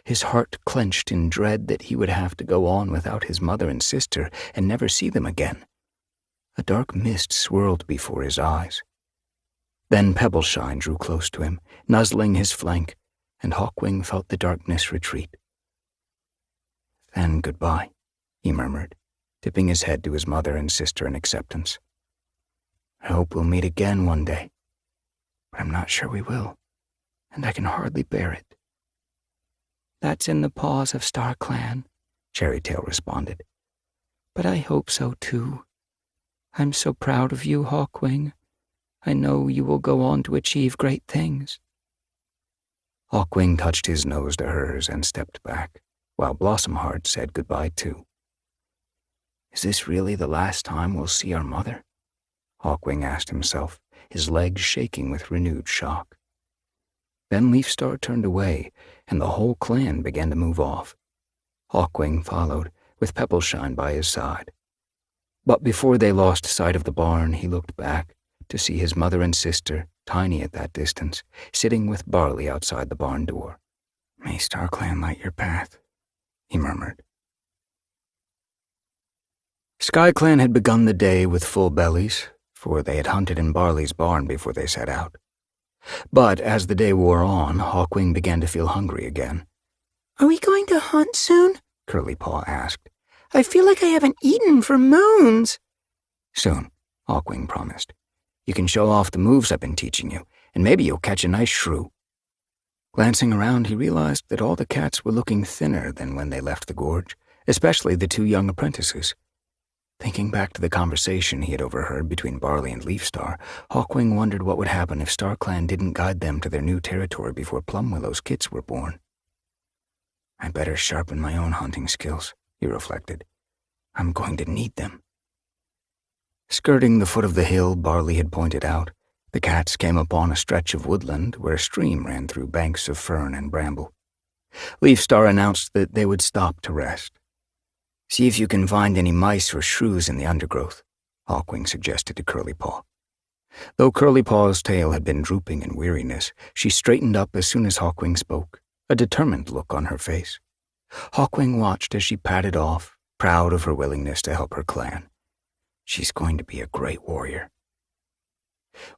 His heart clenched in dread that he would have to go on without his mother and sister and never see them again. A dark mist swirled before his eyes. Then Pebbleshine drew close to him, nuzzling his flank, and Hawkwing felt the darkness retreat. "Then goodbye," he murmured, tipping his head to his mother and sister in acceptance. "I hope we'll meet again one day, but I'm not sure we will, and I can hardly bear it." "That's in the paws of StarClan," Cherrytail responded. "But I hope so too. I'm so proud of you, Hawkwing. I know you will go on to achieve great things." Hawkwing touched his nose to hers and stepped back, while Blossomheart said goodbye too. "Is this really the last time we'll see our mother?" Hawkwing asked himself, his legs shaking with renewed shock. Then Leafstar turned away, and the whole clan began to move off. Hawkwing followed, with Pebbleshine by his side. But before they lost sight of the barn, he looked back to see his mother and sister, tiny at that distance, sitting with Barley outside the barn door. "May StarClan light your path," he murmured. SkyClan had begun the day with full bellies, for they had hunted in Barley's barn before they set out. But as the day wore on, Hawkwing began to feel hungry again. "Are we going to hunt soon?" Curlypaw asked. "I feel like I haven't eaten for moons." "Soon," Hawkwing promised. "You can show off the moves I've been teaching you, and maybe you'll catch a nice shrew." Glancing around, he realized that all the cats were looking thinner than when they left the gorge, especially the two young apprentices. Thinking back to the conversation he had overheard between Barley and Leafstar, Hawkwing wondered what would happen if StarClan didn't guide them to their new territory before Plumwillow's kits were born. "I'd better sharpen my own hunting skills," he reflected. "I'm going to need them." Skirting the foot of the hill Barley had pointed out, the cats came upon a stretch of woodland where a stream ran through banks of fern and bramble. Leafstar announced that they would stop to rest. "See if you can find any mice or shrews in the undergrowth," Hawkwing suggested to Curlypaw. Though Curlypaw's tail had been drooping in weariness, she straightened up as soon as Hawkwing spoke, a determined look on her face. Hawkwing watched as she padded off, proud of her willingness to help her clan. She's going to be a great warrior.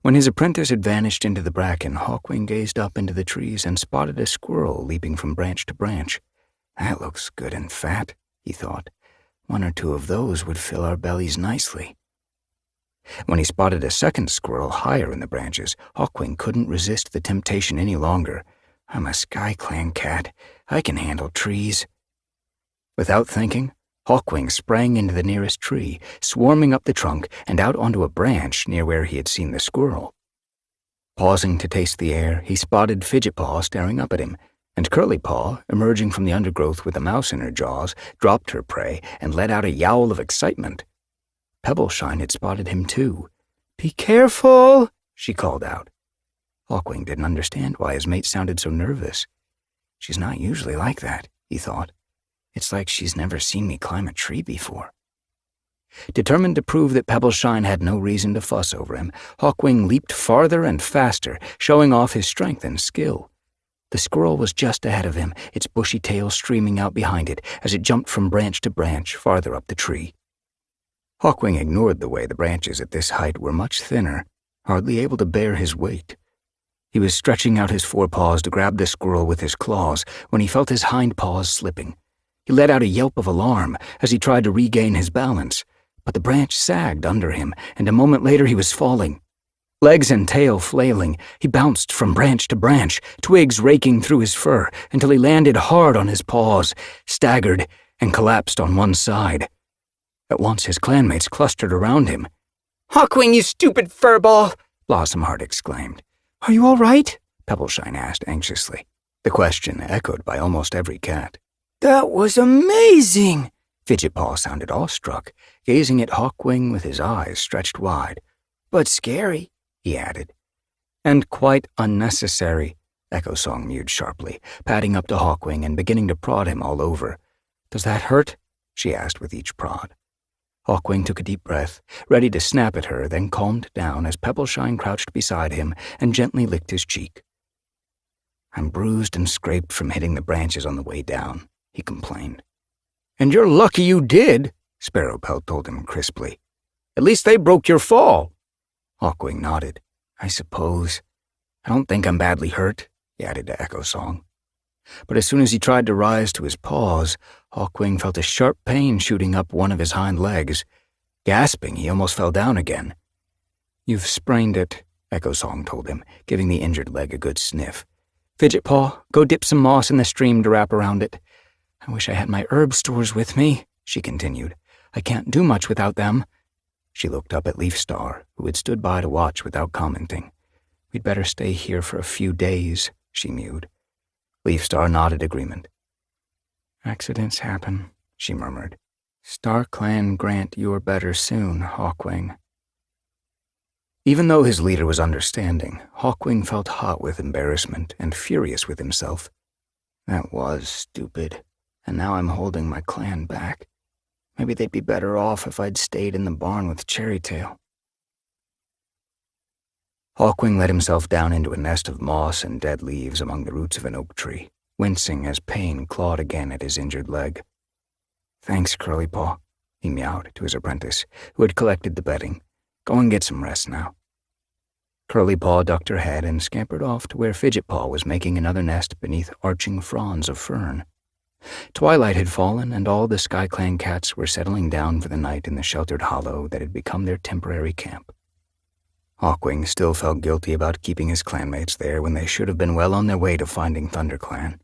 When his apprentice had vanished into the bracken, Hawkwing gazed up into the trees and spotted a squirrel leaping from branch to branch. "That looks good and fat," he thought. "One or two of those would fill our bellies nicely." When he spotted a second squirrel higher in the branches, Hawkwing couldn't resist the temptation any longer. "I'm a SkyClan cat. I can handle trees." Without thinking, Hawkwing sprang into the nearest tree, swarming up the trunk and out onto a branch near where he had seen the squirrel. Pausing to taste the air, he spotted Fidget Paw staring up at him, and Curly Paw, emerging from the undergrowth with a mouse in her jaws, dropped her prey and let out a yowl of excitement. Pebbleshine had spotted him too. "Be careful," she called out. Hawkwing didn't understand why his mate sounded so nervous. She's not usually like that, he thought. It's like she's never seen me climb a tree before. Determined to prove that Pebbleshine had no reason to fuss over him, Hawkwing leaped farther and faster, showing off his strength and skill. The squirrel was just ahead of him, its bushy tail streaming out behind it as it jumped from branch to branch farther up the tree. Hawkwing ignored the way the branches at this height were much thinner, hardly able to bear his weight. He was stretching out his forepaws to grab the squirrel with his claws when he felt his hind paws slipping. He let out a yelp of alarm as he tried to regain his balance, but the branch sagged under him, and a moment later he was falling. Legs and tail flailing, he bounced from branch to branch, twigs raking through his fur, until he landed hard on his paws, staggered, and collapsed on one side. At once his clanmates clustered around him. "Hawkwing, you stupid furball!" Blossomheart exclaimed. "Are you all right?" Pebbleshine asked anxiously, the question echoed by almost every cat. "That was amazing!" Fidgetpaw sounded awestruck, gazing at Hawkwing with his eyes stretched wide. "But scary," he added. "And quite unnecessary," Echo Song mewed sharply, padding up to Hawkwing and beginning to prod him all over. "Does that hurt?" she asked with each prod. Hawkwing took a deep breath, ready to snap at her, then calmed down as Pebbleshine crouched beside him and gently licked his cheek. "I'm bruised and scraped from hitting the branches on the way down," he complained. "And you're lucky you did," Sparrowpelt told him crisply. "At least they broke your fall." Hawkwing nodded. "I suppose. I don't think I'm badly hurt," he added to Echo Song. But as soon as he tried to rise to his paws, Hawkwing felt a sharp pain shooting up one of his hind legs. Gasping, he almost fell down again. "You've sprained it," Echo Song told him, giving the injured leg a good sniff. "Fidgetpaw, go dip some moss in the stream to wrap around it. I wish I had my herb stores with me," she continued. "I can't do much without them." She looked up at Leafstar, who had stood by to watch without commenting. "We'd better stay here for a few days," she mewed. Leafstar nodded agreement. "Accidents happen," she murmured. "StarClan grant you're better soon, Hawkwing." Even though his leader was understanding, Hawkwing felt hot with embarrassment and furious with himself. That was stupid, and now I'm holding my clan back. Maybe they'd be better off if I'd stayed in the barn with Cherrytail. Hawkwing let himself down into a nest of moss and dead leaves among the roots of an oak tree, wincing as pain clawed again at his injured leg. "Thanks, Curlypaw," he meowed to his apprentice, who had collected the bedding. "Go and get some rest now." Curlypaw ducked her head and scampered off to where Fidgetpaw was making another nest beneath arching fronds of fern. Twilight had fallen, and all the SkyClan cats were settling down for the night in the sheltered hollow that had become their temporary camp. Hawkwing still felt guilty about keeping his clanmates there when they should have been well on their way to finding ThunderClan.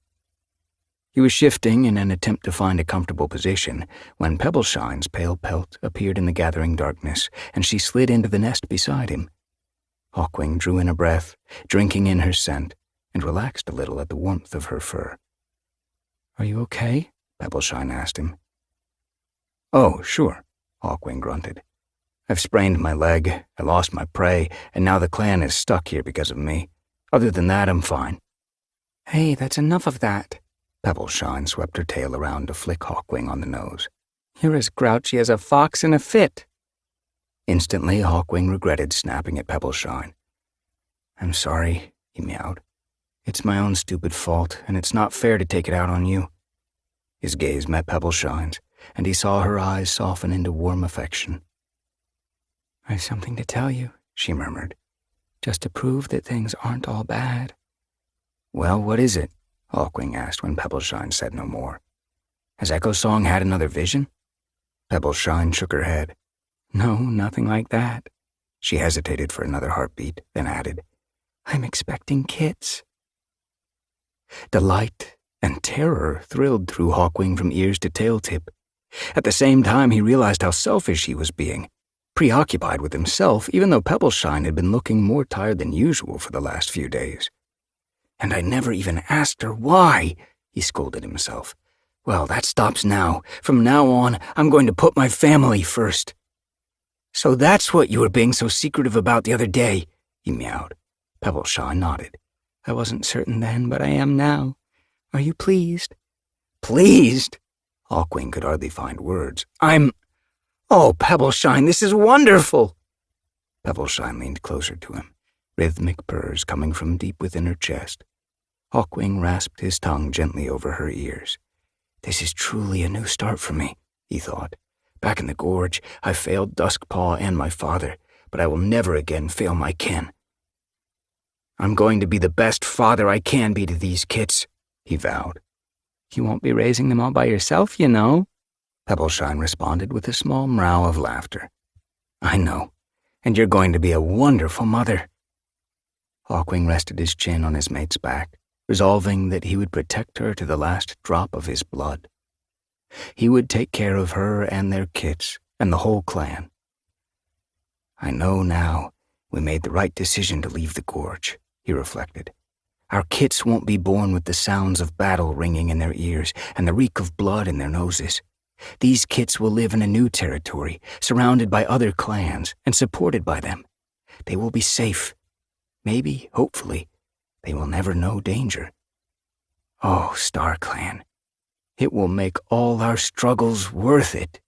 He was shifting in an attempt to find a comfortable position when Pebbleshine's pale pelt appeared in the gathering darkness, and she slid into the nest beside him. Hawkwing drew in a breath, drinking in her scent, and relaxed a little at the warmth of her fur. "Are you okay?" Pebbleshine asked him. "Oh, sure," Hawkwing grunted. "I've sprained my leg, I lost my prey, and now the clan is stuck here because of me. Other than that, I'm fine." "Hey, that's enough of that." Pebbleshine swept her tail around to flick Hawkwing on the nose. "You're as grouchy as a fox in a fit." Instantly, Hawkwing regretted snapping at Pebbleshine. "I'm sorry," he meowed. "It's my own stupid fault, and it's not fair to take it out on you." His gaze met Pebbleshine's, and he saw her eyes soften into warm affection. "I've something to tell you," she murmured, "just to prove that things aren't all bad." "Well, what is it?" Hawkwing asked when Pebbleshine said no more. "Has Echo Song had another vision?" Pebbleshine shook her head. "No, nothing like that." She hesitated for another heartbeat, then added, "I'm expecting kits." Delight and terror thrilled through Hawkwing from ears to tail tip. At the same time, he realized how selfish he was being. preoccupied with himself, even though Pebbleshine had been looking more tired than usual for the last few days. "And I never even asked her why," he scolded himself. "Well, that stops now. From now on, I'm going to put my family first." "So that's what you were being so secretive about the other day," he meowed. Pebbleshine nodded. "I wasn't certain then, but I am now. Are you pleased?" "Pleased?" Hawkwing could hardly find words. Oh, Pebbleshine, this is wonderful!" Pebbleshine leaned closer to him, rhythmic purrs coming from deep within her chest. Hawkwing rasped his tongue gently over her ears. "This is truly a new start for me," he thought. "Back in the gorge, I failed Duskpaw and my father, but I will never again fail my kin. I'm going to be the best father I can be to these kits," he vowed. "You won't be raising them all by yourself, you know," Pebbleshine responded with a small meow of laughter. "I know, and you're going to be a wonderful mother." Hawkwing rested his chin on his mate's back, resolving that he would protect her to the last drop of his blood. He would take care of her and their kits and the whole clan. "I know now we made the right decision to leave the gorge," he reflected. "Our kits won't be born with the sounds of battle ringing in their ears and the reek of blood in their noses. These kits will live in a new territory, surrounded by other clans and supported by them. They will be safe. Maybe, hopefully, they will never know danger. Oh, StarClan, it will make all our struggles worth it."